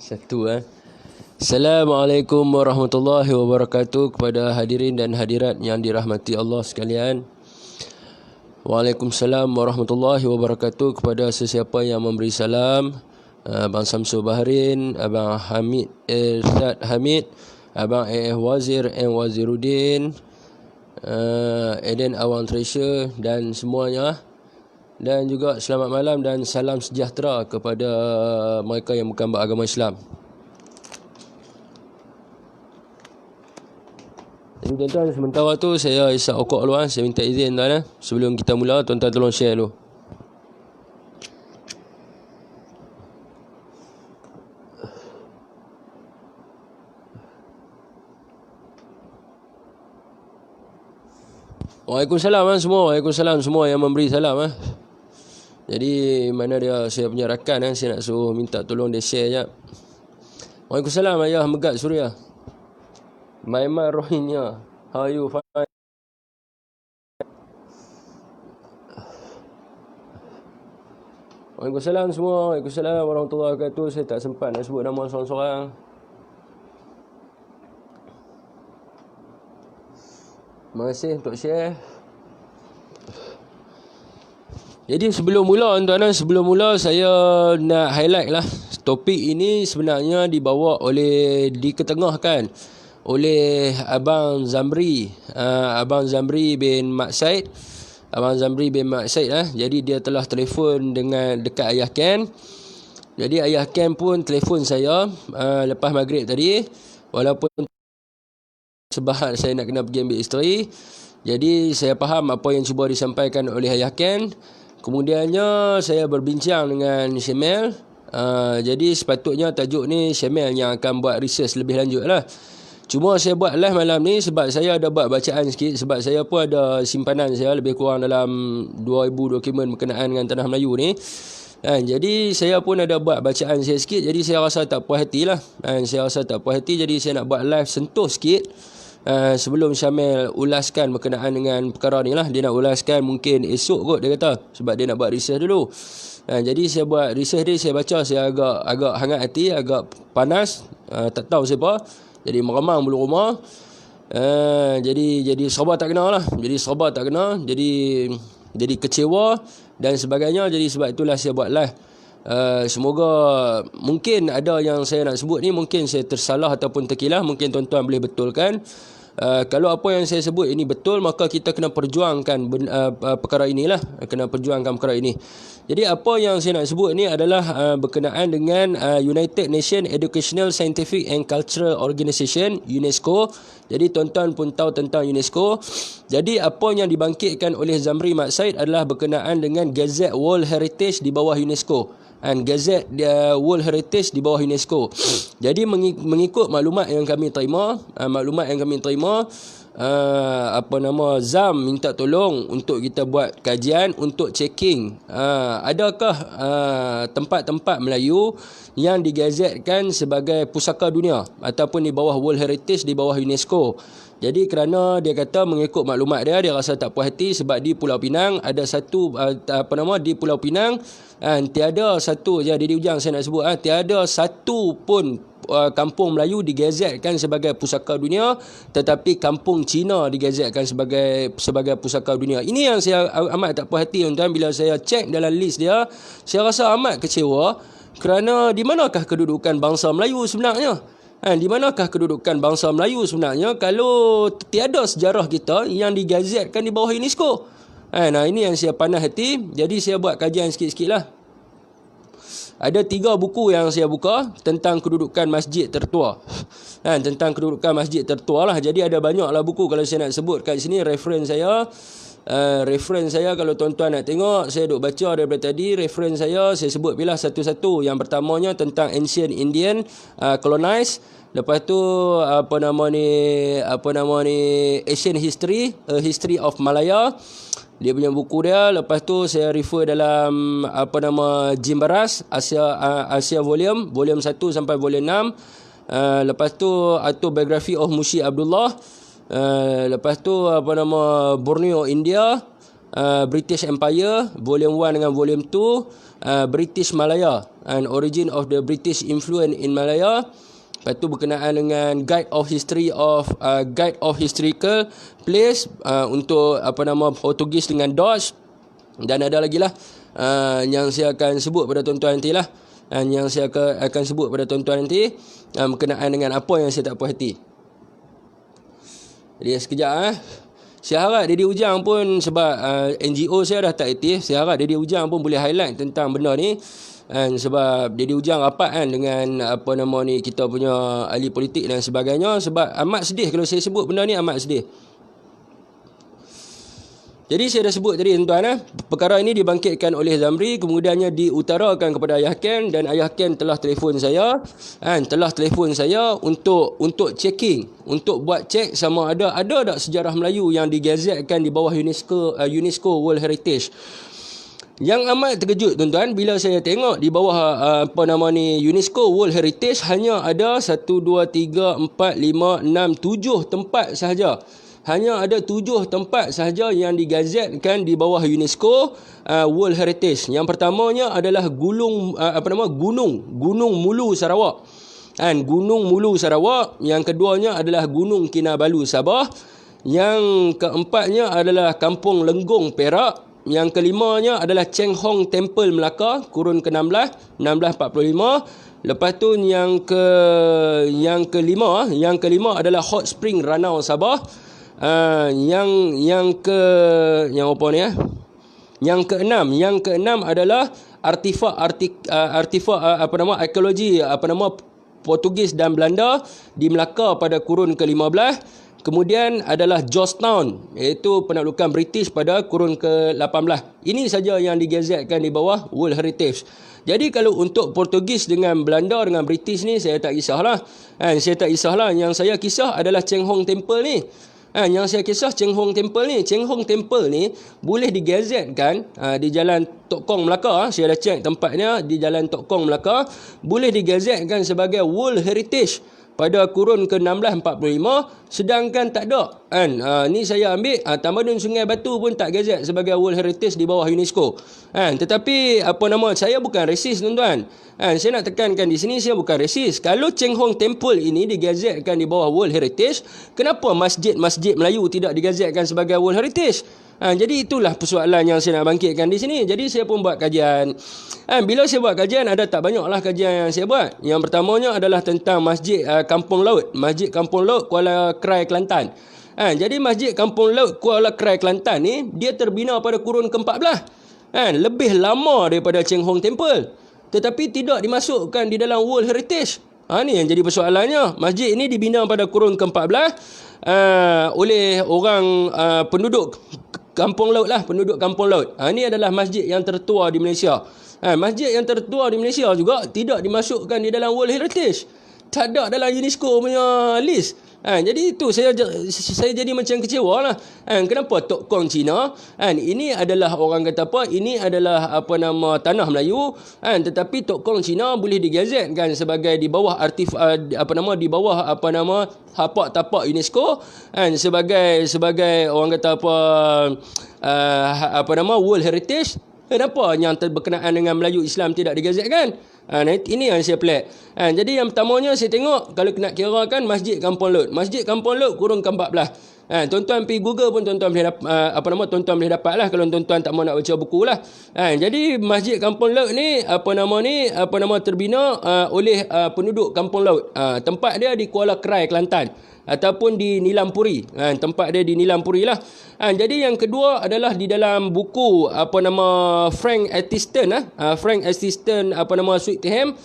Satu. Assalamualaikum warahmatullahi wabarakatuh kepada hadirin dan hadirat yang dirahmati Allah sekalian. Waalaikumsalam warahmatullahi wabarakatuh kepada sesiapa yang memberi salam. Abang Samsul Bahrin, Abang Hamid, Ustaz Hamid, Abang Wazir M. Waziruddin, Eden Awang Treasure dan semuanya. Dan juga selamat malam dan salam sejahtera kepada mereka yang bukan beragama Islam. Jadi tuan-tuan, sementara tu saya isap okok dulu. Saya minta izin tuan. Sebelum kita mula, tuan-tuan tolong share dulu. Waalaikumsalam semua. Waalaikumsalam semua yang memberi salam. Jadi mana dia saya punya rakan saya nak suruh minta tolong dia share jap. Waalaikumsalam ayah Megat Suria. Maiman Rohingya. How are you? Fine. Waalaikumsalam semua. Waalaikumsalam warahmatullahi wabarakatuh. Saya tak sempat nak sebut nama seorang-seorang. Terima kasih untuk share. Jadi sebelum mula saya nak highlight lah. Topik ini sebenarnya diketengahkan oleh Abang Zamri. Abang Zamri bin Mak Said. Jadi dia telah telefon dekat Ayah Ken. Jadi Ayah Ken pun telefon saya lepas maghrib tadi. Walaupun sebahat saya nak kena pergi ambil isteri. Jadi saya faham apa yang cuba disampaikan oleh Ayah Ken. Kemudiannya saya berbincang dengan Syamil. Jadi sepatutnya tajuk ni Syamil yang akan buat research lebih lanjut lah. Cuma saya buat live malam ni sebab saya ada buat bacaan sikit. Sebab saya pun ada simpanan saya lebih kurang dalam 2,000 dokumen berkenaan dengan Tanah Melayu ni. Jadi saya pun ada buat bacaan saya sikit. Jadi saya rasa tak puas hati lah. Jadi saya nak buat live sentuh sikit. Sebelum Syamil ulaskan berkenaan dengan perkara ni lah. Dia nak ulaskan mungkin esok kot dia kata. Sebab dia nak buat research dulu. Jadi saya buat research dia. Saya baca, saya agak hangat hati. Agak panas. Tak tahu siapa. Jadi meremang bulu rumah. Jadi serba tak kena lah. Jadi kecewa dan sebagainya. Jadi sebab itulah saya buat live. Semoga mungkin ada yang saya nak sebut ni mungkin saya tersalah ataupun terkilah. Mungkin tuan-tuan boleh betulkan. Kalau apa yang saya sebut ini betul, maka kita kena perjuangkan perkara inilah. Jadi apa yang saya nak sebut ni adalah berkenaan dengan United Nations Educational, Scientific and Cultural Organisation, UNESCO. Jadi tuan-tuan pun tahu tentang UNESCO. Jadi apa yang dibangkitkan oleh Zamri Mak Said adalah berkenaan dengan Gazette World Heritage di bawah UNESCO. Gazette World Heritage di bawah UNESCO. Jadi mengikut maklumat yang kami terima, ZAM minta tolong untuk kita buat kajian untuk checking adakah tempat-tempat Melayu yang digazetkan sebagai pusaka dunia ataupun di bawah World Heritage di bawah UNESCO. Jadi kerana dia kata mengikut maklumat dia rasa tak puas hati sebab di Pulau Pinang ada satu di Pulau Pinang tiada satu je di ujang saya nak sebut tiada satu pun kampung Melayu digazetkan sebagai pusaka dunia, tetapi kampung Cina digazetkan sebagai pusaka dunia. Ini yang saya amat tak puas hati tuan-tuan. Bila saya cek dalam list dia, saya rasa amat kecewa kerana di manakah kedudukan bangsa Melayu sebenarnya? Di manakah kedudukan bangsa Melayu sebenarnya kalau tiada sejarah kita yang digazetkan di bawah UNESCO? Ini yang saya panas hati. Jadi saya buat kajian sikit-sikit lah. Ada 3 buku yang saya buka tentang kedudukan masjid tertua. Tentang kedudukan masjid tertua lah. Jadi ada banyaklah buku kalau saya nak sebut kat sini reference saya. reference saya, kalau tuan-tuan nak tengok, saya duk baca daripada tadi, reference saya sebut bila satu-satu. Yang pertamanya tentang ancient Indian colonize. Lepas tu Asian history, A History of Malaya, dia punya buku dia. Lepas tu saya refer dalam Jim Baras, Asia volume 1 sampai volume 6. Lepas tu Autobiography of Mushi Abdullah. Lepas tu Borneo India, British Empire volume 1 dengan volume 2, British Malaya and Origin of the British Influence in Malaya. Lepas tu berkenaan dengan Guide of Historical Place untuk Portugis dengan Dutch. Dan ada lagi lah yang saya akan sebut pada tuan-tuan nanti lah. Yang saya akan sebut pada tuan-tuan nanti berkenaan dengan apa yang saya tak puas hati. Jadi sekejap saya harap Daddy Ujang pun, sebab NGO saya dah tak aktif, saya harap Daddy Ujang pun boleh highlight tentang benda ni. Sebab Daddy Ujang rapat dengan kita punya ahli politik dan sebagainya. Sebab amat sedih kalau saya sebut benda ni, amat sedih. Jadi saya dah sebut tadi tuan-tuan, perkara ini dibangkitkan oleh Zamri, kemudiannya diutarakan kepada Ayah Ken, dan Ayah Ken telah telefon saya, untuk checking, untuk buat cek sama ada tak sejarah Melayu yang digazetkan di bawah UNESCO World Heritage. Yang amat terkejut tuan-tuan bila saya tengok di bawah UNESCO World Heritage hanya ada 1 2 3 4 5 6 7 tempat sahaja. Hanya ada 7 tempat sahaja yang digazetkan di bawah UNESCO World Heritage. Yang pertamanya adalah Gunung Mulu Sarawak. Gunung Mulu Sarawak. Yang keduanya adalah Gunung Kinabalu Sabah. Yang keempatnya adalah Kampung Lenggong Perak. Yang kelimanya adalah Cheng Hong Temple Melaka, kurun ke-16, 1645. Lepas tu yang kelima adalah Hot Spring Ranau Sabah. Yang keenam adalah artifak arkeologi Portugis dan Belanda di Melaka pada kurun ke-15. Kemudian adalah Georgetown, iaitu penaklukan British pada kurun ke-18. Ini saja yang digazetkan di bawah World Heritage. Jadi kalau untuk Portugis dengan Belanda dengan British ni saya tak kisahlah. Yang saya kisah adalah Cheng Hong Temple ni. Yang saya kisah Cheng Hong Temple ni. Cheng Hong Temple ni boleh digazetkan di Jalan Tok Kong Melaka. Saya dah cek tempatnya di Jalan Tok Kong Melaka. Boleh digazetkan sebagai World Heritage pada kurun ke-1645, sedangkan tak ada. Ni saya ambil Tamadun Sungai Batu pun tak gazet sebagai World Heritage di bawah UNESCO. Tetapi saya bukan resis tuan-tuan. Saya nak tekankan di sini, saya bukan resis. Kalau Cheng Hong Temple ini digazetkan di bawah World Heritage, kenapa masjid-masjid Melayu tidak digazetkan sebagai World Heritage? Jadi itulah persoalan yang saya nak bangkitkan di sini. Jadi saya pun buat kajian. Bila saya buat kajian, ada tak banyaklah kajian yang saya buat. Yang pertamanya adalah tentang Masjid Kampung Laut. Masjid Kampung Laut Kuala Krai Kelantan. Jadi Masjid Kampung Laut Kuala Krai Kelantan ni, dia terbina pada kurun ke-14. Lebih lama daripada Cheng Hong Temple. Tetapi tidak dimasukkan di dalam World Heritage. Ni yang jadi persoalannya. Masjid ini dibina pada kurun ke-14 oleh orang penduduk Kampung Laut lah, penduduk Kampung Laut. Ini adalah masjid yang tertua di Malaysia. Masjid yang tertua di Malaysia juga tidak dimasukkan di dalam World Heritage. Tak ada dalam UNESCO punya list. Jadi itu saya jadi macam kecewa lah. Kenapa Tok Kong Cina? Ini adalah orang kata apa? Ini adalah tanah Melayu. Tetapi Tok Kong Cina boleh digazetkan sebagai di bawah tapak UNESCO. Sebagai orang kata World Heritage. Kenapa yang berkenaan dengan Melayu Islam tidak digazetkan? Ini yang saya pelik. Jadi yang pertamanya saya tengok, kalau nak kirakan Masjid Kampung Laut. Masjid Kampung Laut kurun ke-14. Tuan-tuan pergi Google pun tuan-tuan boleh dapat lah kalau tuan-tuan tak mau nak baca buku lah. Jadi Masjid Kampung Laut ni terbina oleh penduduk Kampung Laut. Tempat dia di Kuala Krai Kelantan ataupun di Nilampuri. Tempat dia di Nilampuri lah. Jadi yang kedua adalah di dalam buku Frank Attiston David Teham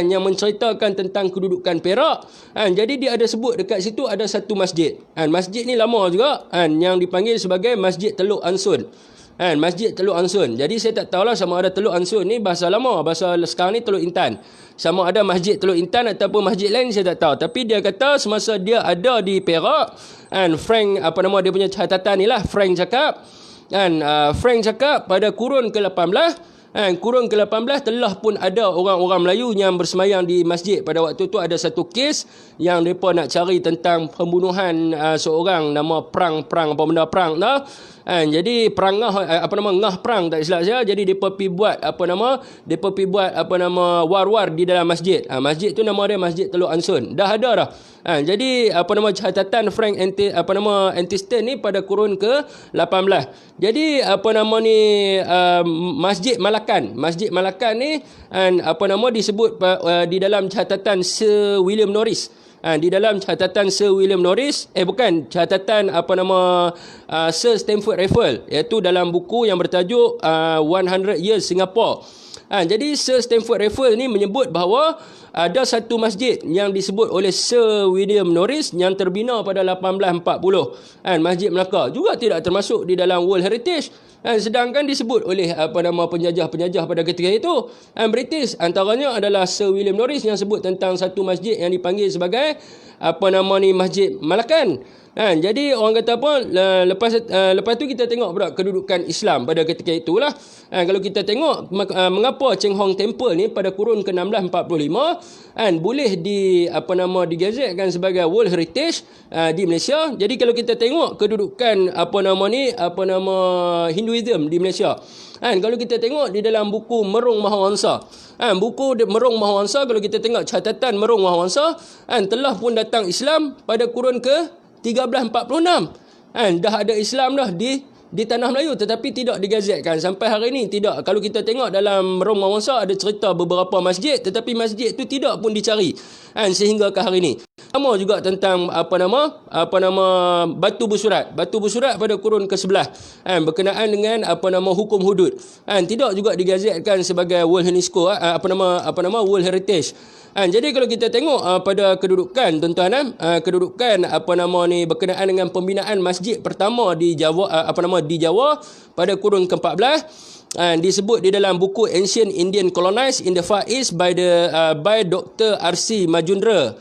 yang menceritakan tentang kedudukan Perak. Jadi dia ada sebut dekat situ ada satu masjid. Masjid ni lama juga yang dipanggil sebagai Masjid Teluk Ansun. Masjid Teluk Ansun. Jadi saya tak tahulah sama ada Teluk Ansun ni bahasa lama, bahasa sekarang ni Teluk Intan. Sama ada Masjid Teluk Intan ataupun masjid lain saya tak tahu. Tapi dia kata semasa dia ada di Perak, Frank dia punya catatan ni lah, Frank cakap pada kurun ke-18 kurun ke-18 telah pun ada orang-orang Melayu yang bersemayang di masjid. Pada waktu tu ada satu kes yang mereka nak cari tentang pembunuhan seorang nama Prang apa benda Prang dah. Jadi perang ngah perang tak silap saya. Jadi depa pi buat war-war di dalam masjid. Masjid tu nama dia Masjid Teluk Ansun. Dah ada dah. Jadi catatan Frank Antiston ni pada kurun ke-18. Jadi Masjid Malakan ni disebut di dalam catatan Sir William Norris. Di dalam catatan Sir William Norris, catatan Sir Stamford Raffles, iaitu dalam buku yang bertajuk 100 Years Singapore. Jadi Sir Stamford Raffles ni menyebut bahawa ada satu masjid yang disebut oleh Sir William Norris yang terbina pada 1840. Masjid Melaka juga tidak termasuk di dalam World Heritage. Sedangkan disebut oleh penjajah-penjajah pada ketika itu British. Antaranya adalah Sir William Norris yang sebut tentang satu masjid yang dipanggil sebagai Masjid Malakan. Jadi orang kata apa, lepas tu kita tengok pula kedudukan Islam pada ketika itulah. Kalau kita tengok mengapa Cheng Hong Temple ni pada kurun ke-1645 boleh digazetkan sebagai World Heritage di Malaysia. Jadi kalau kita tengok kedudukan Hinduism di Malaysia, kalau kita tengok di dalam buku Merung Mahawangsa, buku Merung Mahawangsa, kalau kita tengok catatan Merung Mahawangsa, telah pun datang Islam pada kurun ke 1346. Dah ada Islam dah di tanah Melayu, tetapi tidak digazetkan sampai hari ini. Tidak. Kalau kita tengok dalam Merung Mahawangsa ada cerita beberapa masjid, tetapi masjid itu tidak pun dicari sehingga ke hari ini. Sama juga tentang Batu Bersurat pada kurun ke-11 berkenaan dengan hukum hudud, tidak juga digazetkan sebagai World UNESCO, World Heritage. Jadi kalau kita tengok pada kedudukan tuan-tuan, kedudukan berkenaan dengan pembinaan masjid pertama di Jawa pada kurun ke-14, disebut di dalam buku Ancient Indian Colonized in the Far East by Dr. R.C. Majumdar,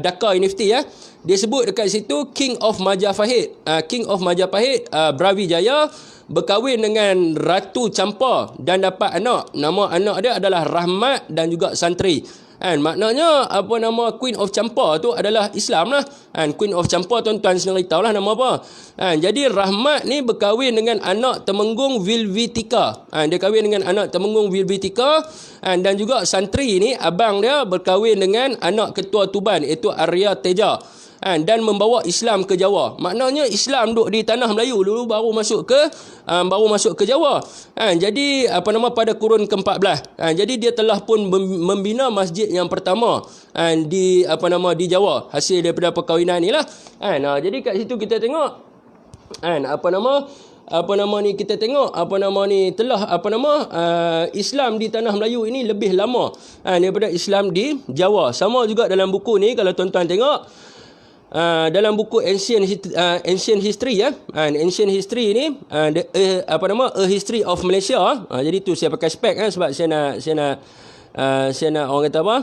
Dhaka University. Dia sebut dekat situ King of Majapahit Brawijaya berkahwin dengan Ratu Champa dan dapat anak. Nama anak dia adalah Rahmat dan juga Santri. Maknanya Queen of Champa tu adalah Islam lah. Queen of Champa tuan-tuan sendiri tahulah nama apa. Jadi Rahmat ni berkahwin dengan anak Temenggung Wilvitika. Dia kahwin dengan anak Temenggung Wilvitika, dan juga Santri ni abang dia berkahwin dengan anak Ketua Tuban, iaitu Arya Teja. Dan membawa Islam ke Jawa. Maknanya Islam duduk di tanah Melayu dulu baru masuk ke Jawa. Jadi pada kurun ke-14. Jadi dia telah pun membina masjid yang pertama di Jawa hasil daripada perkahwinan inilah. Jadi kat situ kita tengok kita tengok telah Islam di tanah Melayu ini lebih lama daripada Islam di Jawa. Sama juga dalam buku ni kalau tuan-tuan tengok dalam buku Ancient History Ancient History ni A History of Malaysia. Jadi tu saya pakai spek sebab saya nak orang kata apa,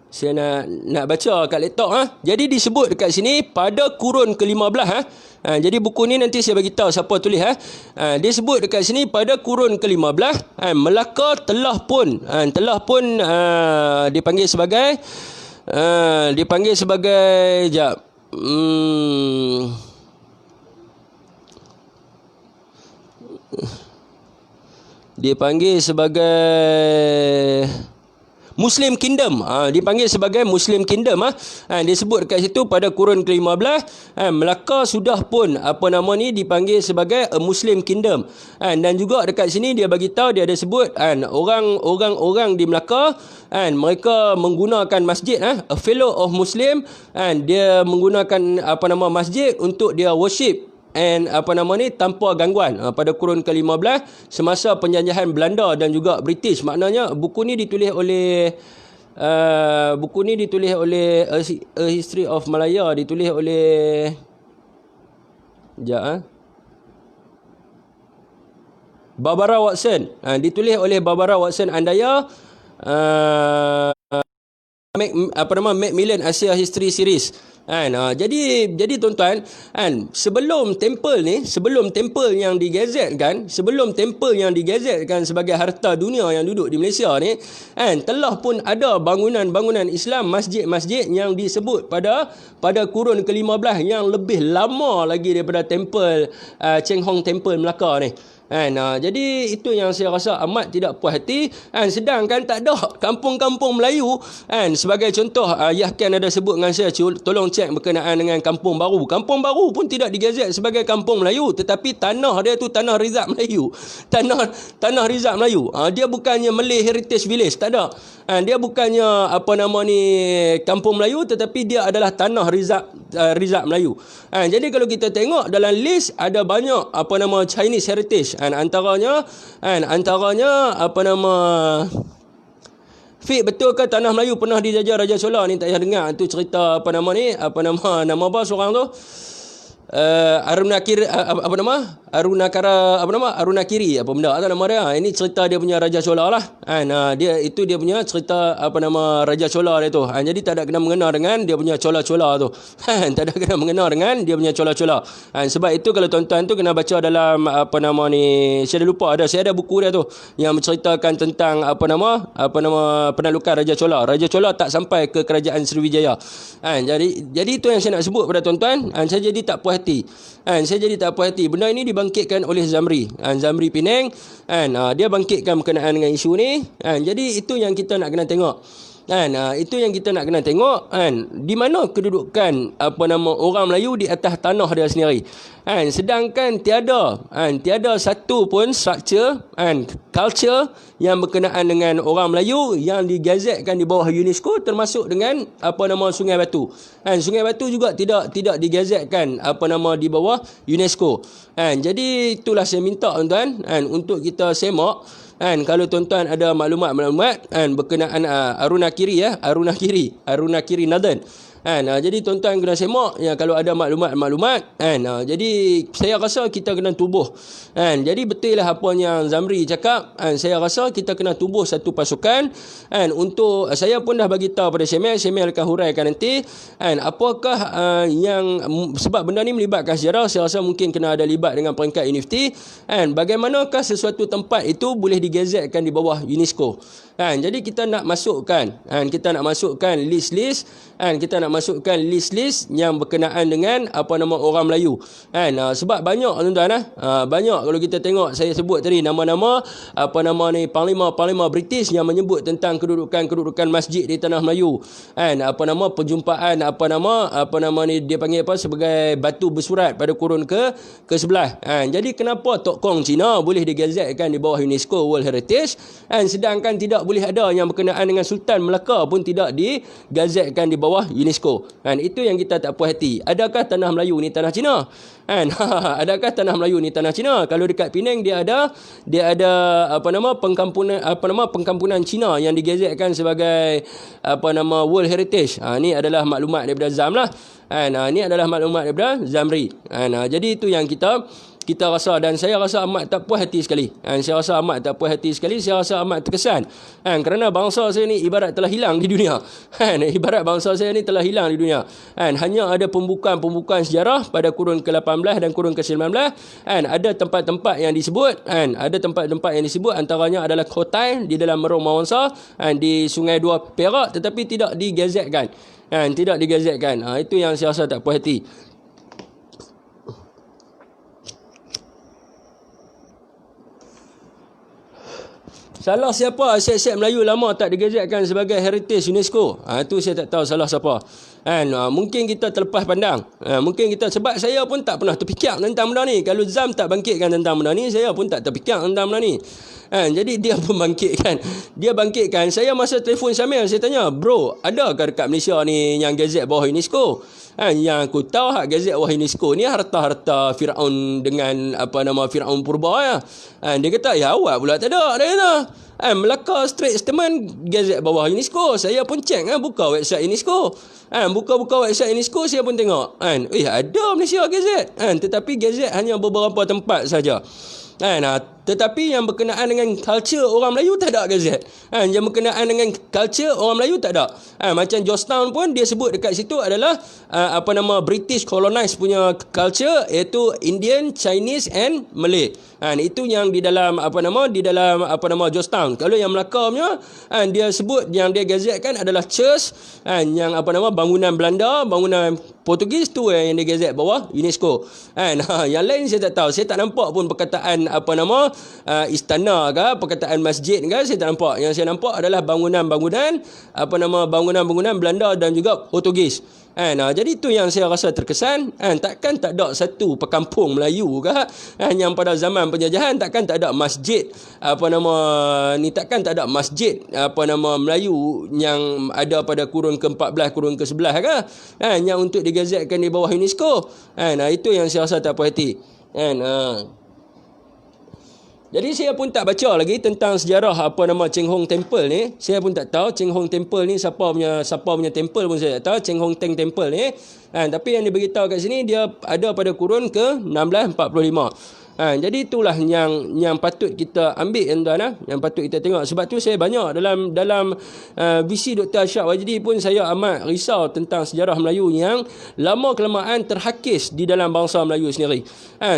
saya nak baca kat laptop. Jadi disebut dekat sini pada kurun ke-15. Jadi buku ni nanti saya bagi tahu siapa tulis. Dia sebut dekat sini pada kurun ke-15 Melaka telah pun dipanggil sebagai Muslim Kingdom. Dipanggil sebagai Muslim Kingdom. Dia sebut dekat situ pada kurun ke-15 Melaka sudah pun dipanggil sebagai a Muslim Kingdom. Dan juga dekat sini dia bagi tahu, dia ada sebut orang di Melaka mereka menggunakan masjid, a fellow of Muslim, dia menggunakan masjid untuk dia worship and tanpa gangguan pada kurun ke-15 semasa penjajahan Belanda dan juga British. Maknanya buku ni ditulis oleh A History of Malaya, ditulis oleh Barbara Watson. Ditulis oleh Barbara Watson Andaya, Macmillan Asia History Series. Jadi tuan-tuan, sebelum tempel yang digazetkan sebagai harta dunia yang duduk di Malaysia ni, telah pun ada bangunan-bangunan Islam, masjid-masjid yang disebut pada kurun ke-15 yang lebih lama lagi daripada tempel Cheng Hong Temple Melaka ni. Jadi itu yang saya rasa amat tidak puas hati. Sedangkan tak ada kampung-kampung Melayu. Sebagai contoh, Yah Ken ada sebut dengan saya, tolong cek berkenaan dengan Kampung Baru. Kampung Baru pun tidak digazet sebagai kampung Melayu, tetapi tanah dia tu tanah Rizab Melayu. Tanah Rizab Melayu. Dia bukannya Malay Heritage Village, tak ada. Dia bukannya kampung Melayu, tetapi dia adalah tanah Rizab Melayu. Jadi kalau kita tengok dalam list ada banyak Chinese Heritage. Antaranya Fik, betul ke tanah Melayu pernah dijajah Raja Chola? Ni tak payah dengar tu cerita nama apa seorang tu? Arunakiri apa benda atau nama dia. Ini cerita dia punya Raja Chola lah. Dia punya cerita Raja Chola dia tu. Jadi tak ada kena mengena dengan dia punya Chola-Chola tu. Tak ada kena mengena dengan dia punya Chola-Chola. Sebab itu kalau tuan-tuan tu kena baca dalam saya dah lupa, saya ada buku dia tu yang menceritakan tentang penaklukan Raja Chola. Raja Chola tak sampai ke kerajaan Sriwijaya. Jadi itu yang saya nak sebut pada tuan-tuan. Saya jadi tak puas hati. Benda ini dibangkitkan oleh Zamri Penang. Dia bangkitkan berkenaan dengan isu ni. Jadi itu yang kita nak kena tengok. Di mana kedudukan orang Melayu di atas tanah dia sendiri. Sedangkan tiada satu pun structure culture yang berkenaan dengan orang Melayu yang digazetkan di bawah UNESCO, termasuk dengan Sungai Batu. Sungai Batu juga tidak digazetkan di bawah UNESCO. Jadi itulah saya minta tuan-tuan untuk kita semak. Kalau tuan-tuan ada maklumat berkenaan Arunakiri Northern. Jadi tuan-tuan kena semak kalau ada maklumat. Jadi saya rasa kita kena tubuh. Jadi betul lah apa yang Zamri cakap. Saya rasa kita kena tubuh satu pasukan. Untuk saya pun dah bagi tahu pada Syamil akan huraikan nanti. Apakah yang sebab benda ni melibatkan sejarah, saya rasa mungkin kena ada libat dengan peringkat universiti. Bagaimanakah sesuatu tempat itu boleh digazetkan di bawah UNESCO. Jadi kita nak masukkan list-list yang berkenaan dengan orang Melayu. Sebab banyak tuan-tuan banyak kalau kita tengok, saya sebut tadi nama-nama panglima British yang menyebut tentang kedudukan masjid di tanah Melayu. Penjumpaan dia panggil sebagai batu bersurat pada kurun ke-11. Jadi kenapa Tok Kong Cina boleh digazetkan di bawah UNESCO World Heritage, sedangkan tidak boleh ada yang berkenaan dengan Sultan Melaka pun tidak digazetkan di bawah UNESCO. Itu yang kita tak puas hati. Adakah tanah Melayu ni tanah Cina? Adakah tanah Melayu ni tanah Cina? Kalau dekat Penang dia ada pengkampunan Cina yang digazetkan sebagai World Heritage. Ni adalah maklumat daripada Zam lah. Ni adalah maklumat daripada Zamri. Jadi itu yang kita rasa, dan saya rasa amat tak puas hati sekali. Saya rasa amat terkesan. Kerana bangsa saya ni ibarat telah hilang di dunia. Hanya ada pembukaan sejarah pada kurun ke-18 dan kurun ke-19. Ada tempat-tempat yang disebut. Antaranya adalah Kotai di dalam Merung Mawangsa, di Sungai Dua Perak, tetapi tidak digazetkan. Itu yang saya rasa tak puas hati. Salah siapa aset-aset Melayu lama tak digazetkan sebagai heritage UNESCO? Itu saya tak tahu salah siapa. Kan, mungkin kita terlepas pandang. Mungkin kita, sebab saya pun tak pernah terfikir tentang benda ni. Kalau Zam tak bangkitkan tentang benda ni, saya pun tak terfikir tentang benda ni. Jadi dia pun bangkitkan. Dia bangkitkan. Saya masa telefon Syamil, saya tanya, bro, adakah dekat Malaysia ni yang gazet bawah UNESCO? Yang aku tahu hak gazet bawah UNESCO ni harta-harta Firaun dengan Firaun purba ya. Dia kata, ya awak pula tak ada. Dia kata, Melaka straight statement gazet bawah UNESCO. Saya pun check, buka website UNESCO. Buka website UNESCO, saya pun tengok. Ada Malaysia gazet. Tetapi gazet hanya beberapa tempat saja. Tetapi yang berkenaan dengan culture orang Melayu tak ada gazet. Yang berkenaan dengan culture orang Melayu tak ada. Macam Georgetown pun dia sebut dekat situ adalah British colonized punya culture, iaitu Indian, Chinese and Malay. Itu yang di dalam Georgetown. Kalau yang Melaka punya, dia sebut yang dia gazetkan adalah church, yang bangunan Belanda, bangunan Portugis, tu yang dia gazet bawah UNESCO. Yang lain saya tak tahu. Saya tak nampak pun perkataan istana ke, perkataan masjid ke, saya tak nampak. Yang saya nampak adalah bangunan-bangunan Belanda dan juga Portugis. Jadi itu yang saya rasa terkesan. Takkan tak ada satu perkampung Melayu ke, yang pada zaman penjajahan takkan tak ada masjid takkan tak ada masjid Melayu yang ada pada kurun ke-14, kurun ke-11 ke, yang untuk digazetkan di bawah UNESCO. Itu yang saya rasa tak puas hati. Jadi saya pun tak baca lagi tentang sejarah Cheng Hong Temple ni. Saya pun tak tahu Cheng Hong Temple ni siapa punya temple pun saya tak tahu. Cheng Hong Teng Temple ni. Tapi yang diberitahu kat sini dia ada pada kurun ke-1645. Jadi itulah yang patut kita ambil, tuan-tuan, yang patut kita tengok. Sebab tu saya banyak dalam visi Dr. Ashraf Wajdi pun saya amat risau tentang sejarah Melayu yang lama kelamaan terhakis di dalam bangsa Melayu sendiri.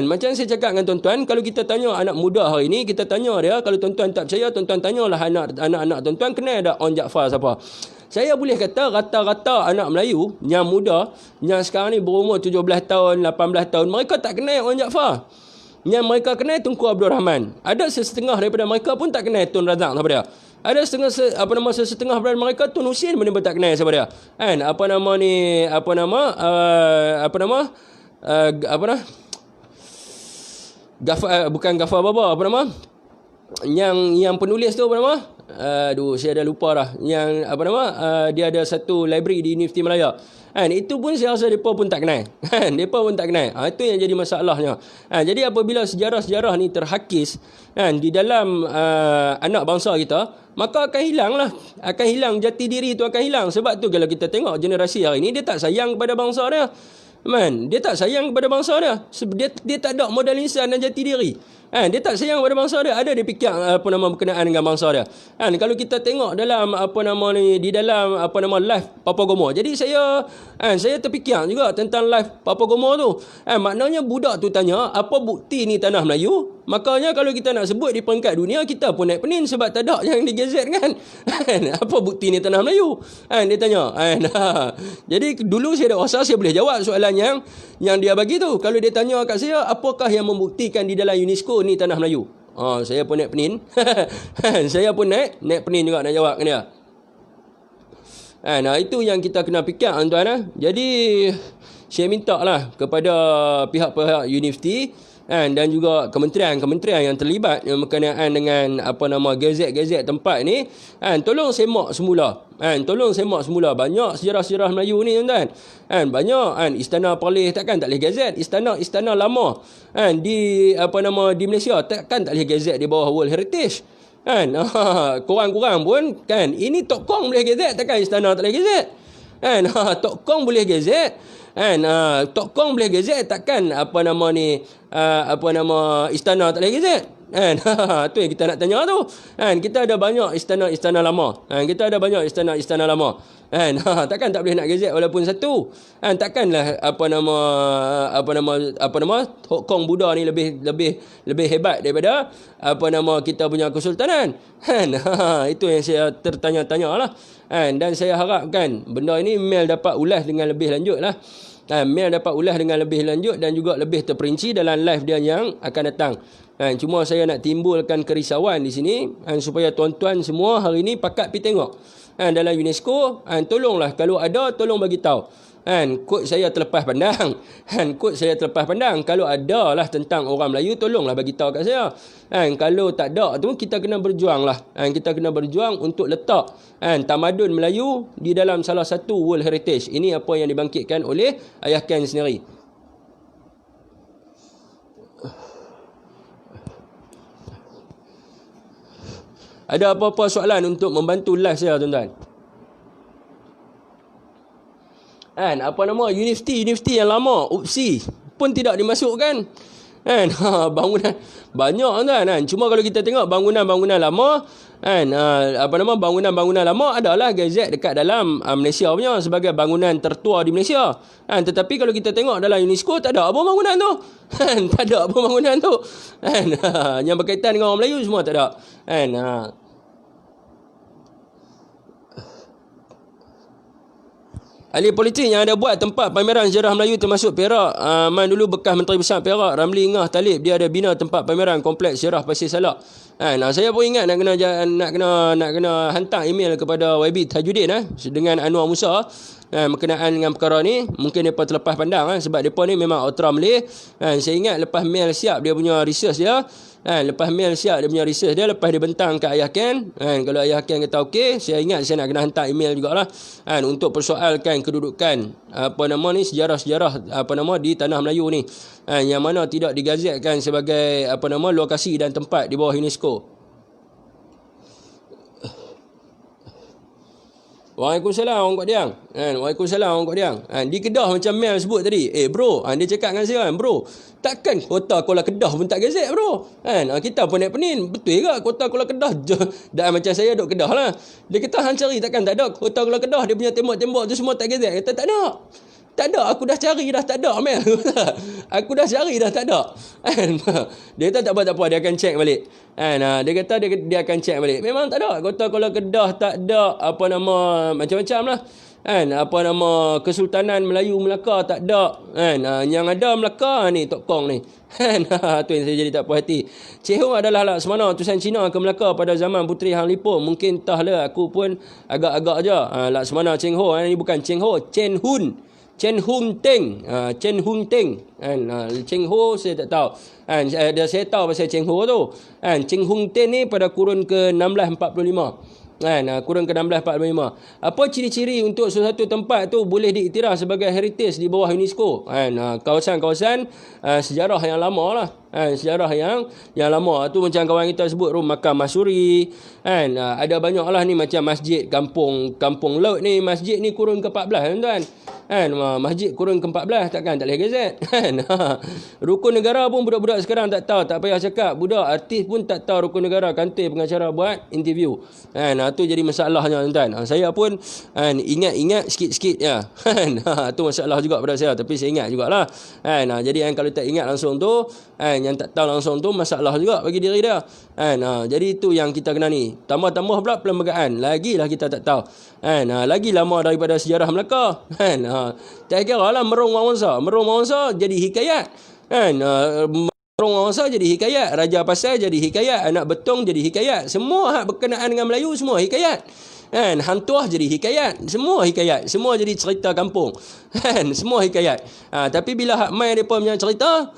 Macam saya cakap dengan tuan-tuan, kalau kita tanya anak muda hari ni, kita tanya dia, kalau tuan-tuan tak percaya, tuan-tuan tanyalah anak-anak tuan-tuan, kenal ada On Jaafar siapa. Saya boleh kata rata-rata anak Melayu yang muda, yang sekarang ni berumur 17 tahun, 18 tahun, mereka tak kenal On Jaafar. Yang mereka kenal Tunku Abdul Rahman. Ada setengah daripada mereka pun tak kenal Tun Razak siapa dia. Ada setengah daripada mereka Tun Husin pun tak kenal siapa dia. Bukan Ghaffar Baba, yang penulis tu saya dah lupa dah. Yang dia ada satu library di Universiti Malaya. Itu pun saya rasa mereka pun tak kenal. Mereka pun tak kenal. Itu yang jadi masalahnya. Jadi apabila sejarah-sejarah ni terhakis di dalam anak bangsa kita, maka akan hilang jati diri tu, akan hilang. Sebab tu kalau kita tengok generasi hari ni, dia tak sayang kepada bangsa dia. Dia tak sayang kepada bangsa dia. Dia tak ada modal insan dan jati diri. Dia tak sayang kepada bangsa dia. Ada dia fikir berkenaan dengan bangsa dia. Kalau kita tengok dalam di dalam live Papa Gomo. Jadi saya terfikir juga tentang live Papa Gomo tu. Maknanya budak tu tanya, apa bukti ni tanah Melayu? Makanya kalau kita nak sebut di peringkat dunia, kita pun naik penin sebab tak ada yang digazet kan. Apa bukti ni tanah Melayu? Dia tanya. Jadi dulu saya dah rasa saya boleh jawab soalan yang dia bagi tu. Kalau dia tanya kat saya, apakah yang membuktikan di dalam UNESCO ni tanah Melayu? Saya pun naik penin. Saya pun naik penin juga nak jawab ke dia. Itu yang kita kena fikir, tuan-tuan. Jadi saya minta lah kepada pihak-pihak universiti dan juga kementerian yang terlibat yang berkenaan dengan gazet-gazet tempat ni, tolong semak semula. Banyak sejarah-sejarah Melayu ni, tuan-tuan. Banyak Istana Perlis takkan tak boleh gazet. Istana lama di Malaysia takkan tak boleh gazet di bawah World Heritage. Korang-korang pun ini Tok Kong boleh gazet, takkan istana tak boleh gazet. Tok Kong boleh gazet. Tok Kong boleh gazet, takkan istana tak boleh gazet. Tu yang kita nak tanya tu. Kita ada banyak istana lama. Istana lama. Takkan tak boleh nak gazet walaupun satu. Takkanlah Hong Kong Buddha ni lebih hebat daripada kita punya kesultanan. Itu yang saya tertanya-tanya lah. Dan saya harapkan benda ini Mel dapat ulas dengan lebih lanjut lah. Mel dapat ulas dengan lebih lanjut dan juga lebih terperinci dalam live dia yang akan datang. Cuma saya nak timbulkan kerisauan di sini supaya tuan-tuan semua hari ni pakat pergi tengok dalam UNESCO. Tolonglah kalau ada, tolong bagi tahu. Kod saya terlepas pandang. Kod saya terlepas pandang. Kalau ada lah tentang orang Melayu, tolonglah bagi tahu kat saya. Kalau tak ada tu, kita kena berjuang lah. Kita kena berjuang untuk letak tamadun Melayu di dalam salah satu World Heritage. Ini apa yang dibangkitkan oleh Ayah Ken sendiri. Ada apa-apa soalan untuk membantu live saya, tuan-tuan? Apa nama universiti yang lama, UPSI pun tidak dimasukkan. Bangunan banyak, tuan. Cuma kalau kita tengok bangunan-bangunan lama, bangunan-bangunan lama adalah gazet dekat dalam Malaysia punya sebagai bangunan tertua di Malaysia. Tetapi kalau kita tengok dalam UNESCO, tak ada apa bangunan tu. Tak ada apa bangunan tu. Yang berkaitan dengan orang Melayu semua tak ada. Ahli politik yang ada buat tempat pameran sejarah Melayu termasuk Perak. Dulu bekas Menteri Besar Perak, Ramli Ngah Talib, dia ada bina tempat pameran kompleks sejarah Pasir Salak. Saya pun ingat nak kena hantar email kepada YB Tajuddin dengan Anwar Musa berkenaan dengan perkara ni. Mungkin depa terlepas pandang sebab depa ni memang ultra Malay. Saya ingat lepas mail siap dia punya research dia. Lepas lepas dia bentang ke Ayah Ken. Kalau Ayah Ken kata okey, saya ingat saya nak kena hantar email jugalah untuk persoalkan kedudukan sejarah-sejarah di tanah Melayu ni, yang mana tidak digazetkan sebagai lokasi dan tempat di bawah UNESCO. Waalaikumsalam orang Kuat Diang. Waalaikumsalam orang Kuat Diang. Di Kedah macam Mel sebut tadi. Bro, dia cakap dengan saya, bro, takkan Kota Kuala Kedah pun tak gazet, bro. Kita pun naik penin. Betul ke Kota Kuala Kedah? Dah macam saya duduk Kedah lah. Dia kata hang cari takkan tak ada Kota Kuala Kedah, dia punya tembok-tembok tu semua tak gazet. Kata tak ada. Tak ada, aku dah cari dah tak ada, Mel. Aku dah cari dah tak ada. Dia kata tak apa, dia akan check balik. Dia kata dia akan check balik. Memang tak ada. Kota Kuala Kedah tak ada macam-macam lah. Kesultanan Melayu Melaka tak ada. Yang ada Melaka ni Tok Kong ni. Tu yang saya jadi tak puas hati. Cheng Ho adalah Laksamana utusan Cina ke Melaka pada zaman Puteri Hang Lipo. Mungkin entahlah, aku pun agak-agak je. Laksamana Cheng Ho ni bukan Cheng Ho, Chen Hung Teng. Cheng Ho saya tak tahu. Saya tahu pasal Cheng Ho tu. Cheng Hung Teng ni pada kurun ke-1645. Kurun ke-1645. Apa ciri-ciri untuk sesuatu tempat tu boleh diiktiraf sebagai heritage di bawah UNESCO? Kawasan-kawasan sejarah yang lama lah. Sejarah yang lama tu macam kawan kita sebut Rum Makam Masuri. Ada banyak lah ni macam masjid Kampung Laut ni. Masjid ni kurun ke-14, tuan. Masjid kurun ke-14 takkan tak boleh gazet. Rukun negara pun budak-budak sekarang tak tahu. Tak payah cakap, budak artis pun tak tahu rukun negara. Kantor pengacara buat interview. Tu jadi masalahnya, tuan. Saya pun ingat sikit-sikit ya. Tu masalah juga pada saya, tapi saya ingat jugalah. Jadi kalau tak ingat langsung tu, yang tak tahu langsung tu masalah juga bagi diri dia. Jadi itu yang kita kena ni. Tambah-tambah pula perlembagaan. Lagilah kita tak tahu. Lagi lama daripada sejarah Melaka. Tak kira lah Merung Wangsa jadi hikayat. Merung Wangsa jadi hikayat. Raja Pasai jadi hikayat. Anak Betong jadi hikayat. Semua hak berkenaan dengan Melayu semua hikayat. Hang Tuah jadi hikayat. Semua hikayat. Semua jadi cerita kampung. Semua hikayat. Tapi bila hak mai mereka punya cerita,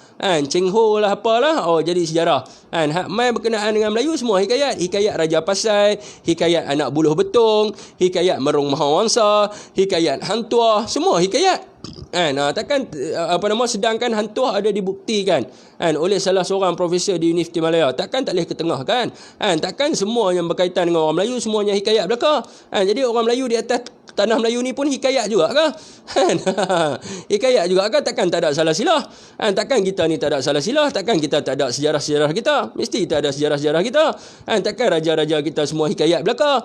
Cheng Ho lah apalah, jadi sejarah. Hak mai berkenaan dengan Melayu semua hikayat. Hikayat Raja Pasai, hikayat Anak Buluh Betong, hikayat Merung Mahawangsa, hikayat Hang Tuah, semua hikayat. Takkan sedangkan Hang Tuah ada dibuktikan oleh salah seorang profesor di Universiti Malaya, takkan tak boleh ketengahkan. Takkan semua yang berkaitan dengan orang Melayu semuanya hikayat belaka. Jadi orang Melayu di atas tanah Melayu ni pun hikayat juga ke? Hikayat juga ke? Takkan tak ada salah silah. Takkan kita ni tak ada salah silah. Takkan kita tak ada sejarah-sejarah kita. Mesti kita ada sejarah-sejarah kita. Takkan raja-raja kita semua hikayat belaka.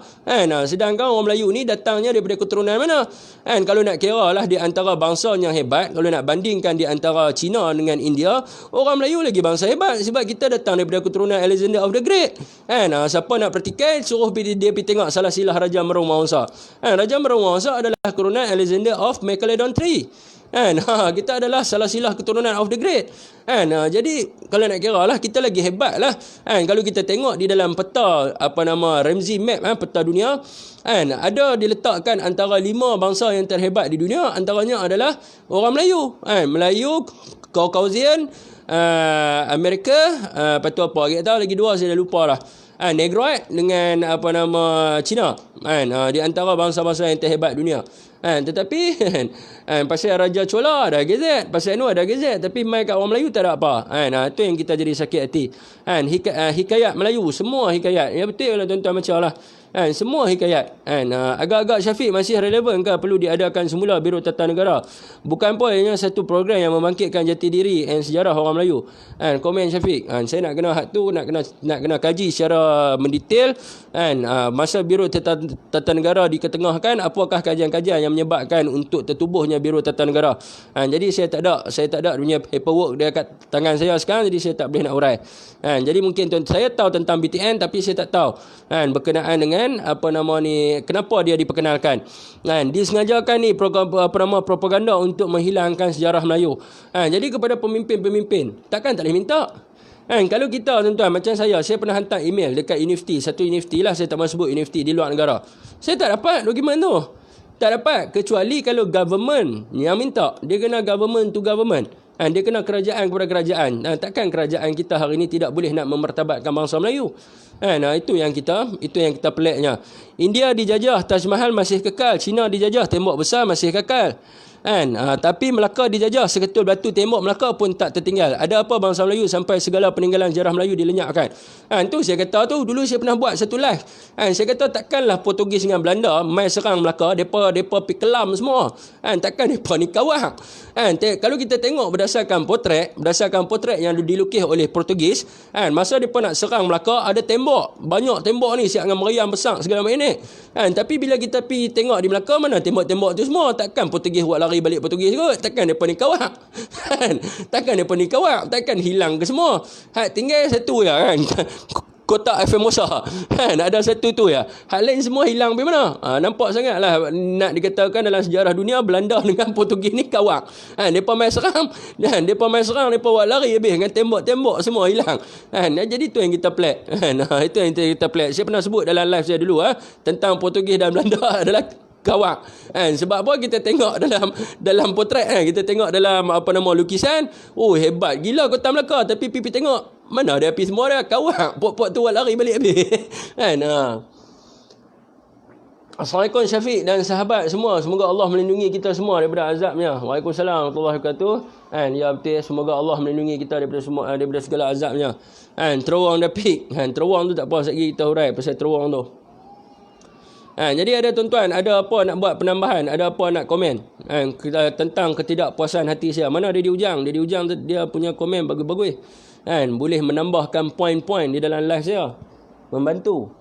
Sedangkan orang Melayu ni datangnya daripada keturunan mana? Kalau nak kira lah di antara bangsa yang hebat, kalau nak bandingkan di antara Cina dengan India, orang Melayu lagi bangsa hebat sebab kita datang daripada keturunan Alexander of the Great. Siapa nak praktikal, suruh dia pergi tengok salah silah Raja Merung Mahawangsa. Raja Merung Mahawangsa adalah keturunan Alexander of Macedon III. Kan? Kita adalah salah silah keturunan of the great. Kan? Jadi kalau nak kira lah, kita lagi hebat lah. Kan? Kalau kita tengok di dalam peta Ramsey map, peta dunia, kan? Ada diletakkan antara 5 bangsa yang terhebat di dunia, antaranya adalah orang Melayu. Kan? Melayu, Caucasian, Amerika, lepas tu apa lagi 2 saya dah lupa lah. Negroid dengan Cina. Di antara bangsa-bangsa yang terhebat dunia. Tetapi pasal Raja Chola ada GZ, pasal ada GZ, tapi mai kat orang Melayu tak ada apa. Itu yang kita jadi sakit hati. Hikayat Melayu, semua hikayat. Ya betul lah tuan-tuan baca lah. Semua hikayat. Agak-agak Syafiq masih relevan ke perlu diadakan semula Biro Tata Negara? Bukan pun hanya satu program yang membangkitkan jati diri dan sejarah orang Melayu. Komen Syafiq. Saya nak kena hak tu, nak kena kaji secara mendetail. Masa Biro Tata Negara diketengahkan, apakah kajian-kajian yang menyebabkan untuk tertubuhnya Biro Tata Negara? Jadi saya tak ada punya paperwork dia kat tangan saya sekarang, jadi saya tak boleh nak urai. Jadi mungkin saya tahu tentang BTN, tapi saya tak tahu berkenaan dengan kenapa dia diperkenalkan. Disengajakan ni propaganda untuk menghilangkan sejarah Melayu. Jadi kepada pemimpin-pemimpin, takkan tak boleh minta. Kalau kita tuan-tuan, macam saya pernah hantar email dekat universiti, satu universiti lah, saya tak mahu sebut universiti di luar negara. Saya tak dapat dokumen tu. Tak dapat, kecuali kalau government yang minta. Dia kena government to government. Dia kena kerajaan kepada kerajaan. Takkan kerajaan kita hari ini tidak boleh nak memertabatkan bangsa Melayu. Itu yang kita peliknya. India dijajah, Taj Mahal masih kekal. China dijajah, tembok besar masih kekal. Tapi Melaka dijajah, seketul batu tembok Melaka pun tak tertinggal. Ada apa bangsa Melayu sampai segala peninggalan sejarah Melayu dilenyapkan? Tu saya kata tu, dulu saya pernah buat satu live. Saya kata takkanlah Portugis dengan Belanda mai serang Melaka, depa pi kelam semua. Takkan depa ni kawan. Kalau kita tengok berdasarkan potret yang dilukis oleh Portugis, masa depa nak serang Melaka ada tembok, banyak tembok ni siap dengan meriam besar segala macam ni. Tapi bila kita pi tengok di Melaka, mana tembok-tembok tu semua? Takkan Portugis buat lari balik Portugis kot. Takkan depa ni kawak. Takkan hilang ke semua. Tinggal satu ya kan. Kotak Formosa. Ada satu tu ya. Hak lain semua hilang pergi mana? Nampak sangatlah nak dikatakan dalam sejarah dunia Belanda dengan Portugis ni kawak. Depa main serang, depa buat lari habis dengan tembok-tembok semua hilang. Jadi tu yang kita pelik. Itu yang kita pelik. Saya pernah sebut dalam live saya dulu tentang Portugis dan Belanda adalah kawak. Sebab apa kita tengok dalam potret kita tengok dalam lukisan, hebat gila Kota Melaka, tapi pipi tengok mana dia api semua dia kawak, pok-pok tu lari balik habis. Assalamualaikum Syafiq dan sahabat semua, semoga Allah melindungi kita semua daripada azabnya. Waalaikumsalam warahmatullahi wabarakatuh. Ya betul, semoga Allah melindungi kita daripada segala azabnya. Terowong dah peak. Terowong tu tak apa lagi kita hurai pasal terowong tu. Jadi ada tuan-tuan, ada apa nak buat penambahan, ada apa nak komen tentang ketidakpuasan hati saya. Mana dia di Ujang? Dia punya komen bagus-bagus. Boleh menambahkan poin-poin di dalam live saya. Membantu.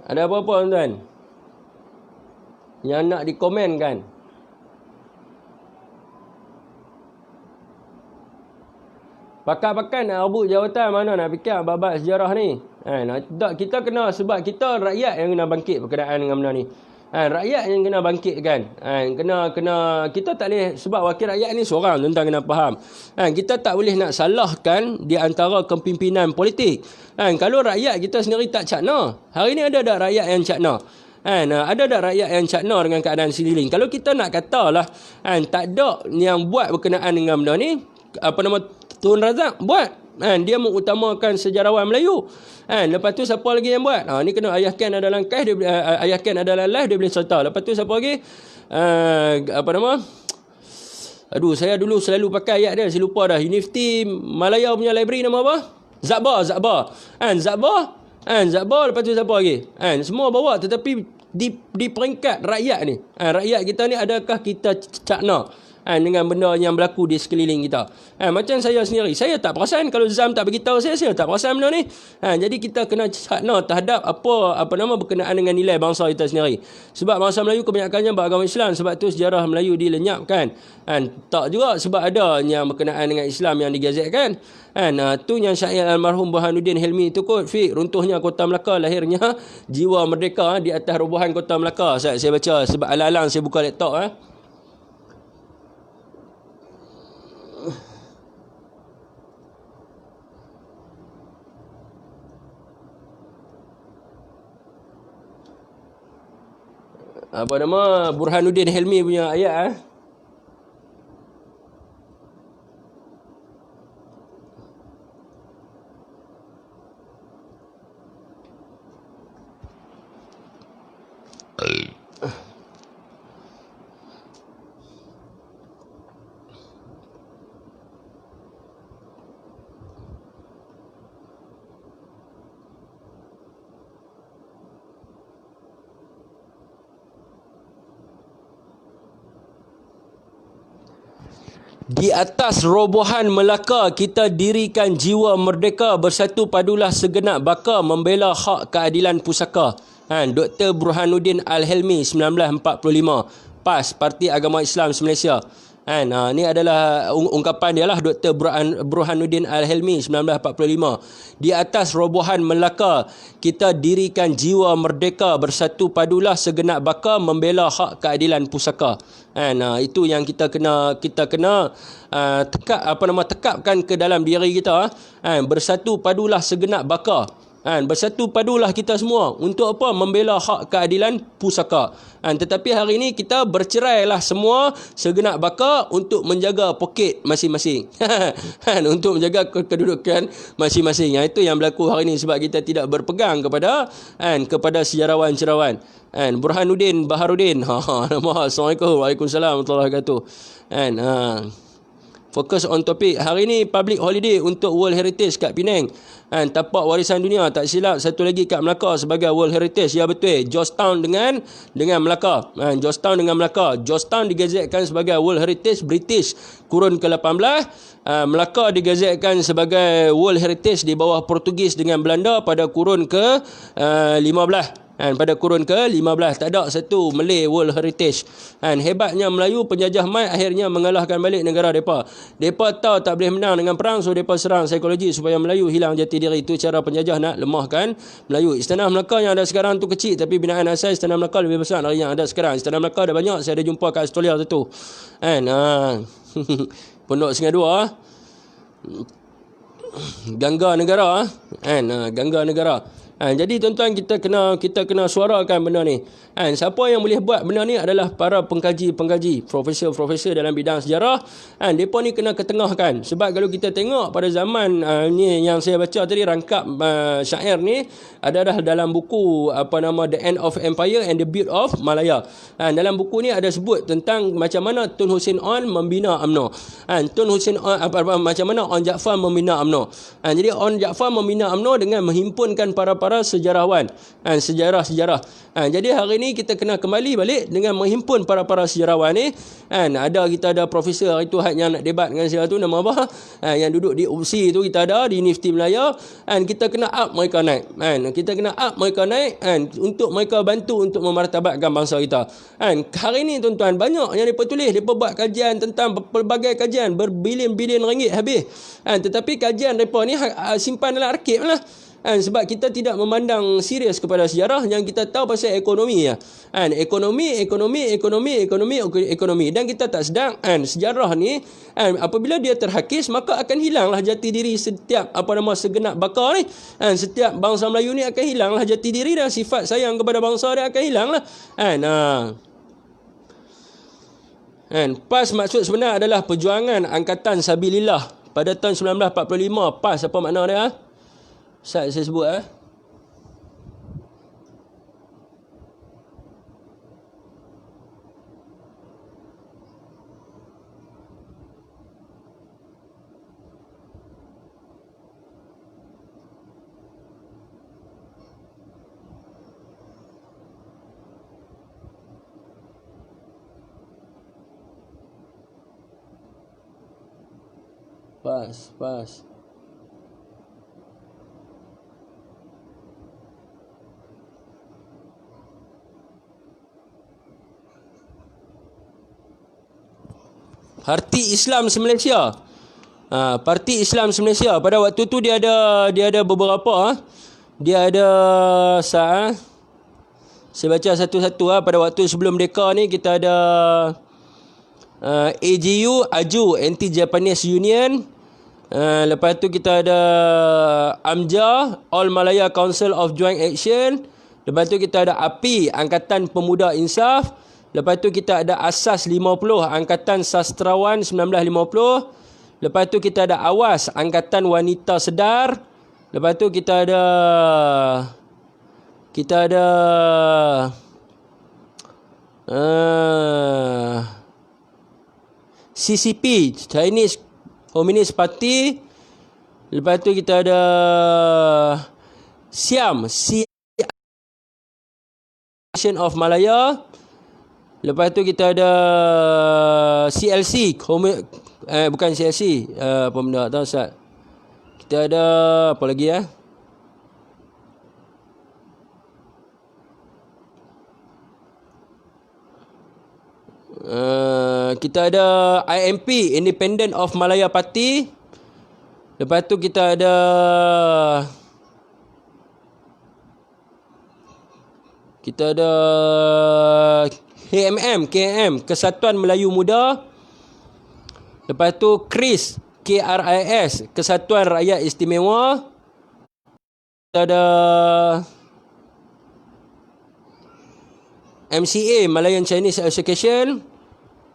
Ada apa-apa tuan-tuan yang nak dikomenkan? Pakai-pakai nak rebut jawatan, mana nak fikir babak sejarah ni? Kita kena, sebab kita rakyat yang kena bangkit berkenaan dengan benda ni. Rakyat yang kena bangkitkan. Kita tak boleh, sebab wakil rakyat ni seorang, tuan-tuan kena faham. Kita tak boleh nak salahkan di antara kepimpinan politik. Kalau rakyat kita sendiri tak cakna, hari ni ada tak rakyat yang cakna? Ada tak rakyat yang cakna dengan keadaan sekeliling? Kalau kita nak katalah tak ada yang buat berkenaan dengan benda ni, Tun Razak buat. Dia mengutamakan sejarawan Melayu. Lepas tu siapa lagi yang buat? Ni kena Ayah Ken ada dalam live, Ayah Ken ada dalam live, dia boleh cerita. Lepas tu siapa lagi? Saya dulu selalu pakai ayat dia, saya lupa dah. Universiti Malaya punya library nama apa? Zakbar. Zakbar, lepas tu siapa lagi? Semua bawa, tetapi di peringkat rakyat ni. Rakyat kita ni adakah kita cakna? dengan benda yang berlaku di sekeliling kita. Macam saya sendiri, saya tak perasan kalau Zam tak beritahu saya tak perasan benda ni. Jadi kita kena sakna terhadap apa nama berkenaan dengan nilai bangsa kita sendiri. Sebab bangsa Melayu kebanyakannya beragama Islam, sebab tu sejarah Melayu dilenyapkan. Tak juga sebab ada yang berkenaan dengan Islam yang digazetkan. Tu yang syair almarhum Burhanuddin Helmi tu kot, Fik, runtuhnya Kota Melaka, lahirnya jiwa merdeka di atas robohan Kota Melaka. Saya baca sebab alang-alang saya buka laptop. Apa nama Burhanuddin Helmi punya ayat. Di atas robohan Melaka kita dirikan jiwa merdeka, bersatu padulah segenap baka membela hak keadilan pusaka. Dr. Burhanuddin Al-Helmi 1945, PAS, Parti Agama Islam Malaysia. Ni adalah ungkapan dia lah, Dr. Burhanuddin Al-Helmi 1945. Di atas robohan Melaka kita dirikan jiwa merdeka, bersatu padulah segenap baka membela hak keadilan pusaka. Itu yang kita kena tekapkan ke dalam diri kita. Bersatu padulah segenap baka. Bersatu padulah kita semua untuk apa? Membela hak keadilan pusaka. Tetapi hari ini kita bercerailah semua segenap baka untuk menjaga poket masing-masing. Untuk menjaga kedudukan masing-masing. Itu yang berlaku hari ini sebab kita tidak berpegang kepada sejarawan-sejarawan. Burhanuddin Baharudin. Assalamualaikum. Waalaikumsalam warahmatullahi wabarakatuh. Fokus on topik. Hari ini public holiday untuk World Heritage kat Penang. Tapak warisan dunia, tak silap satu lagi kat Melaka sebagai World Heritage. Ya betul. Georgetown dengan Melaka. Georgetown dengan Melaka. Georgetown digazetkan sebagai World Heritage British kurun ke-18. Melaka digazetkan sebagai World Heritage di bawah Portugis dengan Belanda pada kurun ke-15. Pada kurun ke-15 tak ada satu Malay World Heritage. Hebatnya Melayu, penjajah mai akhirnya mengalahkan balik negara mereka. Mereka tahu tak boleh menang dengan perang, so mereka serang psikologi supaya Melayu hilang jati diri. Itu cara penjajah nak lemahkan Melayu. Istana Melaka yang ada sekarang tu kecil, tapi binaan asal Istana Melaka lebih besar dari yang ada sekarang. Istana Melaka ada banyak, saya ada jumpa kat Australia tu. Pondok Singapura, Gangga Negara. Gangga Negara. Jadi tuan-tuan, kita kena suarakan benda ni. Siapa yang boleh buat benda ni adalah para pengkaji, profesor dalam bidang sejarah. Mereka ni kena ketengahkan. Sebab kalau kita tengok pada zaman ni yang saya baca tadi, rangkap syair ni adalah dalam buku The End of Empire and the Build of Malaya. Dalam buku ni ada sebut tentang macam mana Tun Hussein On membina UMNO. Tun Hussein On macam mana On Jaafar membina UMNO. Jadi On Jaafar membina UMNO dengan menghimpunkan para sejarawan, sejarah. Jadi hari ni kita kena kembali balik dengan menghimpun para sejarawan ni. Kita ada profesor hari tu yang nak debat dengan saya tu, nama apa? Yang duduk di UPSI tu kita ada di Nifty Melaya. Kita kena up mereka naik. Untuk mereka bantu untuk memartabatkan bangsa kita. Hari ni tuan-tuan, banyak yang mereka tulis, mereka buat kajian tentang pelbagai kajian, berbilion-bilion ringgit habis. Tetapi kajian mereka ni simpan dalam arkib lah. Sebab kita tidak memandang serius kepada sejarah, yang kita tahu pasal ekonomi ya. Ekonomi. Dan kita tak sedang sejarah ni apabila dia terhakis, maka akan hilanglah jati diri setiap segenap baka ni. Setiap bangsa Melayu ni akan hilanglah jati diri dan sifat sayang kepada bangsa dia akan hilanglah. PAS maksud sebenar adalah Perjuangan Angkatan Sabilillah pada tahun 1945. PAS apa makna dia? Saya sebut Pas. Parti Islam Malaysia. Parti Islam Malaysia pada waktu tu dia ada beberapa. Dia ada saya baca satu-satu pada waktu sebelum Merdeka ni kita ada AJU, AJU, Anti-Japanese Union. Lepas tu kita ada AMJA, All Malaya Council of Joint Action. Lepas tu kita ada API, Angkatan Pemuda Insaf. Lepas tu kita ada Asas 50, Angkatan Sastrawan 1950. Lepas tu kita ada AWAS, Angkatan Wanita Sedar. Lepas tu kita ada CCP, Chinese Communist Party. Lepas tu kita ada SIAM, Association of Malaya. Lepas tu kita ada CLC, bukan CLC, apa benda tak tahu Ustaz. Kita ada apa lagi ya? Kita ada IMP, Independent of Malaya Party. Lepas tu kita ada KMM, Kesatuan Melayu Muda. Lepas tu KRIS, Kesatuan Rakyat Istimewa. Kita ada MCA, Malayan Chinese Association.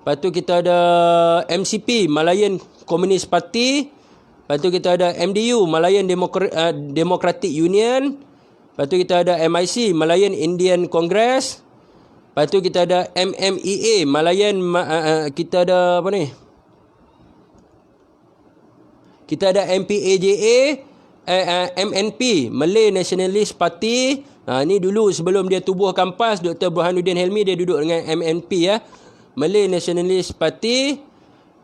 Lepas tu kita ada MCP, Malayan Communist Party. Lepas tu kita ada MDU, Malayan Democratic Union. Lepas tu kita ada MIC, Malayan Indian Congress. Lepas tu kita ada MMEA, Malayan, kita ada apa ni? Kita ada MPAJA, MNP, Malay Nationalist Party. Ni dulu sebelum dia tubuhkan PAS, Dr. Burhanuddin Helmi dia duduk dengan MNP ya. Malay Nationalist Party.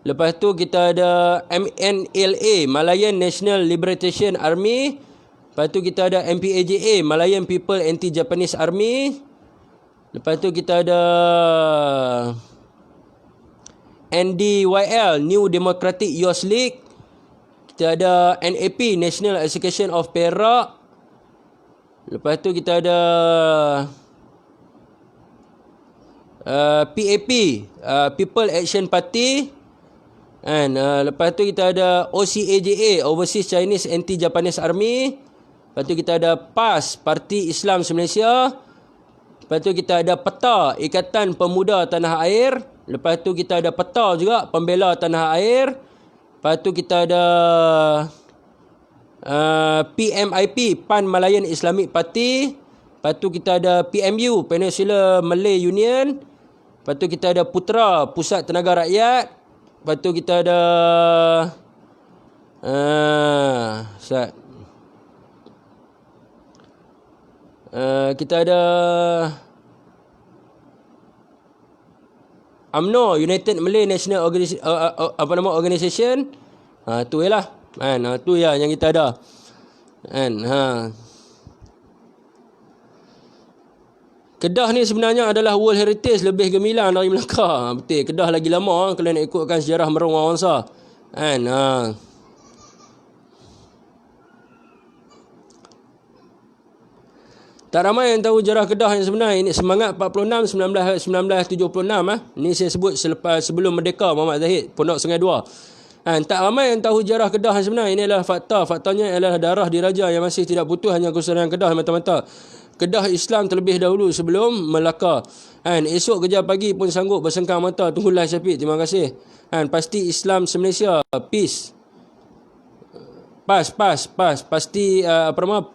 Lepas tu kita ada MNLA, Malayan National Liberation Army. Lepas tu kita ada MPAJA, Malayan People Anti-Japanese Army. Lepas tu kita ada NDYL, New Democratic Youth League. Kita ada NAP, National Association of Perak. Lepas tu kita ada PAP, People Action Party. And lepas tu kita ada OCAJA, Overseas Chinese Anti-Japanese Army. Lepas tu kita ada PAS, Parti Islam Malaysia. Lepas tu kita ada PETA, Ikatan Pemuda Tanah Air. Lepas tu kita ada PETA juga, Pembela Tanah Air. Lepas tu kita ada PMIP, Pan Malayan Islamic Party. Lepas tu kita ada PMU, Peninsula Malay Union. Lepas tu kita ada Putra, Pusat Tenaga Rakyat. Lepas tu kita ada kita ada UMNO, United Malay National Organisation. Tu ialah kan, tu ya yang kita ada kan. Kedah ni sebenarnya adalah World Heritage lebih gemilang dari Melaka. Betul, Kedah lagi lama kalau nak ikutkan sejarah Merung Wangsa kan. Tak ramai yang tahu sejarah Kedah yang sebenar. Ini Semangat 46 1976 Ini saya sebut sebelum merdeka Muhammad Zahid, Pondok Sungai Dua. Tak ramai yang tahu sejarah Kedah yang sebenar. Ini adalah fakta. Faktanya adalah darah diraja yang masih tidak putus hanya kesusahan Kedah mata-mata. Kedah Islam terlebih dahulu sebelum Melaka. Esok kerja pagi pun sanggup bersengkang mata. Tunggulah Syafiq. Terima kasih. Pasti Islam Malaysia. Peace. PAS. Pasti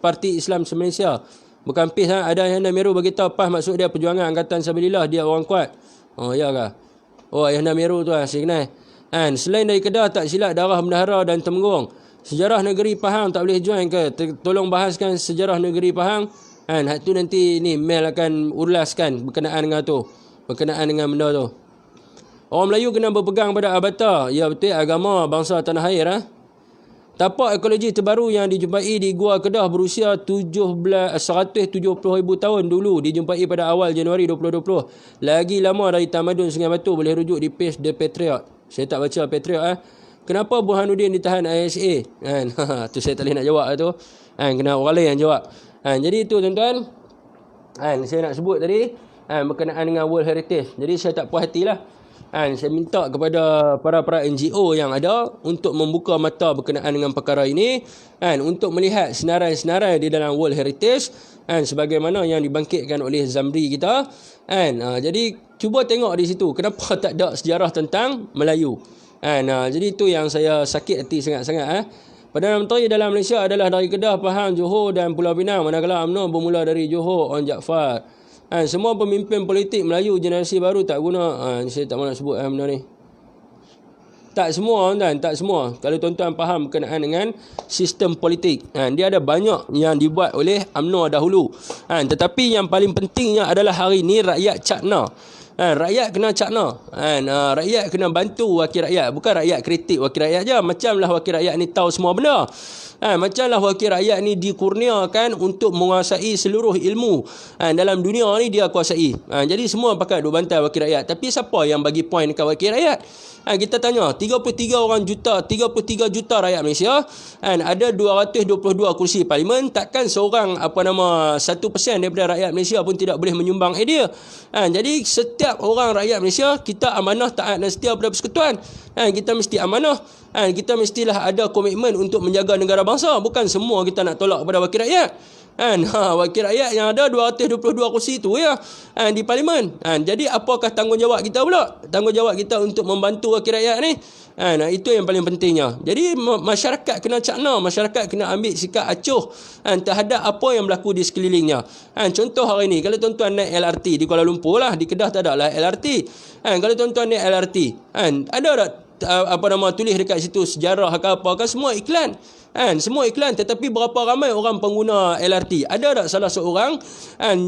Parti Islam Malaysia. Bukan PIS. Ada Ayahanda Meru beritahu PAS maksud dia Perjuangan Angkatan Sabilillah. Dia orang kuat. Oh ya kah? Oh Ayahanda Meru tu lah. Saya kenal. Selain dari Kedah, tak silap Darah Bendahara dan Temenggung. Sejarah negeri Pahang tak boleh join ke? Tolong bahaskan sejarah negeri Pahang. Hak tu nanti ni Mel akan ulaskan berkenaan dengan tu. Berkenaan dengan benda tu. Orang Melayu kena berpegang pada Abata. Ya betul, agama bangsa tanah air. Tapak ekologi terbaru yang dijumpai di Gua Kedah berusia 170,000 tahun dulu dijumpai pada awal Januari 2020. Lagi lama dari tamadun Sungai Batu. Boleh rujuk di page The Patriot. Saya tak baca Patriot. Kenapa Burhanuddin ditahan ISA? Kan? Tu saya tak boleh nak jawab tu. Kan? Kena orang lain yang jawab. Kan? Jadi itu tuan-tuan. Kan? Saya nak sebut tadi. Kan? Berkenaan dengan World Heritage. Jadi saya tak puas hatilah. Saya minta kepada para NGO yang ada untuk membuka mata berkenaan dengan perkara ini, untuk melihat senarai-senarai di dalam World Heritage, sebagaimana yang dibangkitkan oleh Zamri kita. Jadi cuba tengok di situ kenapa tak ada sejarah tentang Melayu. Jadi itu yang saya sakit hati sangat-sangat. Perdana Menteri dalam Malaysia adalah dari Kedah, Pahang, Johor dan Pulau Pinang, manakala UMNO bermula dari Johor, Onn Jaafar. Semua pemimpin politik Melayu generasi baru tak guna. Saya tak mahu nak sebut benda ni. Tak semua tuan, tak semua. Kalau tuan-tuan faham berkenaan dengan sistem politik, dia ada banyak yang dibuat oleh UMNO dahulu. Tetapi yang paling pentingnya adalah hari ni rakyat cakna. Rakyat kena cakna. Rakyat kena bantu wakil rakyat. Bukan rakyat kritik wakil rakyat je. Macamlah wakil rakyat ni tahu semua benda. Macamlah wakil rakyat ni dikurniakan untuk menguasai seluruh ilmu dalam dunia ni, dia kuasai. Jadi semua pakai duk bantai wakil rakyat. Tapi siapa yang bagi poin dekat wakil rakyat? Kita tanya 33 juta rakyat Malaysia, ada 222 kursi parlimen. Takkan seorang 1% daripada rakyat Malaysia pun tidak boleh menyumbang idea. Jadi setiap orang rakyat Malaysia, kita amanah, taat dan setia pada persekutuan. Kita mesti amanah. Kita mestilah ada komitmen untuk menjaga negara bangsa. Bukan semua kita nak tolak kepada wakil rakyat. Wakil rakyat yang ada 222 kursi tu ya, di parlimen. Jadi apakah tanggungjawab kita pula? Tanggungjawab kita untuk membantu wakil rakyat ni. Itu yang paling pentingnya. Jadi masyarakat kena cakna, masyarakat kena ambil sikap acuh terhadap apa yang berlaku di sekelilingnya. Contoh hari ni, kalau tuan-tuan naik LRT di Kuala Lumpur lah, di Kedah tak ada lah LRT. Kalau tuan-tuan naik LRT, ada tak tulis dekat situ sejarah ke apa ke, semua iklan. Semua iklan, tetapi berapa ramai orang pengguna LRT? Ada tak salah seorang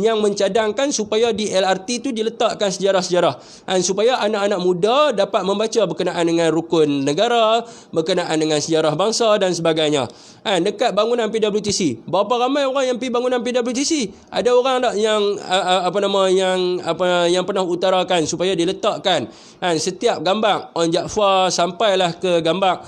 yang mencadangkan supaya di LRT tu diletakkan sejarah-sejarah, supaya anak-anak muda dapat membaca berkenaan dengan rukun negara, berkenaan dengan sejarah bangsa dan sebagainya. Dekat bangunan PWTC, berapa ramai orang yang pergi bangunan PWTC? Ada orang tak yang yang pernah utarakan supaya diletakkan setiap gambar Onn Jaafar sampailah ke gambar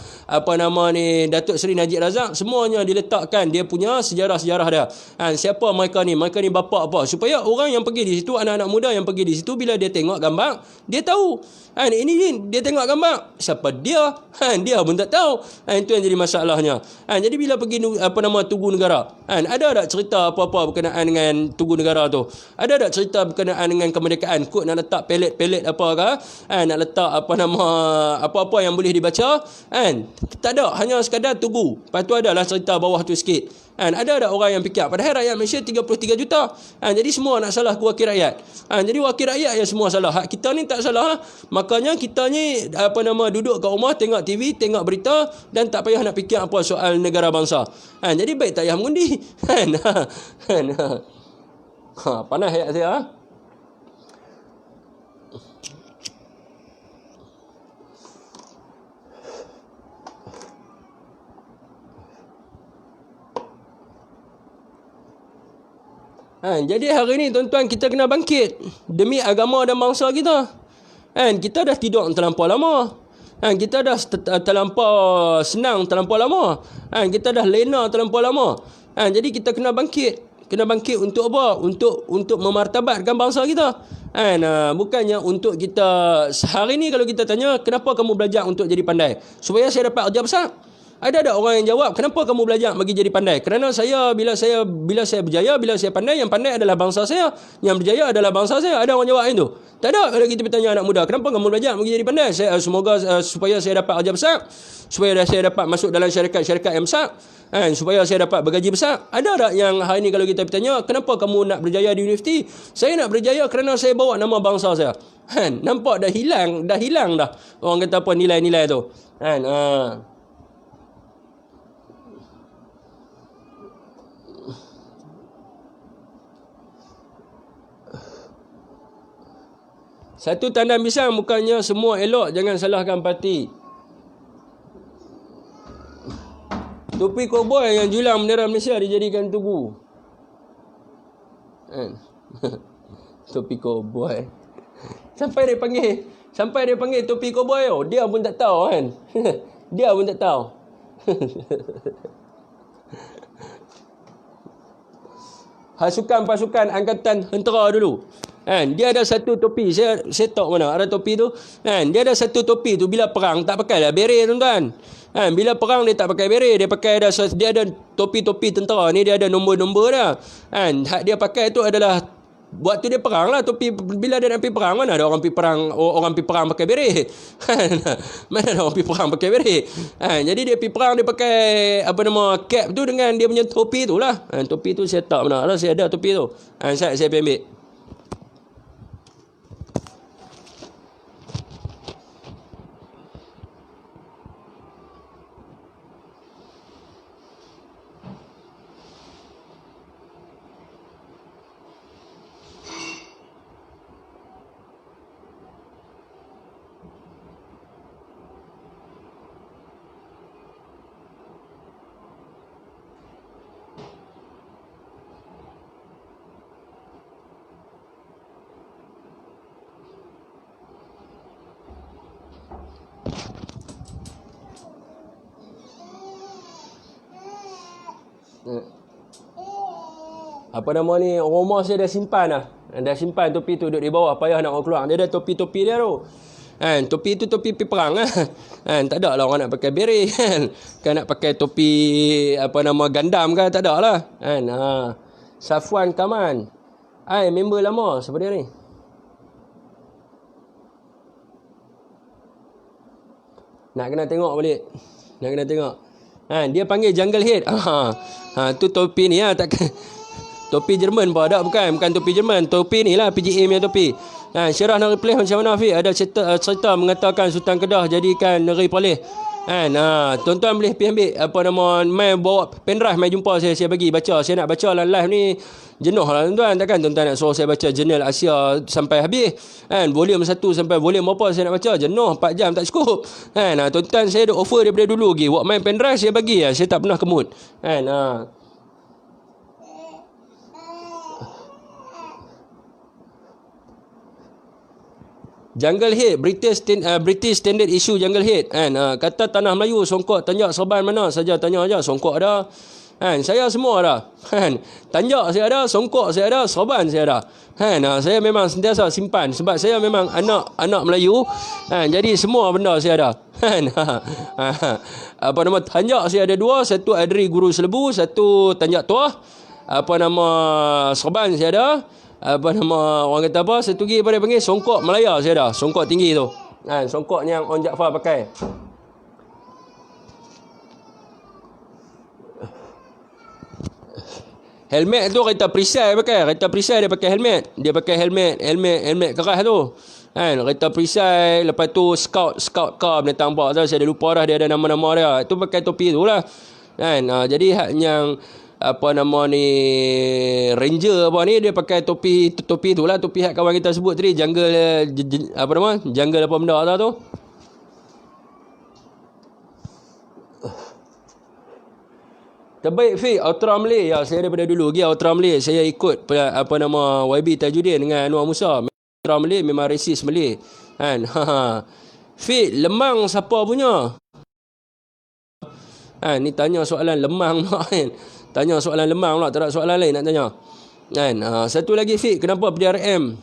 Datuk Seri Najib Razak, semuanya diletakkan dia punya sejarah-sejarah dia. Siapa mereka ni? Mereka ni bapa apa? Supaya orang yang pergi di situ, anak-anak muda yang pergi di situ, bila dia tengok gambar, dia tahu. Ini dia tengok gambar, siapa dia? Dia pun tak tahu. Itu yang jadi masalahnya. Jadi bila pergi Tugu Negara, ada tak cerita apa-apa berkenaan dengan Tugu Negara tu? Ada tak cerita berkenaan dengan kemerdekaan? Kod nak letak pelet-pelet apa ke? Nak letak apa-apa yang boleh dibaca? Tak ada, hanya sekadar tugu. Lepas tu adalah cerita bawah tu sikit. Ada tak orang yang fikir? Padahal rakyat Malaysia 33 juta. Jadi semua nak salah ke wakil rakyat. Jadi wakil rakyat yang semua salah. Hak kita ni tak salah. Makanya kita ni duduk kat rumah, tengok TV, tengok berita dan tak payah nak fikir apa soal negara bangsa. Jadi baik tak payah mengundi. Panas ayat saya. Jadi hari ni tuan-tuan, kita kena bangkit demi agama dan bangsa kita. Kita dah tidur terlampau lama. Kita dah terlampau senang terlampau lama. Kita dah lena terlampau lama. Jadi kita kena bangkit. Kena bangkit untuk apa? Untuk memartabatkan bangsa kita. Bukannya untuk kita. Hari ni kalau kita tanya, kenapa kamu belajar untuk jadi pandai? Supaya saya dapat kerja besar. Ada tak orang yang jawab, kenapa kamu belajar bagi jadi pandai? Kerana bila saya berjaya, bila saya pandai, yang pandai adalah bangsa saya, yang berjaya adalah bangsa saya. Ada orang jawab itu? Tak ada. Kalau kita bertanya anak muda, kenapa kamu belajar bagi jadi pandai? Semoga supaya saya dapat kerja besar, supaya saya dapat masuk dalam syarikat-syarikat yang besar, supaya saya dapat bergaji besar. Ada tak yang hari ni kalau kita bertanya, kenapa kamu nak berjaya di universiti? Saya nak berjaya kerana saya bawa nama bangsa saya. Nampak dah hilang dah. Orang kata apa nilai-nilai tu. Satu tandan pisang bukannya semua elok. Jangan salahkan parti. Topi koboi yang julang bendera Malaysia dijadikan tugu. Kan? Topi koboi. Sampai dia panggil topi koboi. Oh, dia pun tak tahu kan. Dia pun tak tahu. Pasukan angkatan tentera dulu. Kan, dia ada satu topi. Saya tahu mana ada topi tu. Kan, dia ada satu topi tu bila perang tak pakai lah beret tuan-tuan. Kan, bila perang dia tak pakai beret, dia ada topi-topi tentera ni, dia ada nombor-nombor dah. Kan, hak dia pakai tu adalah buat tu dia perang lah. Topi bila dia nak pergi perang, mana ada orang pergi perang pakai beret. Kan, mana ada orang pergi perang pakai beret. Kan, jadi dia pergi perang dia pakai cap tu dengan dia punya topi tu lah. Kan, topi tu saya tak mana lah, saya ada topi tu. Kan, saya pergi ambil. Apa nama ni, rumah saya dah simpan lah. Dah simpan topi tu duduk di bawah, payah nak keluar. Dia ada topi-topi dia tu. Kan, topi tu topi pergi perang lah. Kan, tak ada lah orang nak pakai beret kan. Nak pakai topi gandam kan, tak ada lah. Kan, Safwan Kaman. Member lama siapa dia ni? Nak kena tengok balik. Dia panggil Jungle Head. Tu topi ni lah. Topi Jerman pun ada, bukan topi Jerman. Topi ni lah PGA punya topi. Syarah Negeri Perlis macam mana Hafiz? Ada cerita mengatakan Sultan Kedah jadikan Negeri Perlis. Tuan-tuan boleh pergi ambil mai bawa pendrive mai jumpa saya bagi baca. Saya nak baca live ni jenuh lah tuan-tuan. Takkan tuan-tuan nak suruh saya baca jurnal Asia sampai habis. Volume 1 sampai volume apa saya nak baca, jenuh 4 jam tak cukup. Tuan-tuan saya dah offer daripada dulu lagi. Buat main pendrive saya bagi lah. Saya tak pernah kemut. Jungle Head, British Standard Issue Jungle Head. Kata tanah Melayu, Songkok, Tanjak, Serban mana saja tanya aja. Songkok ada. Saya semua ada. Tanjak saya ada, Songkok saya ada, Serban saya ada. Saya memang sentiasa simpan sebab saya memang anak Melayu. Jadi semua benda saya ada. Tanjak saya ada 2, satu Adri Guru Selebu, satu Tanjak Tuah. Serban saya ada. Orang kata apa, satu lagi pada panggil Songkok Melaya saya dah. Songkok tinggi tu. Songkok yang On Jaafar pakai. Helmet tu kereta perisai pakai. Kereta perisai dia pakai helmet. Dia pakai helmet keras tu. Kereta perisai. Lepas tu scout car binatang pak tu. Saya dah lupa dah dia ada nama-nama dia. Itu pakai topi tu lah. Jadi hak yang Ranger ni dia pakai topi tu lah. Topi hak kawan kita sebut tadi, jungle apa benda tu. Terbaik Fik, Ultra Malay. Ya, saya daripada dulu lagi Ultra Malay. Saya ikut YB Tajuddin dengan Anwar Musa. Ultra Malay memang resis Malay. Fik, lemang siapa punya? Ni tanya soalan lemang kan. Tanya soalan lemang pula, tak ada soalan lain nak tanya. Satu lagi Fik, kenapa PDRM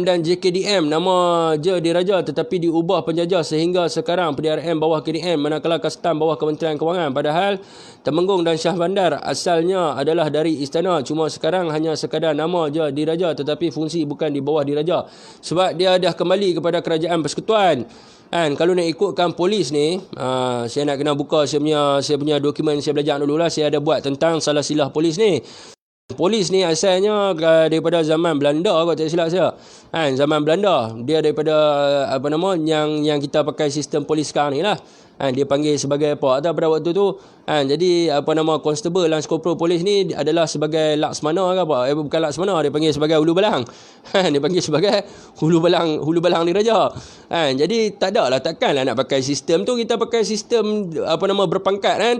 dan JKDM nama je diraja tetapi diubah penjajah sehingga sekarang PDRM bawah KDM manakala Kastam bawah Kementerian Kewangan, padahal Temenggung dan Shah Bandar asalnya adalah dari istana, cuma sekarang hanya sekadar nama je diraja tetapi fungsi bukan di bawah diraja sebab dia dah kembali kepada kerajaan persekutuan. Kalau nak ikutkan polis ni, saya nak kena buka saya punya dokumen saya belajar dulu lah. Saya ada buat tentang salah silah polis ni. Polis ni asalnya daripada zaman Belanda, kalau tak silap saya. Zaman Belanda. Dia daripada yang kita pakai sistem polis sekarang ni lah. Dia panggil sebagai apa atau pada waktu tu. Jadi konstable dan skopro polis ni adalah sebagai laksmana ke apa? Bukan laksmana, dia panggil sebagai hulu balang. Dia panggil sebagai hulu balang diraja. Jadi takkanlah nak pakai sistem tu, kita pakai sistem berpangkat kan.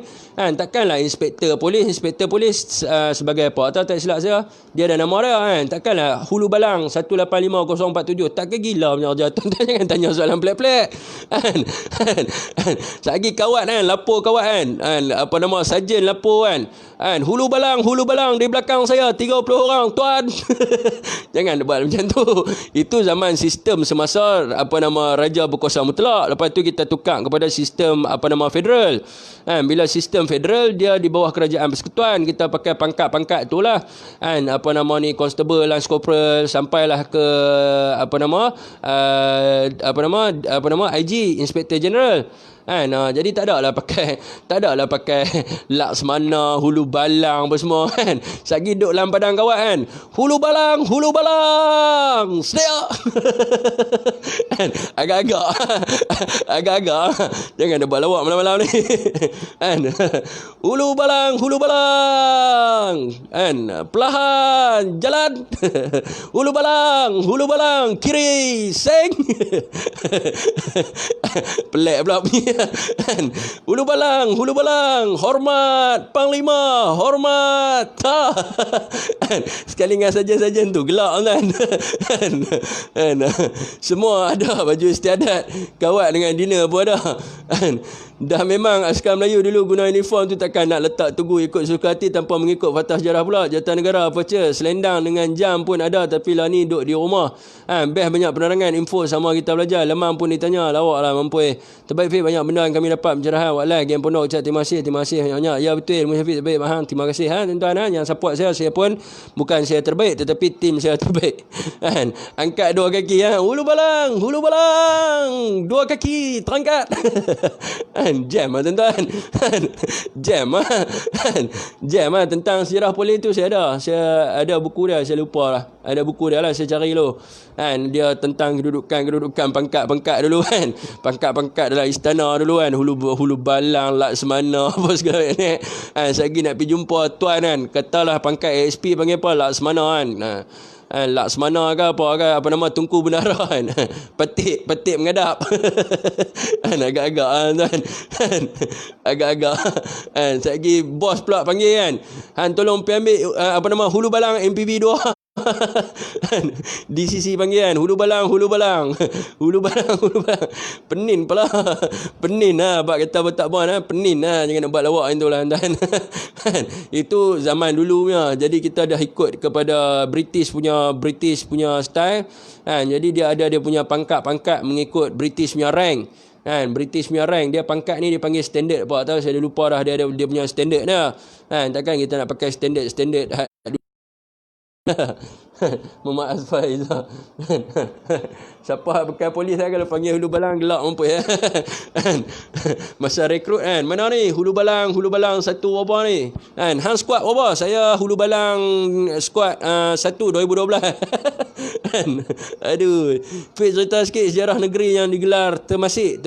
Takkanlah inspektor polis sebagai apa? Tak silap saya, dia ada nama dia kan. Takkanlah hulu balang 185047. Takkan gila punya kerja tu. Jangan tanya soalan pelik-pelik. Lagi kawat lapor kawat sarjan lapor hulu balang di belakang saya 30 orang tuan. Jangan buat macam tu. Itu zaman sistem semasa raja berkuasa mutlak. Lepas tu kita tukar kepada sistem federal. Bila sistem federal, dia di bawah kerajaan persekutuan, kita pakai pangkat-pangkat itulah. Constable dan corporal sampailah ke IG, Inspector General. Jadi tak ada lah pakai laksmana, hulu balang apa semua kan. Sagi duduk dalam padang kawat kan. Hulu balang sedia. Agak-agak jangan dia buat lawak malam-malam ni. Hulu balang perlahan jalan. Hulu balang kiri seng. Pelik pula punya. Hulu balang hormat panglima, hormat. Sekali dengan saja-saja tu gelak kan. Semua ada baju istiadat, kawat dengan dinner pun ada. Dah memang askar Melayu dulu guna uniform tu, takkan nak letak tugu ikut suka hati tanpa mengikut fatah sejarah pula. Jawatan negara apa ce, selendang dengan jam pun ada, tapi lah ni duduk di rumah. Best banyak penerangan, info sama kita belajar. Lemang pun ditanya, lawak lah mampu. Terbaik Fik, banyak benda yang kami dapat pencerahan. Walai game pondok ucap terima kasih banyak-banyak. Ya betul Musyafiq terbaik, faham. Terima kasih tuan-tuan yang support saya pun bukan saya terbaik, tetapi tim saya terbaik. Angkat dua kaki hulu balang dua kaki terangkat. Jam tuan-tuan. Jam tentang sejarah polis tu saya ada buku dia, saya lupa lah. Ada buku dia lah, saya cari dulu. Dia tentang kedudukan pangkat dulu kan. Pangkat dalam istana dulu kan. Hulu balang, laksmana apa segala ni. Lagi nak pergi jumpa tuan kan, katalah pangkat ASP panggil apa, laksmana kan. Laksmana ke Tunku Bendara kan. Petik mengadap. Agak-agak tuan. Agak-agak. Lagi bos pula panggil kan. Tolong pergi ambil hulu balang MPB 2. DCC panggil kan, hulu balang penin pula. Penin bak kata betak puan penin jangan nak buat lawak macam tu lah tuan. Itu zaman dulu punya. Jadi kita dah ikut kepada British punya style. Jadi dia ada dia punya pangkat mengikut British punya rank. British punya rank, dia pangkat ni dia panggil standard apa tahu, saya dah lupa dah, dia ada dia punya standard dah. Takkan kita nak pakai standard Muhammad Asfai. Siapa bekas polis kalau panggil hulu balang gelak mampu ya. Masa rekrut mana ni hulu balang satu apa ni hang squad apa, saya hulu balang squad 1 2012. Aduh, Fik cerita sikit sejarah negeri yang digelar Temasek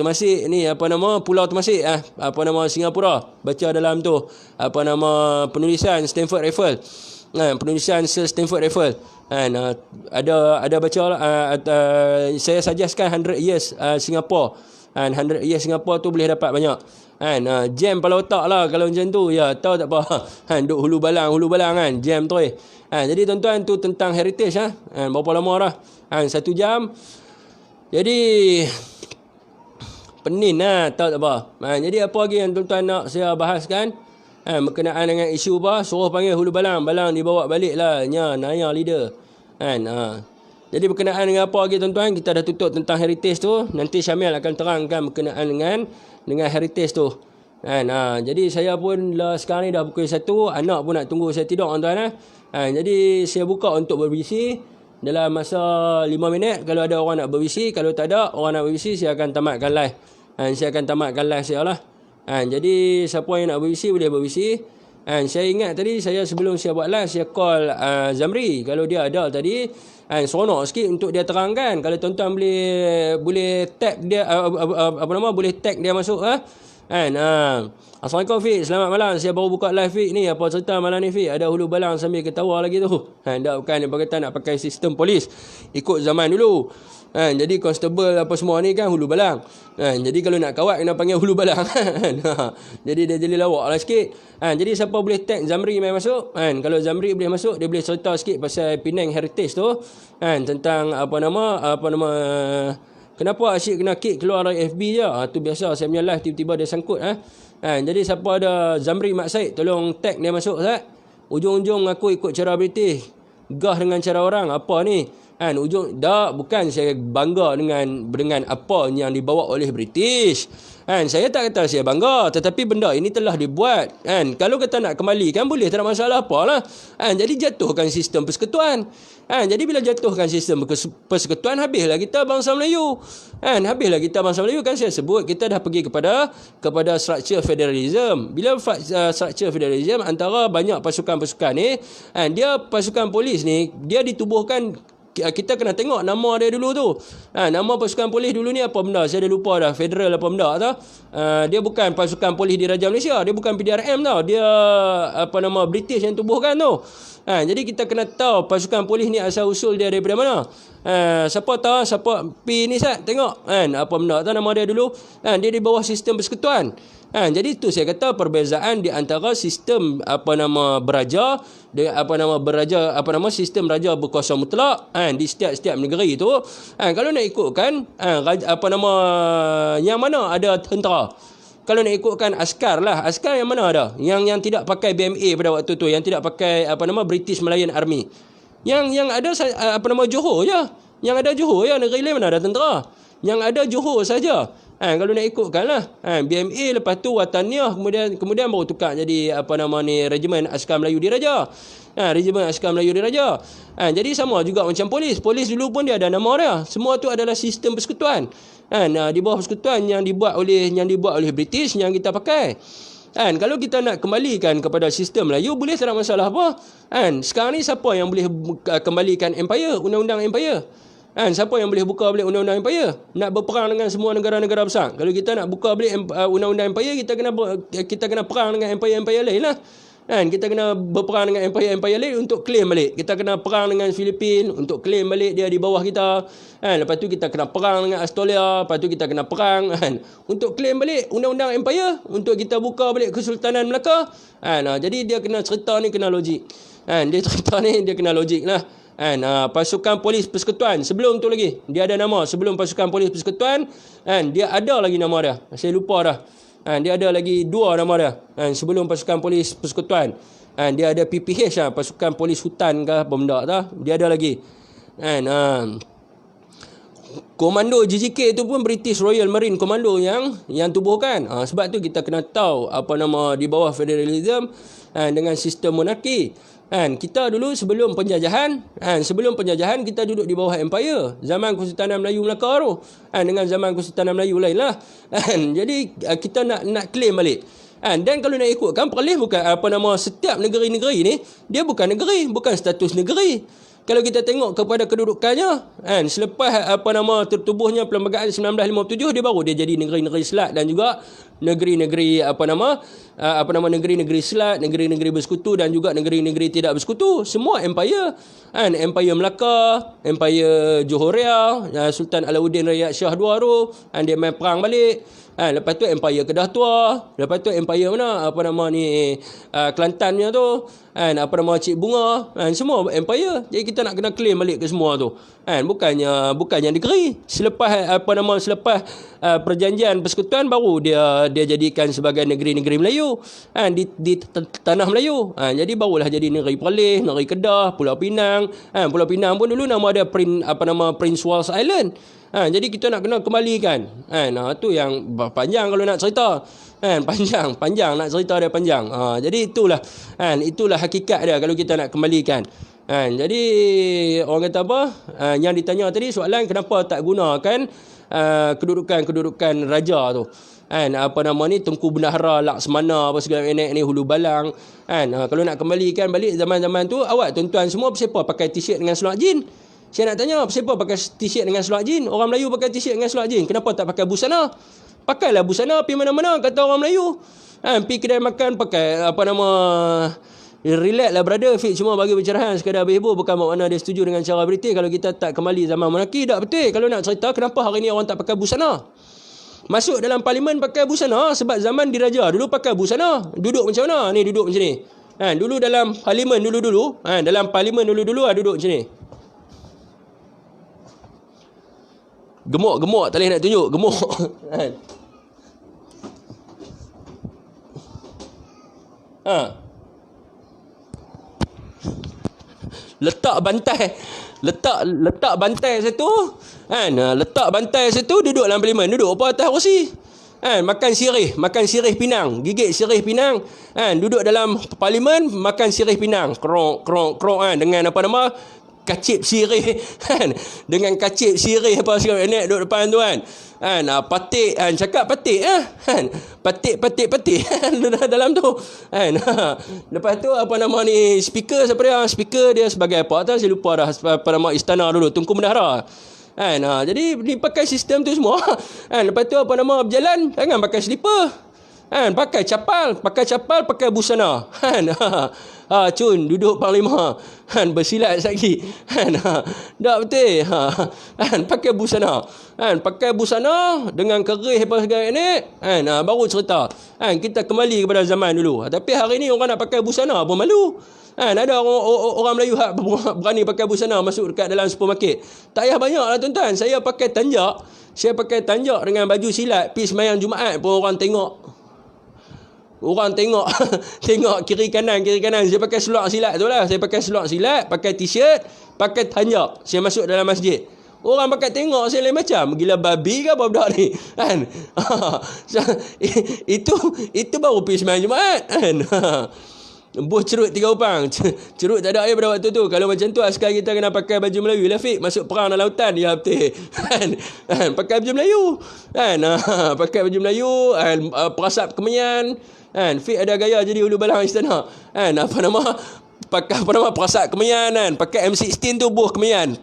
ni Pulau Temasek Singapura. Baca dalam tu penulisan Stanford Raffles. Penulisan Sir Stanford Raffles. Ada baca saya suggestkan 100 years Singapore. 100 years Singapore tu boleh dapat banyak. Jam kepala otak lah kalau macam tu. Ya, tahu tak apa. Duk hulu balang kan. Jam tu. Jadi tuan-tuan tu tentang heritage berapa lama dah? 1 jam. Jadi penin tahu tak apa. Jadi apa lagi yang tuan-tuan nak saya bahaskan? Berkenaan dengan isu apa, suruh panggil hulu balang dibawa balik lah Naya leader Jadi berkenaan dengan apa lagi tuan-tuan, kita dah tutup tentang heritage tu. Nanti Syamil akan terangkan berkenaan dengan heritage tu. Jadi saya pun sekarang ni dah pukul 1, anak pun nak tunggu saya tidur tuan-tuan. Jadi saya buka untuk berbisi dalam masa 5 minit. Kalau ada orang nak berbisi, kalau tak ada orang nak berbisi, saya akan tamatkan live. Saya lah. Jadi siapa yang nak berbisi boleh berbisi. Saya ingat tadi sebelum saya buat live, saya call Zamri. Kalau dia ada tadi, Seronok sikit untuk dia terangkan. Kalau tuan-tuan boleh tag dia boleh tag dia masuk Assalamualaikum Fik, selamat malam. Saya baru buka live Fik ni. Apa cerita malam ni Fik? Ada hulu balang sambil ketawa lagi tu. Bukan dia berkata nak pakai sistem polis ikut zaman dulu. Jadi constable apa semua ni kan hulu balang. Jadi kalau nak kawat kena panggil hulu balang. Jadi dia jadi lawak lah sikit. Jadi siapa boleh tag Zamri main masuk? Kalau Zamri boleh masuk, dia boleh cerita sikit pasal Penang Heritage tu. Tentang kenapa asyik kena kick keluar dari FB je. Tu biasa saya punya live tiba-tiba dia sangkut. Jadi siapa ada Zamri Mak Said, tolong tag dia masuk Ustaz. Ujung-ujung aku ikut cara British, gah dengan cara orang. Apa ni? Bukan saya bangga dengan apa yang dibawa oleh British. Saya tak kata saya bangga, tetapi benda ini telah dibuat. Kalau kata nak kembalikan boleh, tak ada masalah apalah. Jadi jatuhkan sistem persekutuan. Jadi bila jatuhkan sistem persekutuan, habislah kita bangsa Melayu. Habislah kita bangsa Melayu. Kan saya sebut kita dah pergi kepada structure federalism. Bila structure federalism, antara banyak pasukan-pasukan ni, dia pasukan polis ni dia ditubuhkan. Kita kena tengok nama dia dulu tu. Nama pasukan polis dulu ni apa benda? Saya dah lupa dah. Federal apa benda tu. Dia bukan pasukan polis di Raja Malaysia. Dia bukan PDRM tau. Dia British yang tubuhkan tu. Jadi kita kena tahu pasukan polis ni asal usul dia daripada mana. Siapa tahu siapa P ni Sat? Tengok apa benda tu nama dia dulu. Dia di bawah sistem persekutuan. Jadi itu saya kata perbezaan di antara sistem beraja, sistem raja berkuasa mutlak di setiap negeri tu. Kalau nak ikutkan yang mana ada tentera. Kalau nak ikutkan askar lah, askar yang mana ada? Yang tidak pakai BMA pada waktu tu, yang tidak pakai British Malayan Army. Yang ada Johor je. Yang ada Johor je, negeri lain mana ada tentera. Yang ada Johor saja. Kalau nak ikutkan lah, BMA, lepas tu Wataniah, kemudian baru tukar jadi Regimen Askar Melayu Diraja. Regimen Askar Melayu Diraja. Jadi sama juga macam polis. Polis dulu pun dia ada nama dia. Semua tu adalah sistem persekutuan. Di bawah persekutuan yang dibuat oleh British yang kita pakai. Kalau kita nak kembalikan kepada sistem Melayu, boleh, tak ada masalah apa. Sekarang ni siapa yang boleh kembalikan empire, undang-undang empire? Siapa yang boleh buka balik undang-undang empire? Nak berperang dengan semua negara-negara besar. Kalau kita nak buka balik undang-undang empire, kita kena perang dengan empire-empire lain lah. Kita kena berperang dengan empire-empire lain untuk claim balik. Kita kena perang dengan Filipin untuk claim balik dia di bawah kita. Lepas tu kita kena perang dengan Australia. Lepas tu kita kena perang untuk claim balik undang-undang empire, untuk kita buka balik Kesultanan Melaka. Jadi dia kena cerita ni kena logik. Dia kena logik lah. Pasukan polis persekutuan, sebelum tu lagi dia ada nama. Sebelum pasukan polis persekutuan, dia ada lagi nama dia, saya lupa dah. Dia ada lagi 2 nama dia. Sebelum pasukan polis persekutuan, dia ada PPH lah, pasukan polis hutan ke apa benda tu. Dia ada lagi. Komando JJK tu pun British Royal Marine Commando yang tubuhkan. Sebab tu kita kena tahu di bawah federalism dengan sistem monarki. Kita dulu sebelum penjajahan kita duduk di bawah empire. Zaman Kesultanan Melayu Melaka tu dengan zaman Kesultanan Melayu lain lah. Jadi kita nak claim balik. Dan kalau nak ikutkan, Perlis bukan setiap negeri-negeri ni, dia bukan negeri, bukan status negeri. Kalau kita tengok kepada kedudukannya, selepas tertubuhnya Perlembagaan 1957, dia jadi negeri-negeri selat dan juga negeri-negeri negeri-negeri selat, negeri-negeri bersekutu dan juga negeri-negeri tidak bersekutu. Semua empire. Empire Melaka, Empire Johor, Sultan Alauddin Rakyat Shah II tu, dia main perang balik. Lepas tu Empire Kedah Tua. Lepas tu Empire mana? Kelantannya tu. Cik Bunga. Semua Empire. Jadi kita nak kena claim balik ke semua tu. Bukannya negeri. Selepas perjanjian persekutuan baru dia jadikan sebagai negeri-negeri Melayu. Di tanah Melayu. Jadi barulah jadi negeri Perlis, negeri Kedah, Pulau Pinang. Pulau Pinang pun dulu nama dia Prince Walls Island. Jadi kita nak kena kembalikan. Tu yang panjang kalau nak cerita. Panjang nak cerita dia panjang. Jadi itulah hakikat dia kalau kita nak kembalikan. Jadi orang kata apa? Yang ditanya tadi soalan kenapa tak gunakan kedudukan raja tu. Tengku Bendahara, Laksamana apa segala ni Hulu Balang. Kalau nak kembalikan balik zaman-zaman tu, awak tuan-tuan semua siapa pakai t-shirt dengan seluar jin? Saya nak tanya, siapa pakai t-shirt dengan seluar jin? Orang Melayu pakai t-shirt dengan seluar jin. Kenapa tak pakai busana? Pakailah busana pergi mana-mana, kata orang Melayu. Pergi kedai makan pakai relax lah brother. Fit cuma bagi pencerahan sekadar berhibur, bukan makna dia setuju dengan cara British. Kalau kita tak kembali zaman monarki, tak betul. Kalau nak cerita kenapa hari ni orang tak pakai busana, masuk dalam parlimen pakai busana sebab zaman diraja dulu pakai busana. Duduk macam mana? Ni duduk macam ni. Dulu dalam parlimen dulu-dulu, dalam parlimen dulu-dulu duduk macam ni. Gemuk-gemuk, tak boleh nak tunjuk, gemuk. Letak bantai satu, letak bantai satu, duduk dalam parlimen, duduk apa atas kursi. Makan sirih pinang, gigit sirih pinang, duduk dalam parlimen makan sirih pinang, krong dengan kacip sirih, dengan kacip sirih apa segala ni duduk depan tu patik, cakap patik patik dalam tu lepas tu speaker, siapa dia speaker dia sebagai apa tahu, saya lupa dah apa nama istana dulu, Tunku Bendahara. Jadi dipakai sistem tu semua. Lepas tu berjalan jangan pakai slipper. Pakai capal, pakai busana. Cun duduk panglima. Bersilat lagi. Tak betul. Pakai busana. Pakai busana dengan kerih apa segala ni. Baru cerita. Kita kembali kepada zaman dulu. Tapi hari ni orang nak pakai busana pun malu. Ada orang Melayu berani pakai busana masuk dekat dalam supermarket. Tak payah banyak lah tuan-tuan. Saya pakai tanjak dengan baju silat pergi sembahyang Jumaat pun orang tengok. Tengok kiri kanan. Saya pakai seluar silat tu lah. Saya pakai seluar silat, pakai t-shirt, pakai tanjak. Saya masuk dalam masjid. Orang pakai tengok saya lain macam. Gila babi ke apa budak ni? Itu baru pergi sembahyang Jumaat. Buh cerut 3 upang. Cerut tak ada air pada waktu tu. Kalau macam tu askar kita kena pakai baju Melayu. Lafiq masuk perang dalam lautan. Ya betul. Pakai baju Melayu. Pakai baju Melayu. Perasap kemenyan. Fik ada gaya jadi ulu balang istana. Pakai perasap kemenyan pakai M16 tu buh kemenyan.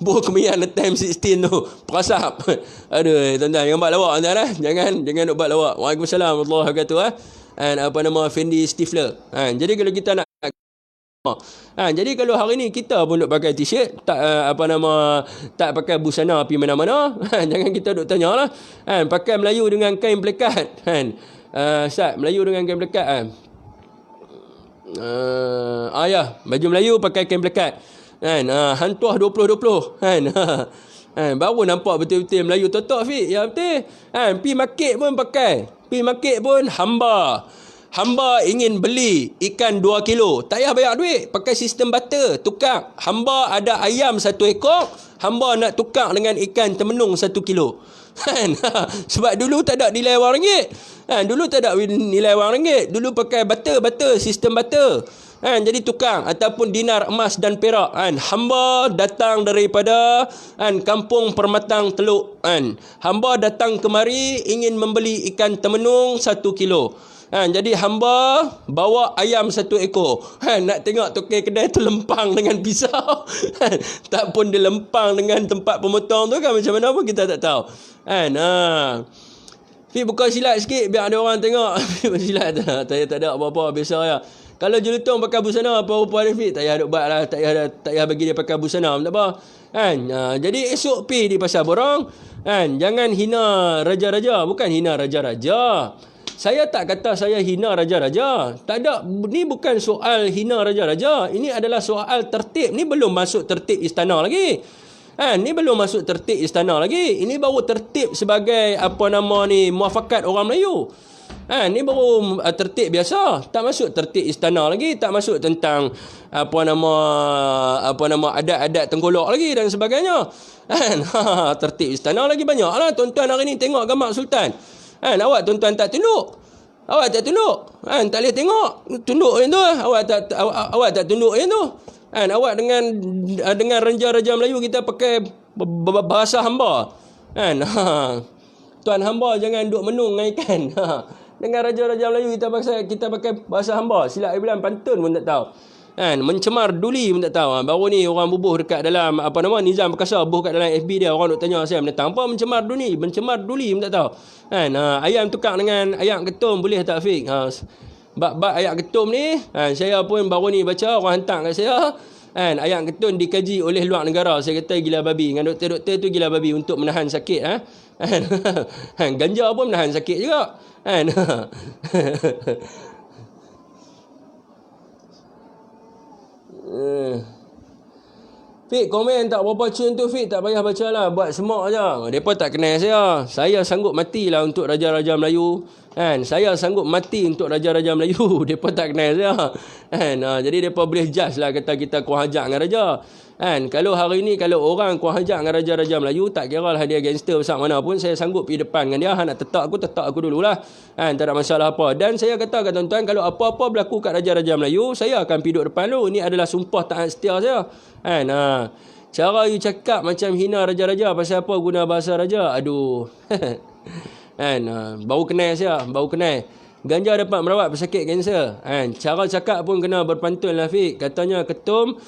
Buh kemenyan letak M16 tu perasap. Aduh tuan-tuan jangan buat lawak tuan-tuan jangan buat lawak. Waalaikumsalam warahmatullahi wabarakatuh. Fendi Stifler. Jadi kalau kita nak jadi kalau hari ni kita pun duk pakai t-shirt, tak pakai busana pergi mana-mana, jangan kita duk tanyalah. Pakai Melayu dengan kain pelekat. Ustaz, Melayu dengan kain pelekat baju Melayu pakai kain pelekat. Hantuah 2020 baru nampak betul-betul Melayu totok Fik. Ya betul. Pi market pun pakai. Pi market pun hamba ingin beli ikan 2 kilo. Tak payah bayar duit. Pakai sistem barter. Tukar. Hamba ada ayam 1 ekor. Hamba nak tukar dengan ikan temenung 1 kilo. Sebab dulu tak ada nilai wang ringgit. Dulu tak ada nilai wang ringgit. Dulu pakai barter. Sistem barter. Jadi tukang ataupun dinar emas dan perak. Hamba datang daripada kampung Permatang Teluk. Hamba datang kemari ingin membeli ikan temenung 1 kilo. Jadi hamba bawa ayam 1 ekor. Nak tengok tukang kedai tu lempang dengan pisau. Tak pun dia lempang dengan tempat pemotong tu kan macam mana pun kita tak tahu. Fik buka silat sikit biar ada orang tengok. Fik bersilat tak ada apa-apa biasa ya. Kalau julutong pakai busana apa rupa dia Fik, tak payah duk buat lah, tak payah bagi dia pakai busana, tak apa. Jadi esok pi di pasar borong, jangan hina raja-raja, bukan hina raja-raja. Saya tak kata saya hina raja-raja. Tak ada, ni bukan soal hina raja-raja. Ini adalah soal tertib. Ni belum masuk tertib istana lagi. Ni belum masuk tertib istana lagi. Ini baru tertib sebagai muafakat orang Melayu. Ni baru tertib biasa. Tak masuk tertib istana lagi. Tak masuk tentang adat-adat tengkolok lagi dan sebagainya. Tertib istana lagi banyak lah. Tuan-tuan hari ni tengok gambar Sultan. Awak tuan-tuan tak tunduk. Awak tak tunduk. Tak boleh tengok. Tunduk yang tu. Awak tak tunduk yang tu. Awak dengan raja-raja Melayu kita pakai bahasa hamba. Tuan hamba jangan duk menung dengan ikan. Dengan raja-raja Melayu kita pakai bahasa hamba. Silap bilang pantun pun tak tahu. Kan, mencemar duli pun tak tahu. Baru ni orang bubuh dekat dalam Nizam Perkasa bubuh kat dalam FB dia, orang duk tanya saya menentang apa mencemar duli pun tak tahu. Kan, ayam tukar dengan ayam ketum boleh tak Fik? Bab ayam ketum ni, saya pun baru ni baca orang hantar kat saya. Kan, ayam ketum dikaji oleh luar negara. Saya kata gila babi. Dengan doktor-doktor tu gila babi untuk menahan sakit. Kan, ganja pun menahan sakit juga. Kan. Fik, komen tak berapa cun tu Fik, tak payah baca lah, buat semak je. Mereka tak kenal saya. Saya sanggup mati lah untuk Raja-Raja Melayu. Kan, saya sanggup mati untuk Raja-Raja Melayu. Mereka tak kenal saya. Kan, jadi mereka boleh judge lah, kata kita kurang ajar dengan Raja. Kan, kalau hari ni kalau orang kurang ajar dengan Raja-Raja Melayu, tak kira lah dia gangster besar mana pun, saya sanggup pergi depan dengan dia. Nak tetap aku dululah. Kan, tak ada masalah apa. Dan saya kata kat tuan-tuan, kalau apa-apa berlaku kat Raja-Raja Melayu, saya akan pergi duduk depan dulu. Ini adalah sumpah taat setia saya. Kan, cara you cakap macam hina raja-raja, pasal apa guna bahasa raja? Aduh. Kan, baru kenal saya, ganja dapat merawat pesakit kanser. Kan, cara cakap pun kena berpantun lah Fik. Katanya ketum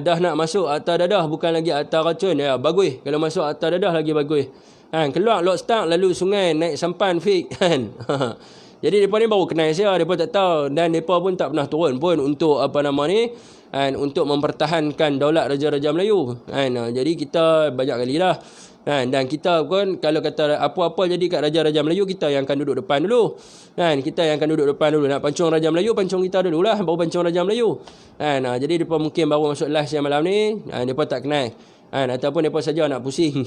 dah nak masuk atas dadah, bukan lagi atas racun. Ya, bagus. Kalau masuk atas dadah lagi bagus. Kan, keluar Lok Stark lalu sungai naik sampan Fik. Kan. Jadi mereka ni baru kenal saya, mereka tak tahu. Dan mereka pun tak pernah turun pun untuk untuk mempertahankan daulat Raja-Raja Melayu. Jadi kita banyak kali lah. Dan kita pun kalau kata apa-apa jadi kat Raja-Raja Melayu, kita yang akan duduk depan dulu. Kita yang akan duduk depan dulu. Nak pancung Raja Melayu, pancung kita dulu lah, baru pancung Raja Melayu. Jadi mereka mungkin baru masuk live siang malam ni, mereka tak kenal. Ataupun mereka saja nak pusing.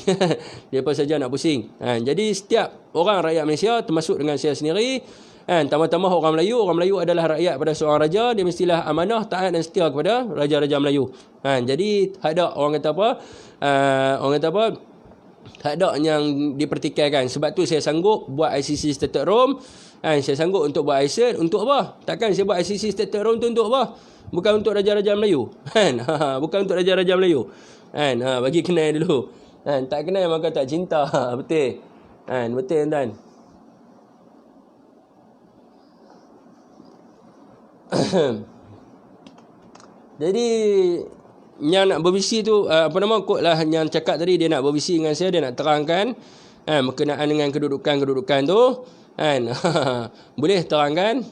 Jadi setiap orang rakyat Malaysia, termasuk dengan saya sendiri, tambah-tambah orang Melayu adalah rakyat pada seorang raja. Dia mestilah amanah, taat dan setia kepada Raja-Raja Melayu. Jadi ada orang kata apa, tak ada yang dipertikaikan. Sebab tu saya sanggup buat ICC Stated Rome. Saya sanggup untuk buat ICED. Untuk apa? Takkan saya buat ICC Stated Rome tu untuk apa? Bukan untuk Raja-Raja Melayu. Bukan untuk Raja-Raja Melayu. Bagi kenal dulu. Tak kenal maka tak cinta. Betul. Betul tuan. Jadi yang nak berbisi tu kot lah yang cakap tadi, dia nak berbisi dengan saya, dia nak terangkan berkenaan dengan kedudukan tu. Boleh terangkan,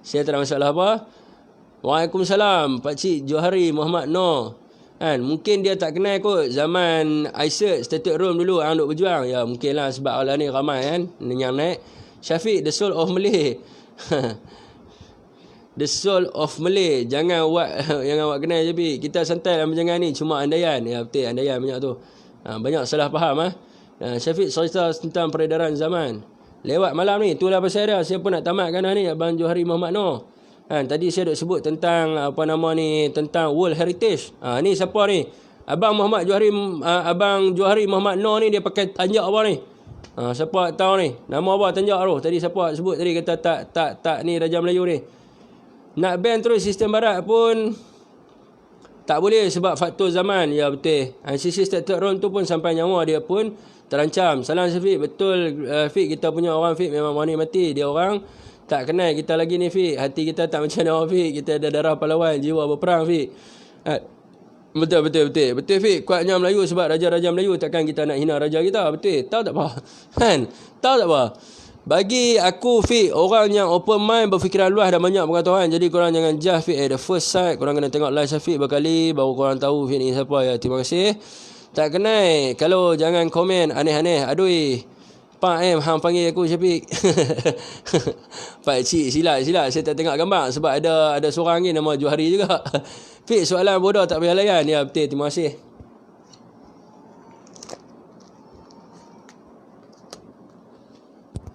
saya tak ada masalah apa. Waalaikumsalam Pak Cik Johari Muhammad Noor. Mungkin dia tak kenal kot zaman ICED Stated Rome dulu orang duk berjuang. Ya mungkin lah, sebab orang ni ramai yang naik. Syafiq, the soul of Malay. The soul of Malay. Jangan awak kenal je Pi. Kita santai dalam jangan ni, cuma andaian. Ya betul, andaian banyak tu. Banyak salah faham. Syafiq cerita tentang peredaran zaman. Lewat malam ni, itulah pasal dia. Saya pun nak tamatkan ni Abang Johari Muhammad Noor. Tadi saya dah sebut tentang tentang World Heritage. Ni siapa ni? Abang Johari Muhammad Noor ni, dia pakai tanjak apa ni? Siapa tahu ni? Nama apa tanjak tu? Tadi siapa sebut tadi, kata tak ni Raja Melayu ni. Nak ban terus sistem barat pun tak boleh sebab faktor zaman. Ya betul. ICC Stated Rome tu pun sampai nyawa dia pun terancam. Salam Syafiq. Betul Fik, kita punya orang Fik memang mati. Dia orang tak kenal kita lagi ni Fik. Hati kita tak macam mana Fik. Kita ada darah pahlawan, jiwa berperang Fik. Betul Fik. Kuatnya Melayu sebab Raja-Raja Melayu. Takkan kita nak hina raja kita. Betul. Tahu tak apa? Tahu tak apa? Bagi aku Fik, orang yang open mind, berfikiran luas dan banyak pengetahuan. Jadi korang jangan judge Fik at the first sight. Korang kena tengok live Syafiq berkali, baru korang tahu Fik ni siapa. Ya, terima kasih. Tak kenal, kalau jangan komen aneh-aneh. Aduh, Pak hang panggil aku Syafiq. Pak Cik, silap. Saya tak tengok gambar sebab ada seorang ni nama Johari juga. Fik, soalan bodoh tak payah layan. Ya, betul, terima kasih.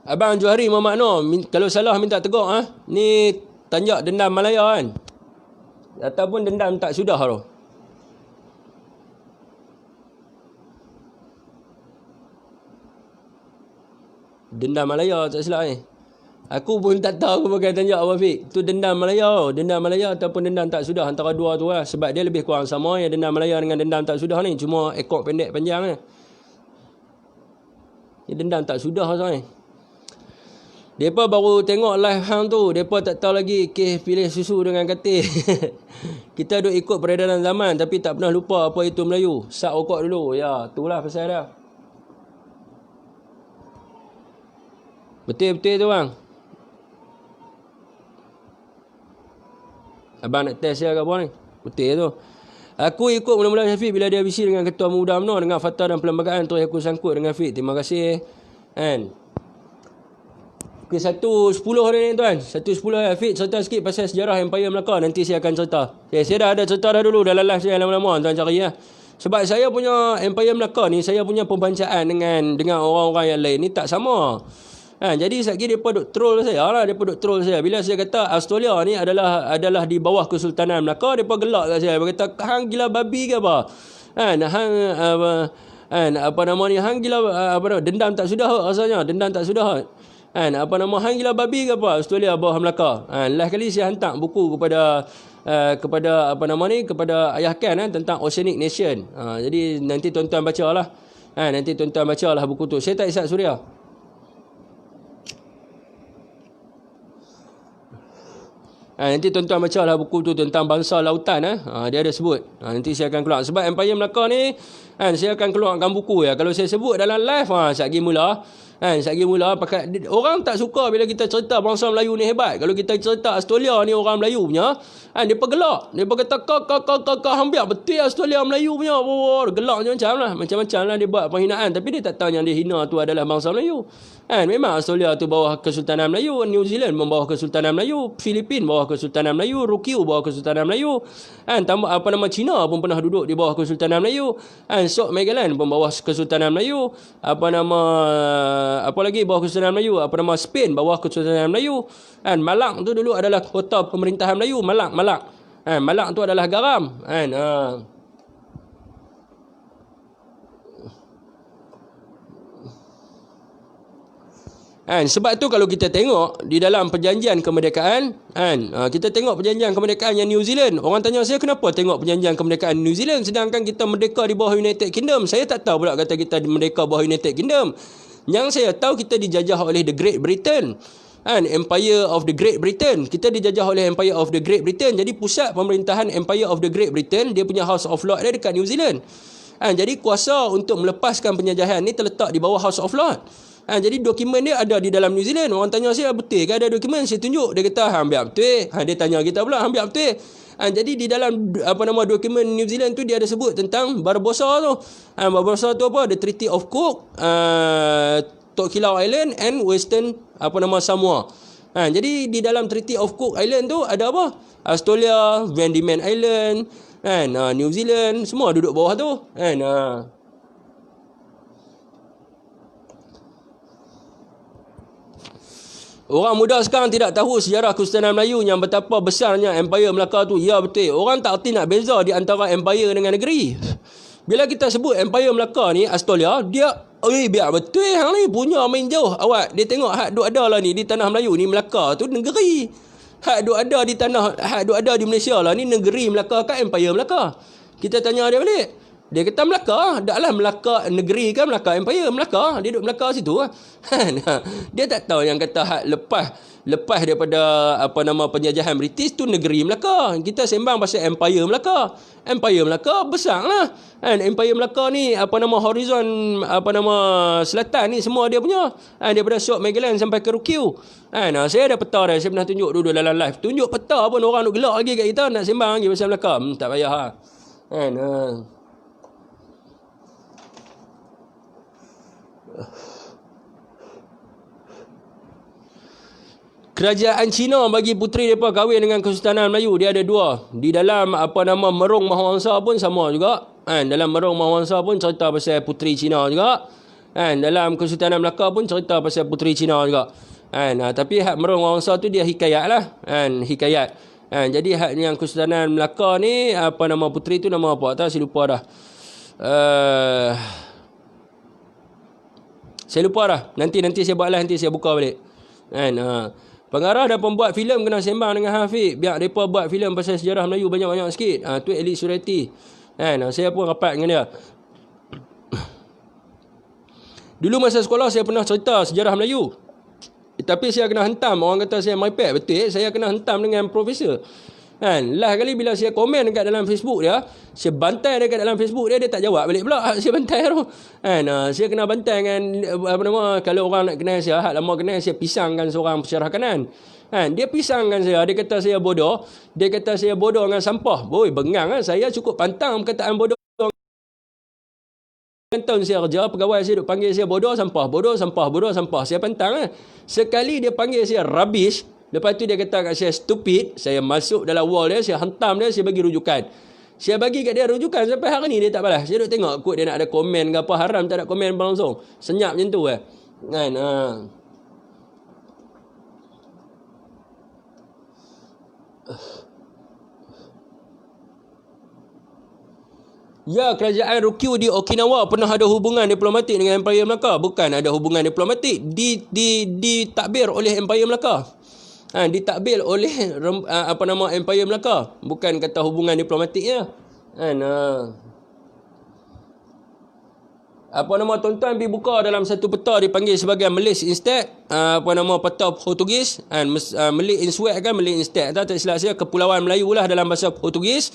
Abang Johari Muhammad Noor, kalau salah minta tegur. Ni tanjak dendam Malaya kan? Ataupun dendam tak sudah tu. Dendam Malaya tak silap ni. Aku pun tak tahu aku pakai tanjak apa Fik. Tu dendam Malaya. Dendam Malaya ataupun dendam tak sudah, antara dua tu lah. Sebab dia lebih kurang sama ya, dendam Malaya dengan dendam tak sudah ni. Cuma ekor pendek panjang ni. Dendam tak sudah lah ni. Depa baru tengok live hang tu, depa tak tahu lagi kes pilih susu dengan katil. Kita duk ikut peredaran zaman tapi tak pernah lupa apa itu Melayu. Sat rokok dulu. Ya, itulah pasal dia. Betul-betul tu bang. Abang nak test dia ke apa ni? Betul tu. Aku ikut mula-mula Syafiq bila dia bisi dengan ketua muda UMNO dengan Fatah dan Perlembagaan, terus aku sangkut dengan Fiq. Terima kasih. Kan? Okey, 1.10 hari ni tuan. 1.10 Fiq cerita sikit pasal sejarah Empire Melaka. Nanti saya akan cerita. Saya dah ada cerita dah dulu dalam live saya lama-lama tuan cari ya. Sebab saya punya Empire Melaka ni, saya punya pembancaan dengan orang-orang yang lain ni tak sama. Jadi sekali mereka duk troll saya lah. Mereka duk troll saya. Bila saya kata Australia ni adalah di bawah Kesultanan Melaka, mereka gelak kat saya. Mereka kata, hang gila babi ke apa? Hang apa nama ni? Hang gila dendam tak sudah rasanya. Dendam tak sudah. Hang gila babi ke apa? Australia bawah Melaka. Last kali saya hantar buku kepada kepada Ayah Ken tentang Oceanic Nation. Jadi nanti tuan-tuan bacalah. Nanti tuan-tuan bacalah buku tu. Saya tak isap suria. Nanti tuan-tuan bacalah buku tu tentang bangsa lautan. Dia ada sebut. Nanti saya akan keluar. Sebab Empire Melaka ni, saya akan keluarkan buku ya. Kalau saya sebut dalam live, sekali mula. Sekali mula, orang tak suka bila kita cerita bangsa Melayu ni hebat. Kalau kita cerita Australia ni orang Melayu punya, dia gelak. Dia kata, kau hampir betul Australia Melayu punya. Gelaknya macam-macam lah dia buat penghinaan. Tapi dia tak tahu yang dia hina tu adalah bangsa Melayu. Memang Australia tu bawah Kesultanan Melayu, New Zealand bawah Kesultanan Melayu, Filipin bawah Kesultanan Melayu, Rukiu bawah Kesultanan Melayu, China pun pernah duduk di bawah Kesultanan Melayu, Sok Magellan pun bawah Kesultanan Melayu, apa lagi bawah Kesultanan Melayu, Spain bawah Kesultanan Melayu, Malak tu dulu adalah kota pemerintahan Melayu, Malak. Malak tu adalah garam, sebab tu kalau kita tengok di dalam perjanjian kemerdekaan, kita tengok perjanjian kemerdekaan yang New Zealand. Orang tanya saya kenapa tengok perjanjian kemerdekaan New Zealand sedangkan kita merdeka di bawah United Kingdom. Saya tak tahu pula kata kita merdeka bawah United Kingdom. Yang saya tahu kita dijajah oleh the Great Britain. Empire of the Great Britain. Kita dijajah oleh Empire of the Great Britain. Jadi pusat pemerintahan Empire of the Great Britain, dia punya House of Lords dia dekat New Zealand. Jadi kuasa untuk melepaskan penjajahan ni terletak di bawah House of Lords. Jadi dokumen dia ada di dalam New Zealand. Orang tanya saya, betul ke ada dokumen? Saya tunjuk. Dia kata, hampir betul. Dia tanya kita pula, hampir betul. Jadi di dalam dokumen New Zealand tu dia ada sebut tentang Barbarossa tu. Barbarossa tu apa? The Treaty of Cook, Tokelau Island and Western Samoa. Jadi di dalam Treaty of Cook Island tu ada apa? Australia, Van Diemen Island, New Zealand, semua duduk bawah tu. Orang muda sekarang tidak tahu sejarah Kesultanan Melayu yang betapa besarnya Empire Melaka tu. Ya betul. Orang tak erti nak beza di antara empire dengan negeri. Bila kita sebut Empire Melaka ni, Australia, dia biar betul hang ni punya main jauh. Awak dia tengok hak duk ada lah ni di tanah Melayu ni, Melaka tu negeri. Hak duk ada di Malaysia lah ni negeri Melaka kan Empire Melaka. Kita tanya dia balik. Dia kata Melaka, taklah Melaka negeri kan, Melaka Empire, Melaka, dia duduk Melaka situ. Dia tak tahu yang kata hak lepas daripada penjajahan British tu negeri Melaka. Kita sembang pasal Empire Melaka. Empire Melaka besarlah. Empire Melaka ni horizon selatan ni semua dia punya. Daripada Sok Magellan sampai ke Rukiu. Saya ada peta dah, saya pernah tunjuk dulu dalam live. Tunjuk peta pun orang duk gelak lagi kat kita nak sembang lagi pasal Melaka. Tak payah Kerajaan Cina bagi puteri mereka kahwin dengan Kesultanan Melayu. Dia ada dua. Di dalam Merong Mahawangsa pun sama juga. Dalam Merong Mahawangsa pun cerita pasal puteri Cina juga. Dalam Kesultanan Melaka pun cerita pasal puteri Cina juga. Tapi hak Merong Mahawangsa tu dia hikayat lah. Hikayat. Jadi hak yang Kesultanan Melaka ni puteri tu nama apa? Tak, saya lupa dah. Saya lupa dah. Nanti saya buat lah. Nanti saya buka balik. Pengarah dan pembuat filem kena sembang dengan Hafiz. Biar mereka buat filem pasal sejarah Melayu banyak-banyak sikit. Tu Elit Sureti. Saya pun rapat dengan dia. Dulu masa sekolah saya pernah cerita sejarah Melayu. Tapi saya kena hentam. Orang kata saya merepek. Betul, saya kena hentam dengan profesor. Kan, last kali bila saya komen dekat dalam Facebook dia, saya bantai dekat dalam Facebook dia tak jawab balik pula. Saya bantai tu. Kan, saya kena bantai dengan kalau orang nak kenal saya, lama kenal, saya pisangkan seorang pensyarah kanan. Kan, dia pisangkan saya, dia kata saya bodoh, dia kata saya bodoh dengan sampah. Boy, bengang kan, saya cukup pantang perkataan bodoh. Tahun saya kerja, pegawai saya duk panggil saya bodoh sampah, bodoh sampah, bodoh sampah. Saya pantang kan. Sekali dia panggil saya rubbish, lepas tu dia kata kat saya stupid, saya masuk dalam wall dia, saya hentam dia, saya bagi rujukan. Saya bagi kat dia rujukan sampai hari ni dia tak balas. Saya duk tengok kot dia nak ada komen ke apa, haram tak ada komen langsung. Senyap macam tu kan. Ya, kerajaan Ryukyu di Okinawa pernah ada hubungan diplomatik dengan Empire Melaka. Bukan ada hubungan diplomatik, ditakbir oleh Empire Melaka. Ditakbir oleh Empire Melaka. Bukan kata hubungan diplomatiknya. Tuan-tuan pergi buka dalam satu peta dipanggil sebagai Malaysia Instead, peta Portugis, Malaysia Instead kan, Malaysia Instead tak silap saya, Kepulauan Melayu lah dalam bahasa Portugis.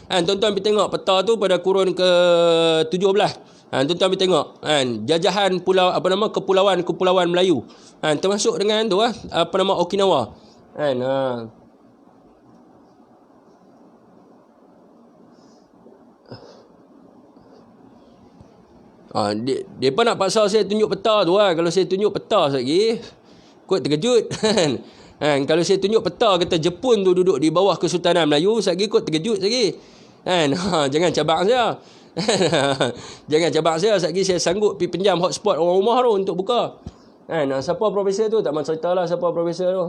Tuan-tuan pergi tengok peta tu pada kurun ke-17. Tuan-tuan pergi tengok jajahan pulau Kepulauan Melayu. Termasuk dengan tu Okinawa. Dia pun nak paksa saya tunjuk peta tu lah. Kalau saya tunjuk peta lagi, kot terkejut. Kalau saya tunjuk peta kata Jepun tu duduk di bawah Kesultanan Melayu, lagi kot terkejut lagi. Jangan cabang saya. Jangan cabang saya, lagi saya sanggup pergi pinjam hotspot orang rumah tu untuk buka. Siapa profesor tu? Tak mahu cerita lah siapa profesor tu.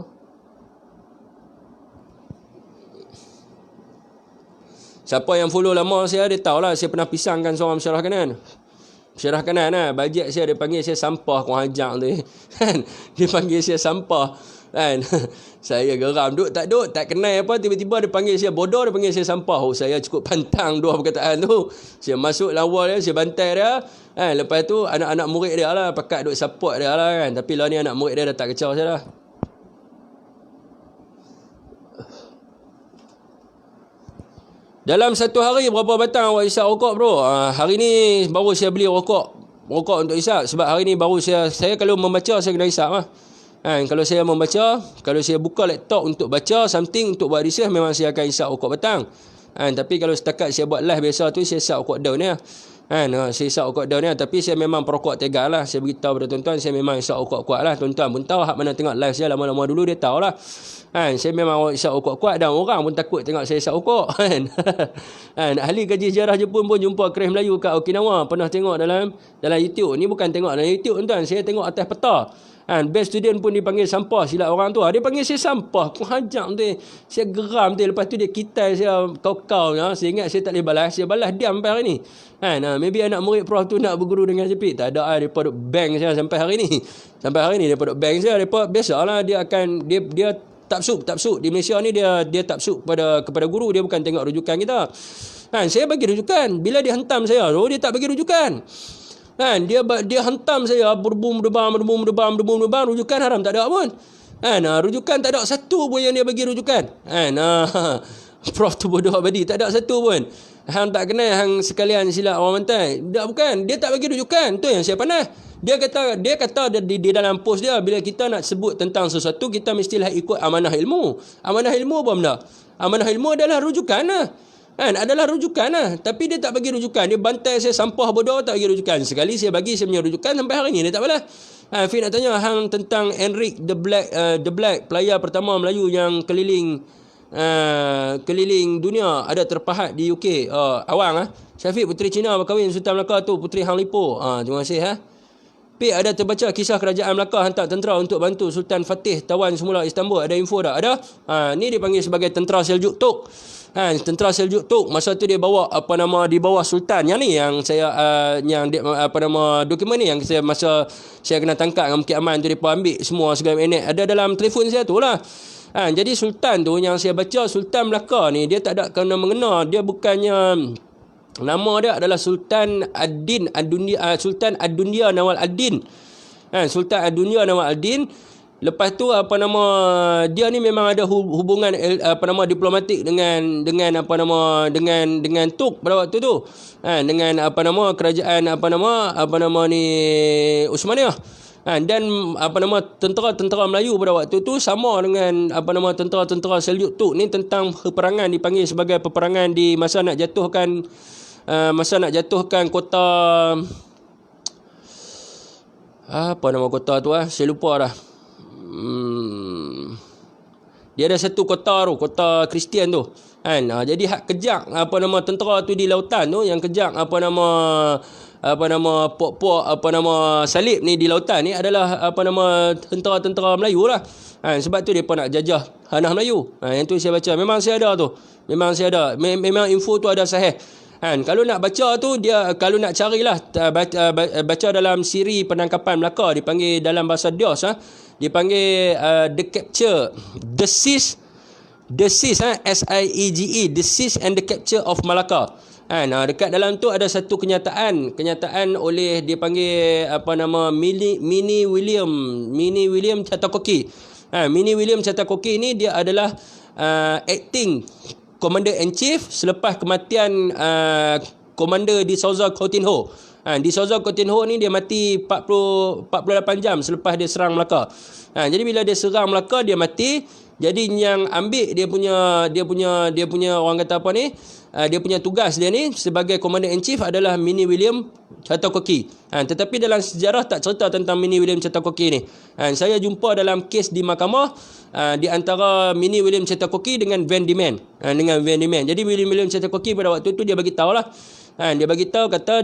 Siapa yang follow lama saya, dia tahulah saya pernah pisangkan seorang pensyarah kanan. Pensyarah kanan lah. Bajet saya, dia panggil saya sampah, kau hajak tu. Dia panggil saya sampah. Saya geram. Tak kenal apa. Tiba-tiba dia panggil saya bodoh, dia panggil saya sampah. Saya cukup pantang dua perkataan tu. Saya masuk lawal dia, saya bantai dia. Lepas tu anak-anak murid dia lah, pakat duk support dia lah kan. Tapi lah ni anak murid dia dah tak kecau saya dah. Dalam satu hari berapa batang awak isap rokok bro? Hari ni baru saya beli rokok untuk isap. Sebab hari ni baru saya kalau membaca saya kena isap lah. Kalau saya membaca, kalau saya buka laptop untuk baca something, untuk buat research, memang saya akan isap rokok batang. Tapi kalau setakat saya buat live biasa tu, saya isap rokok daun ni. Saya isap rokok daun ni. Tapi saya memang perokok tegar lah. Saya beritahu pada tuan-tuan, saya memang isap rokok kuat lah. Tuan-tuan pun tahu, hak mana tengok live saya lama-lama dulu, dia tahu lah. Saya memang isap rokok kuat, dan orang pun takut tengok saya isap rokok. Ahli kaji sejarah Jepun pun jumpa keris Melayu kat Okinawa. Pernah tengok dalam YouTube. Ni bukan tengok dalam YouTube tuan, saya tengok atas peta. Best student pun dipanggil sampah, silap orang tu. Dia panggil saya sampah, aku hajak tu. Saya geram tu. Lepas tu dia kitai saya kau-kau. Saya ingat saya tak boleh balas. Saya balas diam sampai hari ni. Maybe anak murid prof tu nak berguru dengan Sepik. Tak ada. Mereka duk bang saya sampai hari ni. Sampai hari ni mereka duk bang saya. Mereka biasalah dia akan dia tapsuk. Di Malaysia ni dia tapsuk kepada guru. Dia bukan tengok rujukan kita. Saya bagi rujukan. Bila dia hentam saya, dia tak bagi rujukan. Dia hentam saya berdebam, rujukan haram tak ada pun. Rujukan tak ada satu pun yang dia bagi rujukan. Prof tu bodoh abadi, tak ada satu pun. Hang tak kenal hang sekalian silap orang mantai. Bukan, dia tak bagi rujukan. Tu yang saya panas. Dia kata di dalam post dia, bila kita nak sebut tentang sesuatu, kita mestilah ikut amanah ilmu. Amanah ilmu apa benda? Amanah ilmu adalah rujukan lah. Adalah rujukan lah. Tapi dia tak bagi rujukan. Dia bantai saya sampah bodoh, tak bagi rujukan. Sekali saya bagi, saya punya rujukan, sampai hari ni dia tak balas. Fik nak tanya hang tentang Enric the Black, player pertama Melayu yang keliling dunia, ada terpahat di UK. Awang Syafiq puteri Cina berkahwin Sultan Melaka tu, puteri Hang Lipo. Terima kasih Pik, ada terbaca kisah kerajaan Melaka hantar tentera untuk bantu Sultan Fatih tawan semula Istanbul. Ada info tak? Ada. Ni dipanggil sebagai tentera Seljuk Tok. Tentera Seljuk Tok, masa tu dia bawa di bawah Sultan. Yang ni yang saya dokumen ni yang masa saya kena tangkap dengan Bukit Aman tu, depa ambil semua segala minit. Ada dalam telefon saya tu lah. Jadi Sultan tu yang saya baca, Sultan Melaka ni, dia tak ada kena mengena. Dia bukannya, nama dia adalah Sultan Sultan Ad-Dunya Nawal Ad-Din. Sultan Ad-Dunya Nawal Ad-Din. Lepas tu apa nama, dia ni memang ada hubungan apa nama diplomatik dengan apa nama dengan Tuk pada waktu tu. Dengan apa nama kerajaan apa nama ni Uthmaniyah. Dan apa nama tentera-tentera Melayu pada waktu tu sama dengan apa nama tentera-tentera Seljuk Tuk ni tentang peperangan, dipanggil sebagai peperangan di masa nak jatuhkan kota, apa nama kota tu saya lupa dah. Dia ada satu kota tu, kota Kristian tu. Jadi hak kejak apa nama tentera tu di lautan tu, yang kejak apa nama puak-puak apa nama salib ni di lautan ni adalah apa nama tentera-tentera Melayu lah. Sebab tu depa nak jajah tanah Melayu. Yang tu saya baca, memang saya ada tu. Memang info tu ada sahih. Kalau nak baca tu, dia kalau nak carilah baca dalam siri penangkapan Melaka, dipanggil dalam bahasa Dios dipanggil The Capture, The Seize, SIEGE, The Seize and the Capture of Malacca. Dekat dalam tu ada satu kenyataan oleh dia panggil apa nama Mini William Chatakoki. Mini William Chatakoki ni dia adalah acting Commander in Chief selepas kematian Commander di Souza Coutinho. Di Souza Coutinho ni dia mati 48 jam selepas dia serang Melaka. Jadi bila dia serang Melaka, dia mati. Jadi yang ambil dia punya orang kata apa ni, dia punya tugas dia ni sebagai Commander in Chief adalah Mini William Chatakoki. Tetapi dalam sejarah tak cerita tentang Mini William Chatakoki ni. Saya jumpa dalam kes di mahkamah di antara Mini William Chatakoki dengan Van Diemen. Jadi William Chatakoki pada waktu tu dia bagi tahulah. Dia bagi tahu kata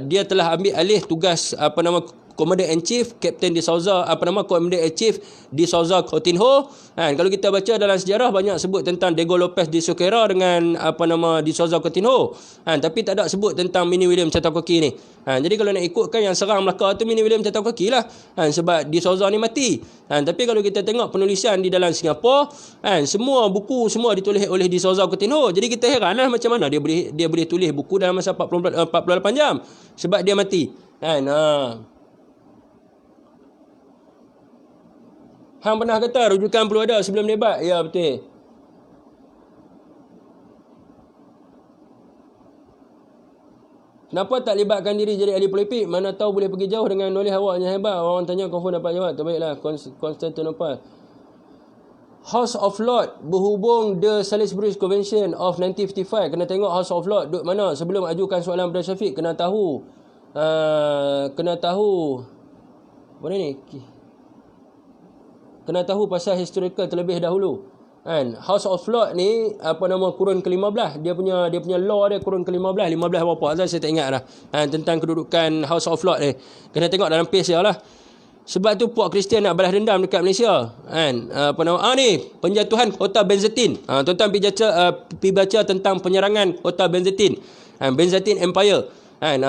dia telah ambil alih tugas apa nama Commander in Chief Captain di Souza Commander in Chief di Souza Coutinho. Kalau kita baca dalam sejarah banyak sebut tentang Diego Lopez di Soquera dengan apa nama di Souza Coutinho. Tapi tak ada sebut tentang Mini William Chatakoki ni. Jadi kalau nak ikutkan yang serang Melaka tu Mini William Chatakoki lah. Sebab di Souza ni mati. Tapi kalau kita tengok penulisan di dalam Singapura, semua buku semua ditulis oleh di Souza Coutinho. Jadi kita heranlah macam mana dia boleh tulis buku dalam masa 48 jam sebab dia mati. Hang pernah kata rujukan perlu ada sebelum debat. Ya, betul. Kenapa tak libatkan diri jadi ahli politik? Mana tahu boleh pergi jauh dengan knowledge awak yang hebat. Orang tanya confirm dapat jawab. Terbaiklah. Constantinople. House of Lords berhubung The Salisbury Convention of 1955. Kena tengok House of Lords duduk mana. Sebelum ajukan soalan pada Syafiq, kena tahu. Mana ni? Kena tahu pasal historical terlebih dahulu. House of Lords ni apa nama kurun ke-15. Dia punya law dia kurun ke-15, 15 berapa saya tak ingat dah. Tentang kedudukan House of Lords ni. Kena tengok dalam page dia lah. Sebab tu puak Kristian nak balas dendam dekat Malaysia. Ni penjatuhan Kota Benzatin. Tuan-tuan pergi baca tentang penyerangan Kota Benzatin. Benzatin Empire.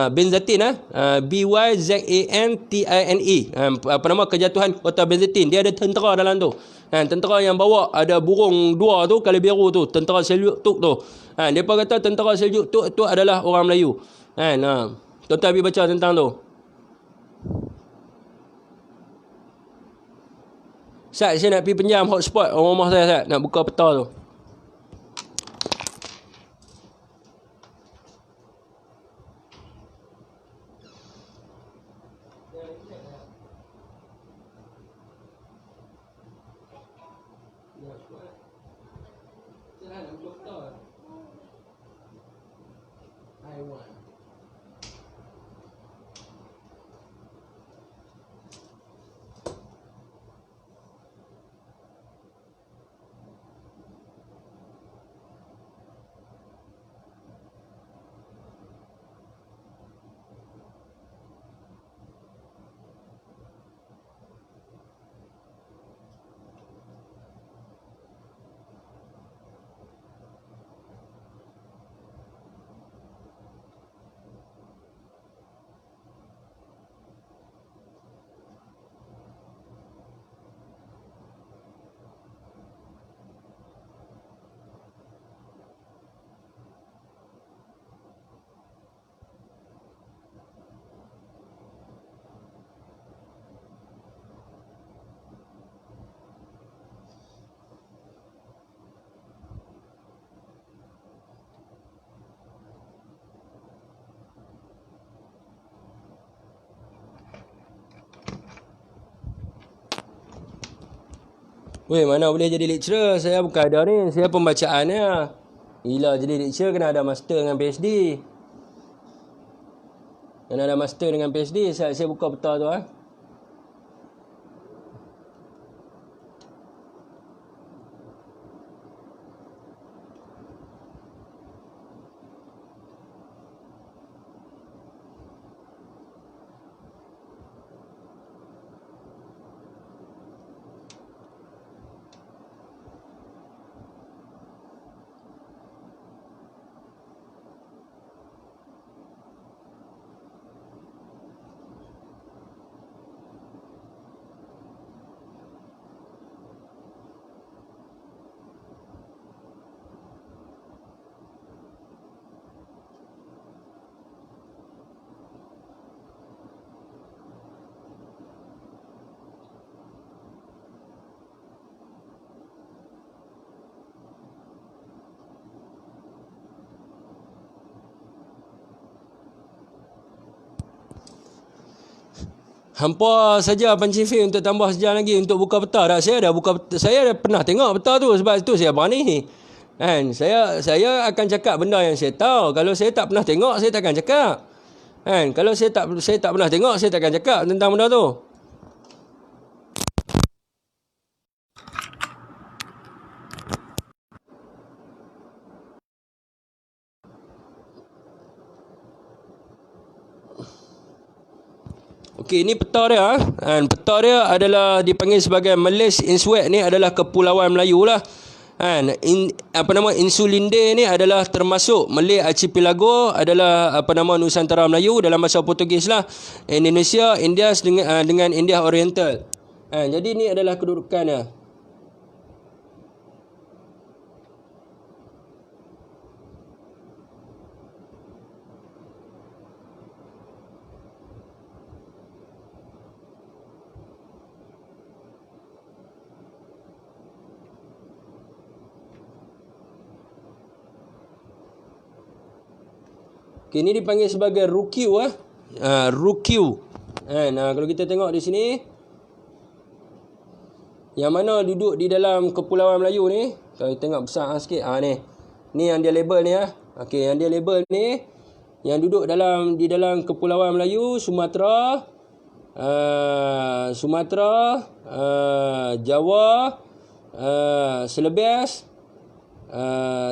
Benzatin Byzantine, kejatuhan Kota Benzatin. Dia ada tentera dalam tu. Tentera yang bawa ada burung dua tu, kali biru tu, tentera Seljuk Tuk tu. Depa kata tentera Seljuk Tuk tu adalah orang Melayu. Tuan-tuan pergi baca tentang tu. Saya nak pergi pinjam hotspot orang rumah saya, nak buka peta tu. Weh, mana boleh jadi lecturer? Saya bukan ada ni. Saya pembacaannya. Gila, jadi lecturer kena ada master dengan PhD. Kena ada master dengan PhD. Saya buka peta tu ah. Hampa saja Pancing Fik untuk tambah sejam lagi untuk buka peta dah. Saya dah pernah tengok peta tu, sebab itu saya berani. Kan, saya akan cakap benda yang saya tahu. Kalau saya tak pernah tengok, saya takkan cakap. Kan, kalau saya tak pernah tengok, saya takkan cakap tentang benda tu. Okey, ini peta dia. Peta dia adalah dipanggil sebagai Malaysia Inswet, ni adalah kepulauan Melayu lah. Insulinde ni adalah termasuk Malay Archipelago, adalah Nusantara Melayu dalam bahasa Portugis lah. Indonesia, Indias dengan India Oriental. Jadi ni adalah kedudukannya. Okay, ini dipanggil sebagai Rukiu ah. Rukiu. Kalau kita tengok di sini, yang mana duduk di dalam kepulauan Melayu ni, kalau kita tengok besar sikit, ni. Ni yang dia label ni ah. Okey, yang dia label ni, yang duduk di dalam kepulauan Melayu, Sumatera, Jawa, Celebes,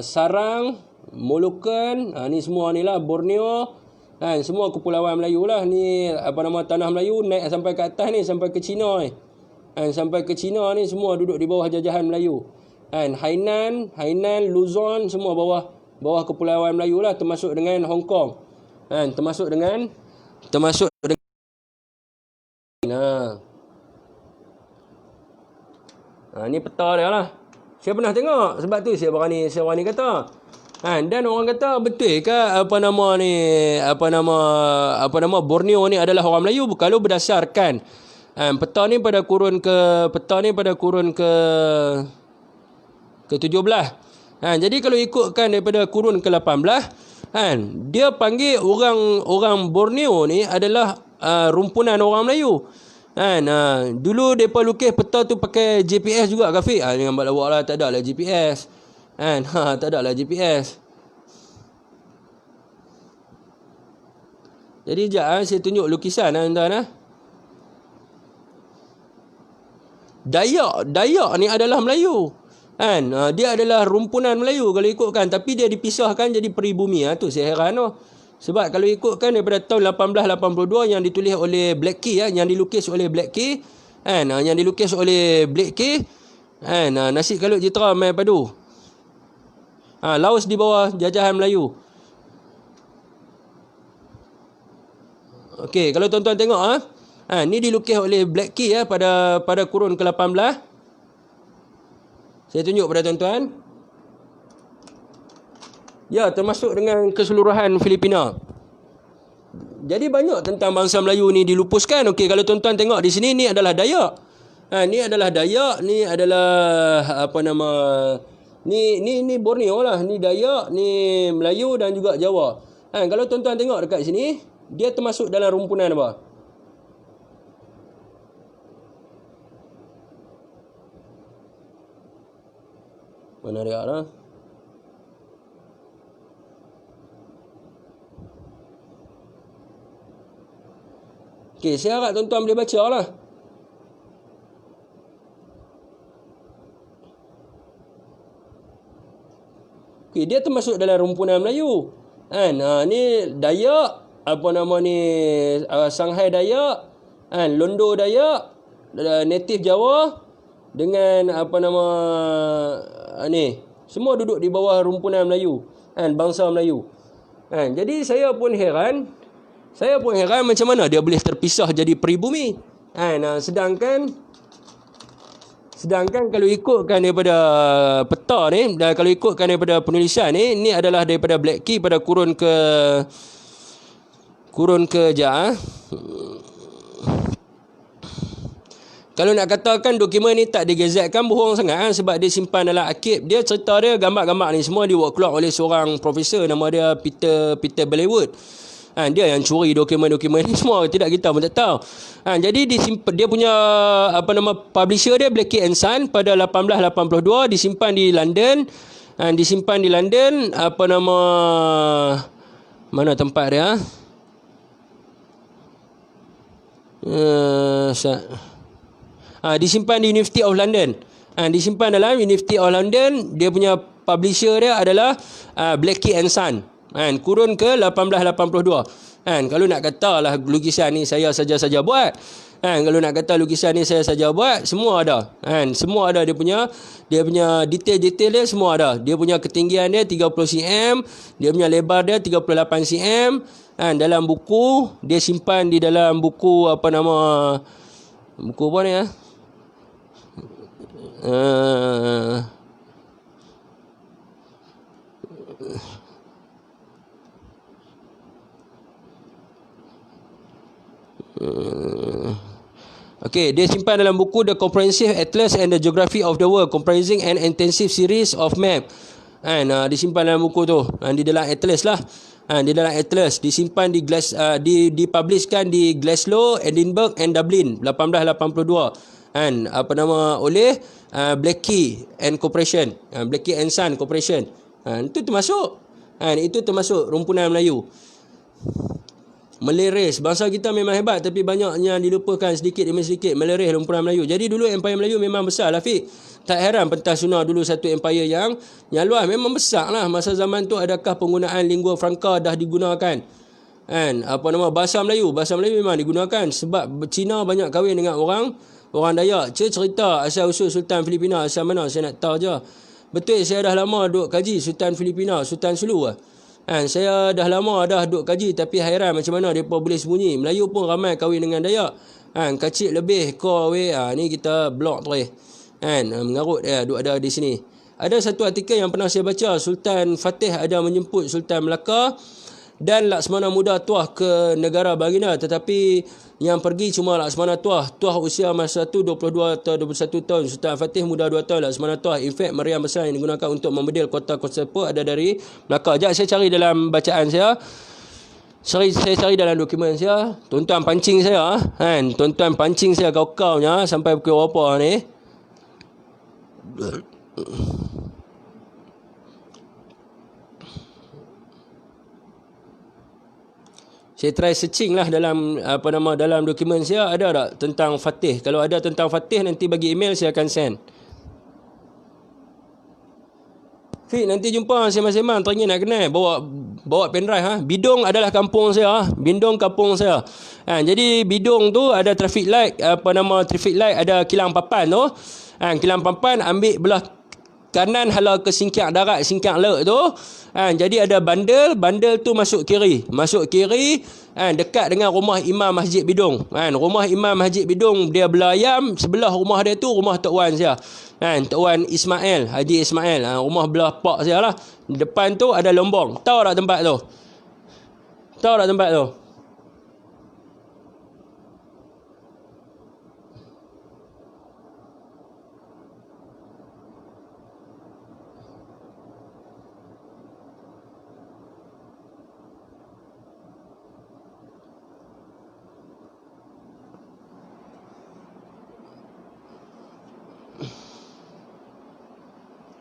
Sarang, Moluccan, ni semua ni lah, Borneo, semua kepulauan Melayu lah. Ni tanah Melayu naik sampai ke atas ni, sampai ke China ni. Sampai ke China ni semua duduk di bawah jajahan Melayu. Hainan, Luzon, semua bawah kepulauan Melayu lah, termasuk dengan Hong Kong. Termasuk dengan ni peta dia lah. Saya pernah tengok, sebab tu saya berani kata. Dan orang kata betul ke Borneo ni adalah orang Melayu? Kalau berdasarkan peta ni pada kurun ke-17. Jadi kalau ikutkan daripada kurun ke-18, dia panggil orang Borneo ni adalah rumpunan orang Melayu. Dulu depa lukis peta tu pakai GPS juga, Kafik. Jangan buat lawak lah, tak ada lah GPS. Tak ada lah GPS. Jadi sekejap saya tunjuk lukisan tuan-tuan. Dayak ni adalah Melayu. Dia adalah rumpunan Melayu kalau ikutkan, tapi dia dipisahkan jadi peribumi. Tu saya heran tu. Sebab kalau ikutkan daripada tahun 1882 yang ditulis oleh Black Key, yang dilukis oleh Black Key, nasi kalut jitera mai padu. Laos di bawah jajahan Melayu. Okey, kalau tuan-tuan tengok ni dilukis oleh Black Key pada kurun ke-18. Saya tunjuk pada tuan-tuan. Ya, termasuk dengan keseluruhan Filipina. Jadi banyak tentang bangsa Melayu ni dilupuskan. Okey, kalau tuan-tuan tengok di sini, ni adalah Dayak. Ni adalah Dayak, ni adalah Ni Borneo lah, ni Dayak, ni Melayu dan juga Jawa. Kalau tuan-tuan tengok dekat sini, dia termasuk dalam rumpunan apa? Mana dia lah. Okey, saya harap tuan-tuan boleh baca lah. Okey, dia termasuk dalam rumpunan Melayu. Kan? Ni Dayak, apa nama ni, Shanghai Dayak, kan? Londo Dayak, native Jawa dengan apa nama ni, semua duduk di bawah rumpunan Melayu, kan? Bangsa Melayu. Kan? Jadi saya pun heran macam mana dia boleh terpisah jadi peribumi. Kan? Sedangkan kalau ikutkan daripada peta ni, dan kalau ikutkan daripada penulisan ni, ini adalah daripada Black Key pada kurun ke Kalau nak katakan dokumen ni tak digazetkan, bohong sangat kan? Sebab dia simpan dalam arkib. Dia cerita dia, gambar-gambar ni semua dibuat keluar oleh seorang profesor, nama dia Peter Bellwood. Dia yang curi dokumen-dokumen ni semua, tidak, kita pun tak tahu. Jadi dia punya apa nama publisher dia, Blackie & Son, pada 1882 disimpan di London. Apa nama, mana tempat dia? Disimpan di University of London. Disimpan dalam University of London. Dia punya publisher dia adalah Blackie & Son. Kurun ke 1882. Kalau nak kata lah lukisan ni saya saja buat. Kalau nak kata lukisan ni saya saja buat, semua ada. Semua ada dia punya detail-detail dia, semua ada. Dia punya ketinggian dia 30 cm, dia punya lebar dia 38 cm. Dalam buku, dia simpan di dalam buku apa ni ya? Okey, dia simpan dalam buku The Comprehensive Atlas and the Geography of the World, comprising an intensive series of map. Disimpan dalam buku tu. Di dalam atlas lah. Di dalam atlas disimpan dipublishkan di Glasgow, Edinburgh and Dublin 1882. Apa nama, oleh Blackie and Corporation, Blackie and Son Corporation. Itu termasuk rumpunan Melayu. Meleres, bangsa kita memang hebat, tapi banyaknya dilupakan sedikit demi sedikit. Meleres rumpunan Melayu. Jadi dulu Empire Melayu memang besar lah, Fik. Tak heran pentas Sunnah dulu satu empire yang luas, memang besar lah. Masa zaman tu adakah penggunaan lingua franca dah digunakan? Apa nama, bahasa Melayu memang digunakan. Sebab Cina banyak kahwin dengan orang Dayak. Cerita asal usul Sultan Filipina asal mana, saya nak tahu je. Betul, saya dah lama duk kaji Sultan Filipina, Sultan Sulu lah. Saya dah lama dah duk kaji, tapi hairan macam mana mereka boleh sembunyi. Melayu pun ramai kahwin dengan Dayak. Kacik lebih ni kita blok terus. Mengarut dia duk ada di sini. Ada satu artikel yang pernah saya baca, Sultan Fatih ada menjemput Sultan Melaka dan Laksmana Muda Tuah ke negara baginda, tetapi yang pergi cuma Laksmana Tuah. Tuah usia masa tu 22 atau 21 tahun. Sultan Fatih muda 2 tahun. Laksmana Tuah, in fact, meriam besar yang digunakan untuk membedil kota-kota tersebut ada dari Melaka. Sekejap saya cari dalam bacaan saya. Saya cari dalam dokumen saya. Tuan-tuan pancing saya. Tuan-tuan pancing saya kau-kaunya sampai pukul berapa ni. Saya try searching lah dalam dalam dokumen saya, ada tak tentang Fatih. Kalau ada tentang Fatih, nanti bagi email, saya akan send. Fik, nanti jumpa sembang-sembang, teringin nak kenal, bawa pendrive. Bidong adalah kampung saya. Bidong kampung saya. Jadi Bidong tu ada traffic light, traffic light ada kilang papan tu. Kilang papan ambil belah kanan hala ke Singkang Darat, Singkang Lek tu. Jadi ada bandel tu masuk kiri, dekat dengan rumah Imam Masjid Bidong. Rumah Imam Masjid Bidong dia belayam, sebelah rumah dia tu rumah Tok Wan saya. Tok Wan Ismail, Haji Ismail. Rumah belah pak saya lah. Depan tu ada Lombong. Tahu tak tempat tu?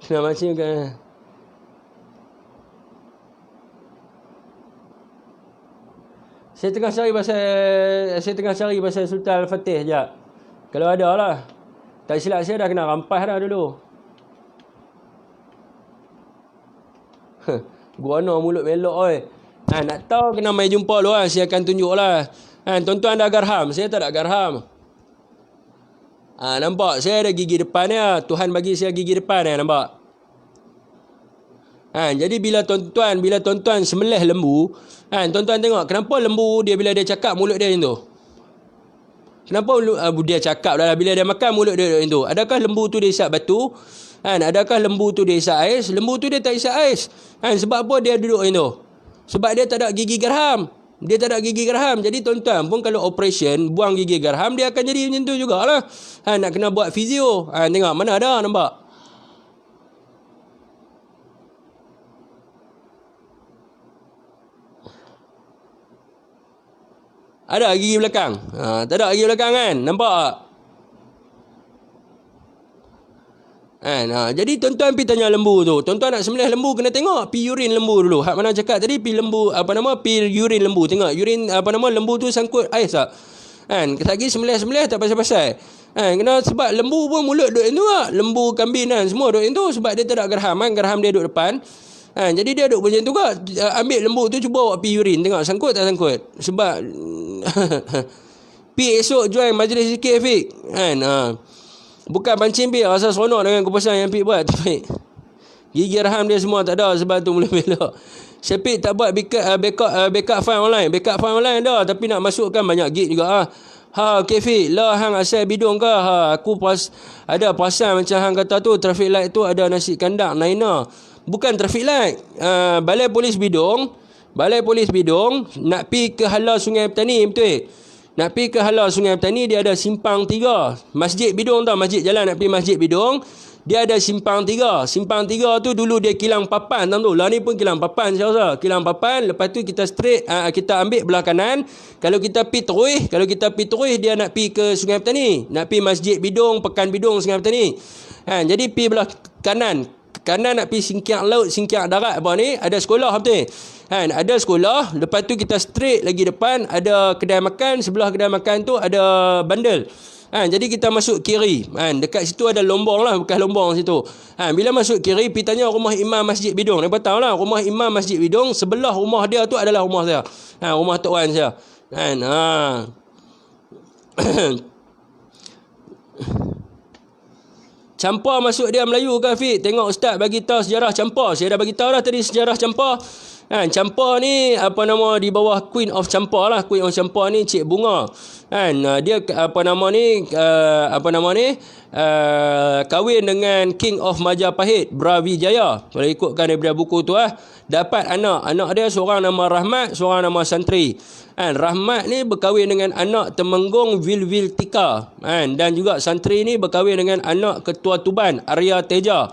Nak mancing kan. Saya tengah cari pasal Sultan Al-Fatih sekejap. Kalau ada lah. Tak silap saya dah kena rampas dah dulu. Guana mulut melok oi. Nak tahu kena mai jumpa dulu lah. Saya akan tunjuk lah. Tuan-tuan dah garham. Saya tak ada garham. Nampak? Saya ada gigi depan ya. Tuhan bagi saya gigi depan ya. Nampak? Jadi bila tuan-tuan sembelih lembu, tuan-tuan tengok kenapa lembu dia bila dia cakap mulut dia macam tu. Kenapa dia cakap dah bila dia makan mulut dia macam tu. Adakah lembu tu dia isap batu? Adakah lembu tu dia isap ais? Lembu tu dia tak isap ais. Sebab apa dia duduk macam tu? Sebab dia tak ada gigi gerham. Jadi tuan-tuan pun kalau operation buang gigi gerham, dia akan jadi macam tu jugalah. Nak kena buat fizio. Tengok mana ada, nampak? Ada gigi belakang? Tak ada gigi belakang kan? Nampak tak? Jadi tuan-tuan pergi tanya lembu tu. Tuan-tuan nak sembelih lembu kena tengok pi urin lembu dulu. Hak mana cakap tadi pi urin lembu. Tengok urin lembu tu sangkut ais tak? Lagi sembelih tak pasal-pasal. Kena sebab lembu pun mulut duduk itu lah. Lembu kambing semua duduk itu sebab dia tak ada gerham. Gerham dia duduk depan. Jadi dia duduk macam tu kot. Ambil lembu tu cuba bawa pi urin. Tengok sangkut tak sangkut. Sebab pi esok join majlis zikir Fik. Bukan pancing pi, rasa seronok dengan kepuasan yang Fik buat. Tapi gigi gerham dia semua tak ada sebab tu mula belok. Syafik tak buat backup file online. Backup file online dah tapi nak masukkan banyak gig juga. Okay Fik, lah hang asal bidung ke? Aku ada perasan macam hang kata tu traffic light tu ada nasi kandak Naina. Bukan traffic light. Balai Polis Bidong nak pi ke hala Sungai Petani, betul? Nak pi ke hala Sungai Petani dia ada simpang 3. Masjid Bidong tau, masjid jalan nak pi Masjid Bidong. Dia ada simpang 3. Simpang 3 tu dulu dia kilang papan tau tu. Lah ni pun kilang papan saya rasa. Kilang papan, lepas tu kita straight kita ambil belah kanan. Kalau kita pi terus dia nak pi ke Sungai Petani. Nak pi Masjid Bidong, Pekan Bidong Sungai Petani. Jadi pi belah kanan nak pi Singkiak Laut, Singkiak Darat apa ni, ada sekolah betul. Ada sekolah, lepas tu kita straight lagi depan ada kedai makan, sebelah kedai makan tu ada bandel. Jadi kita masuk kiri. Dekat situ ada lombong lah, bekas lombong situ. Bila masuk kiri, pergi tanya rumah Imam Masjid Bidong. Dia tahu lah, rumah Imam Masjid Bidong, sebelah rumah dia tu adalah rumah saya. Rumah Tok Wan saya. Campur masuk dia Melayu ke Fik? Tengok ustaz bagi tahu sejarah campur. Saya dah bagi tahu dah tadi sejarah campur. Campur ni di bawah Queen of Campur lah. Queen of Campur ni Cik Bunga. Dia kahwin dengan King of Majapahit, Brawijaya. Kalau ikutkan daripada buku tu dapat anak dia seorang nama Rahmat, seorang nama Santri. Rahmat ni berkahwin dengan anak Temenggung Vilviltika. Dan juga Santri ni berkahwin dengan anak Ketua Tuban Arya Teja.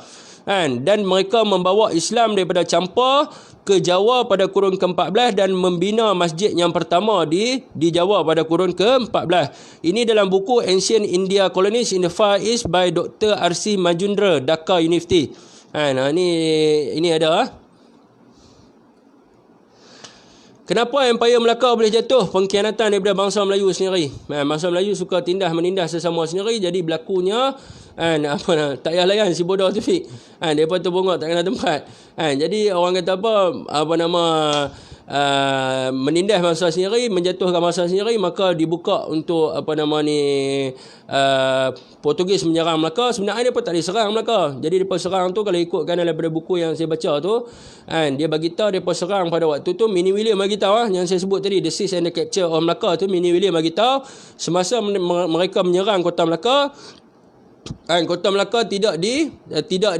Dan mereka membawa Islam daripada Campur ke Jawa pada kurun ke-14 dan membina masjid yang pertama di Jawa pada kurun ke-14. Ini dalam buku Ancient India Colonies in the Far East by Dr. R.C. Majumdar, Dhaka University. Ini ada. Kenapa Empire Melaka boleh jatuh? Pengkhianatan daripada bangsa Melayu sendiri. Bangsa Melayu suka menindas sesama sendiri, jadi berlakunya tak payah layan si bodoh tu Fik. Depa tu bongok tak kena tempat. Jadi orang kata menindas bangsa sendiri, menjatuhkan bangsa sendiri, maka dibuka untuk Portugis menyerang Melaka. Sebenarnya depa tak diserang Melaka. Jadi depa serang tu kalau ikutkan daripada buku yang saya baca tu, dia bagi tahu depa serang pada waktu tu. Minnie William bagi tahu yang saya sebut tadi, The Seize and the Capture of Melaka tu, Minnie William bagi tahu semasa mereka menyerang Kota Melaka, Kota Melaka tidak dijaga,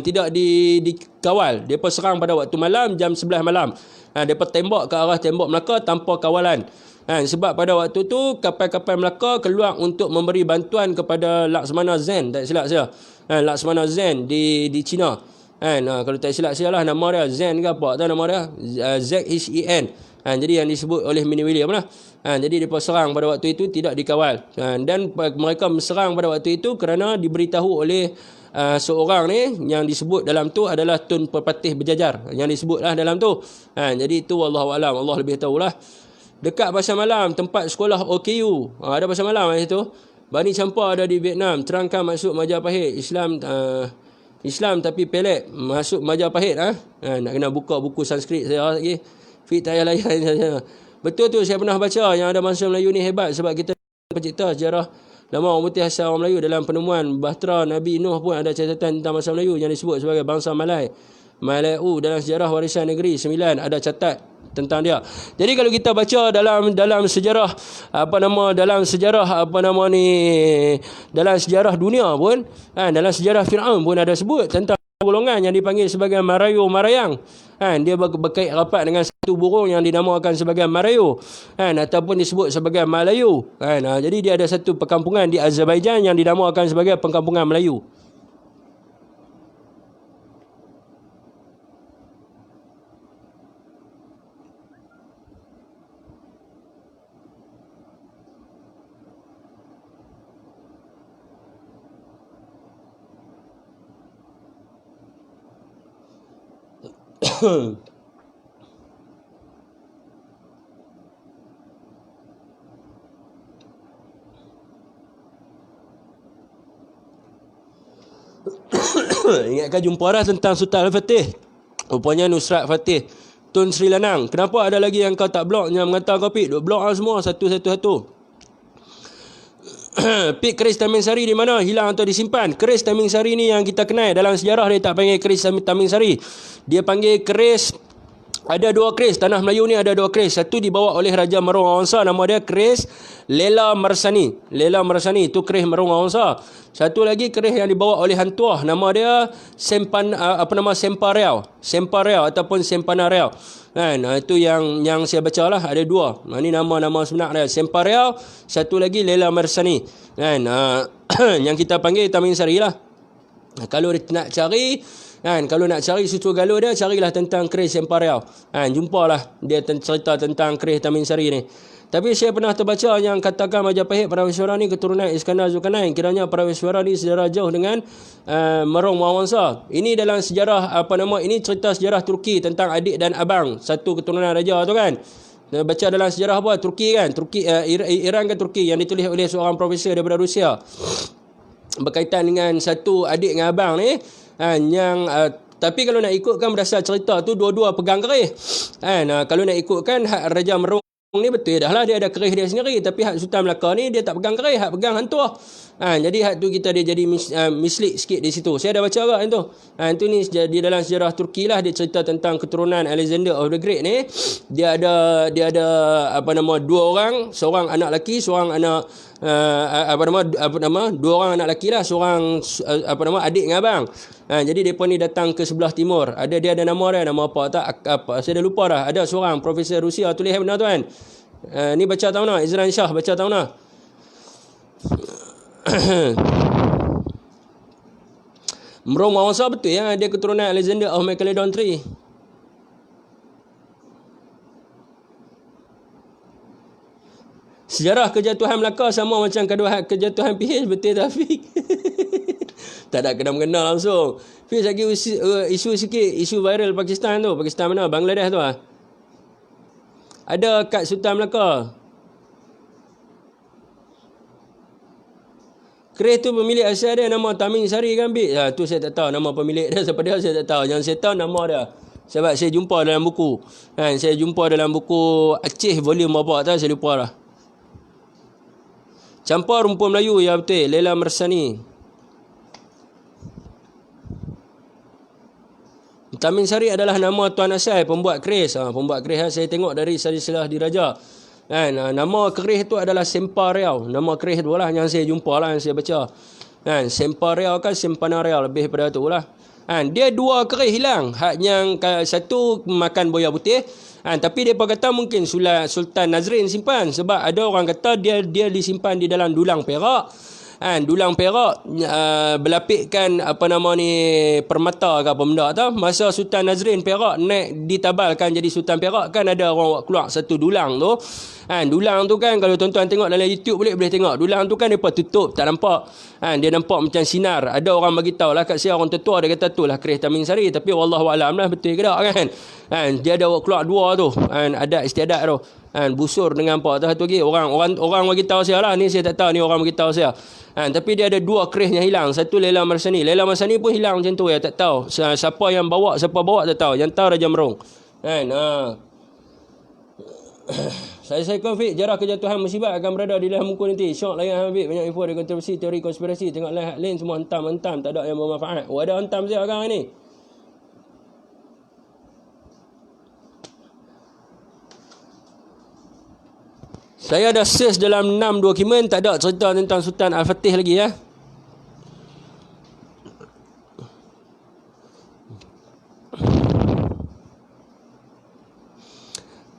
tidak dikawal. Depa serang pada waktu malam, jam 11 malam. Depa tembak ke arah tembok Melaka tanpa kawalan. Sebab pada waktu tu kapal-kapal Melaka keluar untuk memberi bantuan kepada Laksamana Zen, tak silap saya. Laksamana Zen di China. Kalau tak silap saya lah, nama dia Zen ke apa, tahu nama dia? Z-H-E-N. Jadi yang disebut oleh Mini William lah. Jadi mereka serang pada waktu itu tidak dikawal. Dan mereka serang pada waktu itu kerana diberitahu oleh seorang ni yang disebut dalam tu adalah Tun Pepatih Berjajar. Yang disebutlah dalam tu. Jadi itu wallahualam, Allah lebih tahulah. Dekat Pasar Malam, tempat sekolah OKU. Ada Pasar Malam kat situ. Bani Campa ada di Vietnam. Terangkan masuk Majapahit. Islam tapi pelik. Masuk Majapahit. Nak kena buka buku Sanskrit saya lagi. Fit tak payah layan saja. Betul tu, saya pernah baca yang ada bangsa Melayu ni hebat. Sebab kita pencipta sejarah lama orang putih asal orang Melayu. Dalam penemuan Bahtera Nabi Nuh pun ada catatan tentang bangsa Melayu yang disebut sebagai bangsa Malay. Malayu dalam sejarah warisan negeri 9 ada catat tentang dia. Jadi kalau kita baca dalam sejarah dalam sejarah dunia pun, dalam sejarah Firaun pun ada sebut tentang golongan yang dipanggil sebagai Marayu Marayang. Dia berkait rapat dengan satu burung yang dinamakan sebagai Marayu, ataupun disebut sebagai Malayu. Jadi dia ada satu perkampungan di Azerbaijan yang dinamakan sebagai perkampungan Melayu. Ingatkan jumpa dah tentang Sultan Al-Fatih. Rupanya Nusrat Fatih Tun Sri Lanang. Kenapa ada lagi yang kau tak blok, yang mengatakan kau pik? Duk blok lah semua satu-satu. Pik keris Taming Sari di mana? Hilang atau disimpan? Keris Taming Sari ni yang kita kenal dalam sejarah, dia tak panggil keris Taming Sari. Dia panggil keris, ada dua keris. Tanah Melayu ni ada dua keris. Satu dibawa oleh Raja Merung Awangsa, nama dia keris Lela Mersani. Lela Mersani itu keris Merung Awangsa. Satu lagi keris yang dibawa oleh Hang Tuah, nama dia Sempariau ataupun Sempanariau. Itu yang saya baca lah, ada dua. Ini nama-nama sebenar dia, Sempariau. Satu lagi Lela Mersani. Yang kita panggil Taming Sari lah. Kalau nak cari, kalau nak cari susu galuh dia, carilah tentang keris Sempariau. Jumpalah dia cerita tentang keris Taming Sari ni. Tapi saya pernah terbaca yang katakan Majapahit Parameswara ni keturunan Iskandar Zulkarnain. Kiranya Parameswara ni sejarah jauh dengan Merung Mawangsa. Ini dalam sejarah ini cerita sejarah Turki tentang adik dan abang satu keturunan raja tu kan. Baca dalam sejarah apa? Turki kan? Iran kan Turki, yang ditulis oleh seorang profesor daripada Rusia. Berkaitan dengan satu adik dengan abang ni, tapi kalau nak ikutkan berdasar cerita tu, dua-dua pegang keris. Kalau nak ikutkan hak Raja Merung ni betul dah lah, dia ada keris dia sendiri. Tapi hak Sultan Melaka ni dia tak pegang keris, hak pegang Hang Tuah. Jadi hak tu kita dia jadi mislead sikit di situ. Saya dah baca agak itu. Itu ni di dalam sejarah Turki lah, dia cerita tentang keturunan Alexander of the Great ni. Dia ada dua orang, seorang anak lelaki, seorang anak dua orang anak lelaki lah, seorang adik dengan abang. Jadi depa ni datang ke sebelah timur. Dia ada nama dia, nama apa tak, saya dah lupa dah. Ada seorang profesor Rusia tulis benar tuan. Ni baca tahu nak, Izran Shah baca tahu nak. Merung Mawangsa betul ya, dia keturunan Alexander of Macedon III. Sejarah kejatuhan Melaka sama macam kejatuhan PH, betul tak Fiq? Tak ada kena-mengena langsung. Fiq lagi isu sikit, isu viral Pakistan tu. Pakistan mana? Bangladesh tu ada kat Sultan Melaka. Keris tu pemilik asal dia nama Taming Sari kan Bik? Tu saya tak tahu nama pemilik dia siapa dia, saya tak tahu. Yang saya tahu nama dia, sebab saya jumpa dalam buku. Saya jumpa dalam buku Aceh volume apa tak, saya lupa lah. Campur rumpun Melayu, ya betul. Lela Mersani. Taming Sari adalah nama tuan asal pembuat keris. Pembuat keris saya tengok dari silsilah diraja. Nama keris tu adalah Sempariau. Nama keris tu lah yang saya jumpa lah, yang saya baca. Sempariau kan Sempanariau, lebih pada tu lah. Dia dua keris hilang. Hak yang satu makan boya putih. Tapi mereka kata mungkin Sultan Nazrin simpan. Sebab ada orang kata dia disimpan di dalam dulang perak. Dulang perak berlapikkan permata ke apa benda tu. Masa Sultan Nazrin Perak naik ditabalkan jadi Sultan Perak, kan ada orang keluar satu dulang tu. Dulang tu kan, kalau tuan-tuan tengok dalam YouTube boleh tengok. Dulang tu kan depa tutup tak nampak. Dia nampak macam sinar. Ada orang bagi tahu lah kat saya, orang tua dia kata tu lah keris Tamin Sari, tapi wallahu alam lah betul ke tak kan. Dia ada keluar dua tu. Ada istiadat tu. Busur dengan apa tu lagi. Orang bagi tahu saya lah, ni saya tak tahu, ni orang bagi tahu saya. Tapi dia ada dua keris yang hilang. Satu Laila Marsani. Laila Marsani pun hilang macam tu ya, tak tahu. Siapa yang bawa, siapa bawa tak tahu. Yang tahu Raja Merung. Saya konflik jarah kejatuhan musibah akan berada di dalam muka nanti. Syok layan Habib, banyak info dari kontroversi, teori konspirasi. Tengok lihat lain semua hentam, tak ada yang bermanfaat. Ada hentam saya sekarang ni. Saya dah search dalam 6 dokumen, tak ada cerita tentang Sultan Al-Fatih lagi ya.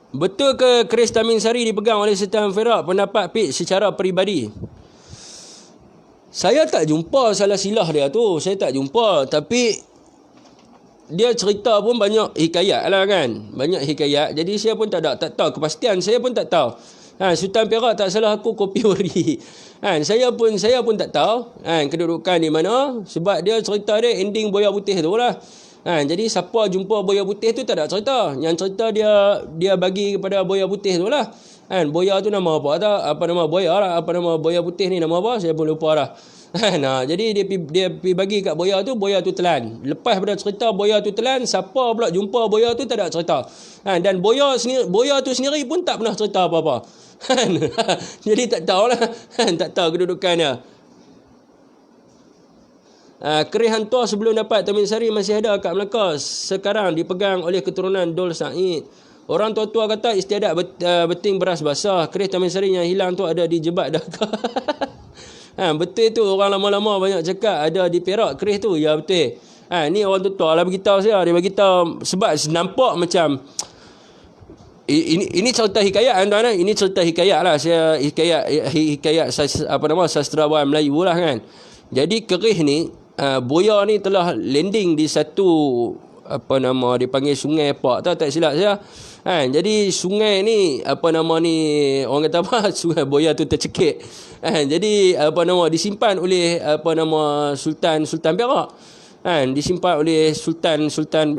Betul ke keris Tamin Sari dipegang oleh Sultan Perak? Pendapat Pit secara peribadi. Saya tak jumpa salah silah dia tu. Saya tak jumpa. Tapi dia cerita pun banyak hikayat lah kan. Banyak hikayat. Jadi saya pun tak tahu. Kepastian saya pun tak tahu. Sultan Perak tak salah aku kopi ori. Saya pun tak tahu kedudukan di mana. Sebab dia cerita dia ending boya putih tu lah. Jadi siapa jumpa boya putih tu tak ada cerita. Yang cerita dia bagi kepada boya putih tu lah. Boya tu nama apa tak? Apa nama boya lah? Apa nama boya putih ni nama apa? Saya pun lupa lah. Jadi dia pergi bagi kat boya tu telan. Lepas pada cerita boya tu telan, siapa pula jumpa boya tu tak ada cerita. Dan boya tu sendiri pun tak pernah cerita apa-apa. Jadi tak tahulah. Tak tahu kedudukannya. Keris hantua sebelum dapat Tamin Sari masih ada kat Melaka. Sekarang dipegang oleh keturunan Dol Said. Orang tua-tua kata istiadat beting beras basah. Keris Tamin Sari yang hilang tu ada di Jebat Dhaka. Betul tu, orang lama-lama banyak cakap ada di Perak keris tu. Ya betul. Ni orang tua lah beritahu saya. Dia beritahu sebab nampak macam ini cerita hikayat tuan-tuan. Ini cerita hikayat lah. Saya hikayat sastrawan Melayu lah kan. Jadi keris ni, boya ni telah landing di satu dipanggil sungai apa tak silap saya. Jadi sungai ni orang kata apa, sungai boya tu tercekik. Jadi disimpan oleh Sultan Perak. Disimpan oleh Sultan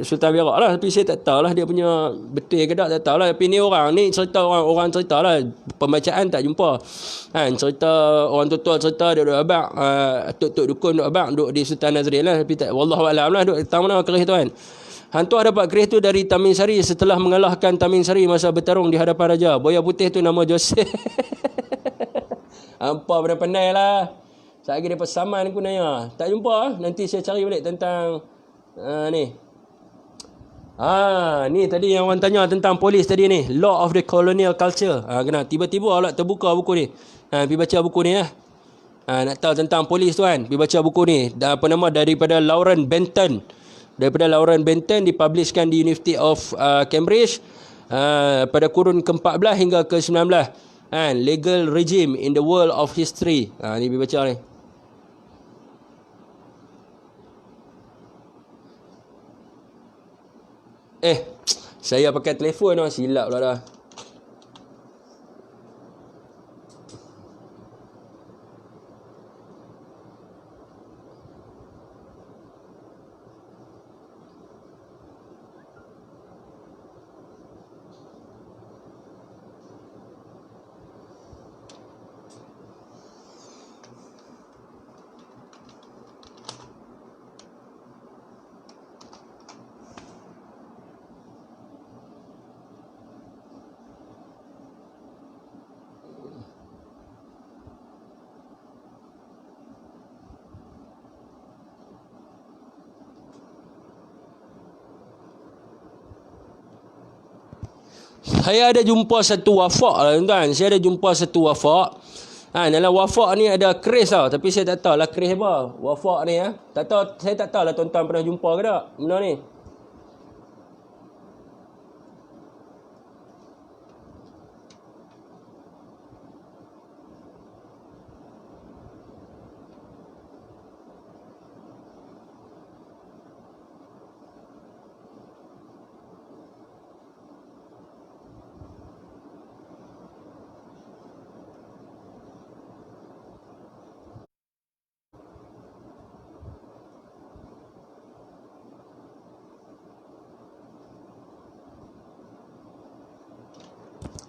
Perak lah. Tapi saya tak tahulah dia punya betul ke tak tahulah. Tapi ni orang cerita, orang cerita lah, pembacaan tak jumpa. Cerita orang tua cerita dia duduk abang, tok dukun duduk abang duduk di Sultan Nazrin lah. Tapi tak, wallahualam lah duduk tahu mana keris tu kan. Hantu dapat keris tu dari Tamin Sari setelah mengalahkan Tamin Sari masa bertarung di hadapan raja. Boya putih tu nama Joseph. Hampa pandai lah. Sekali dia pesaman aku nanya. Tak jumpa. Nanti saya cari balik tentang ni. Ni tadi yang orang tanya tentang polis tadi ni. Law of the Colonial Culture. Kena tiba-tiba awak terbuka buku ni. Pergi baca buku ni lah. Nak tahu tentang polis tu kan. Pergi baca buku ni. Daripada Lauren Benton. Dipublishkan di University of Cambridge. Pada kurun ke-14 hingga ke-19. Legal Regime in the World of History. Ni pergi baca ni. Saya pakai telefon lah. Silap pula dah. Saya ada jumpa satu wafak lah tuan-tuan. Dalam wafak ni ada keris tau. Tapi saya tak tahu lah keris apa. Wafak ni tak tahu, saya tak tahu lah tuan-tuan pernah jumpa ke tak benda ni.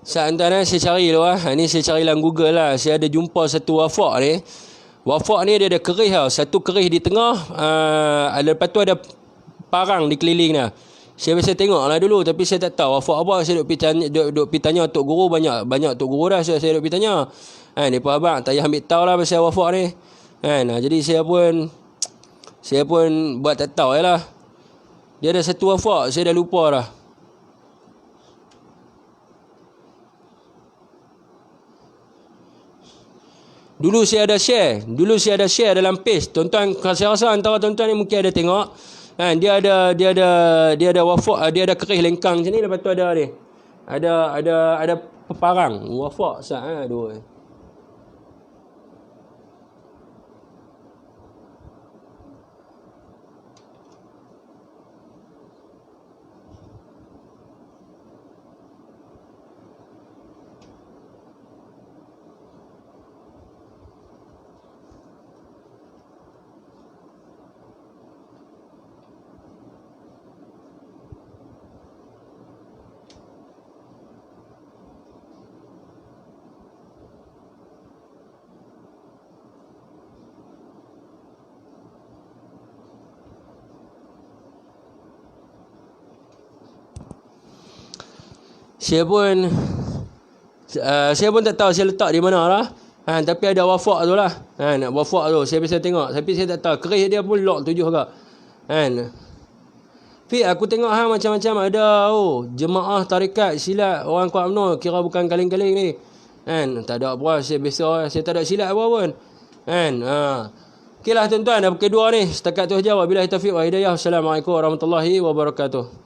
Seantara saya cari dulu ni saya cari dalam Google lah. Saya ada jumpa satu wafak ni. Wafak ni dia ada kerih tau. Satu kerih di tengah, lepas tu ada parang di keliling dah. Saya biasa tengok lah dulu, tapi saya tak tahu wafak apa. Saya duk pergi tanya tok guru, banyak tok guru dah. Saya duk pergi tanya. Ni pun abang tak payah ambil tahu lah pasal wafak ni. Jadi saya pun buat tak tahu je lah. Dia ada satu wafak, saya dah lupa dah. Dulu saya ada share dalam page. Tuan-tuan, saya rasa antara tuan-tuan ni mungkin ada tengok. Dia ada wafak, dia ada kerih lengkang macam ni, lepas tu ada ni. Ada peparang. Wafak sah dua. Saya pun tak tahu saya letak di mana lah. Tapi ada wafak tu lah. Wafak tu saya biasa tengok, tapi saya tak tahu kerih dia pun lock 7 agak. Fik, aku tengok macam-macam ada jemaah tarikat silat orang Kuala UMNO, kira bukan kaling-kaling ni. Tak ada apa, saya biasa saya tak ada silat apa pun. Okeylah tuan-tuan, dah pukul 2 ni. Setakat tu saja. Wabillahi taufiq wa hidayah. Assalamualaikum warahmatullahi wabarakatuh.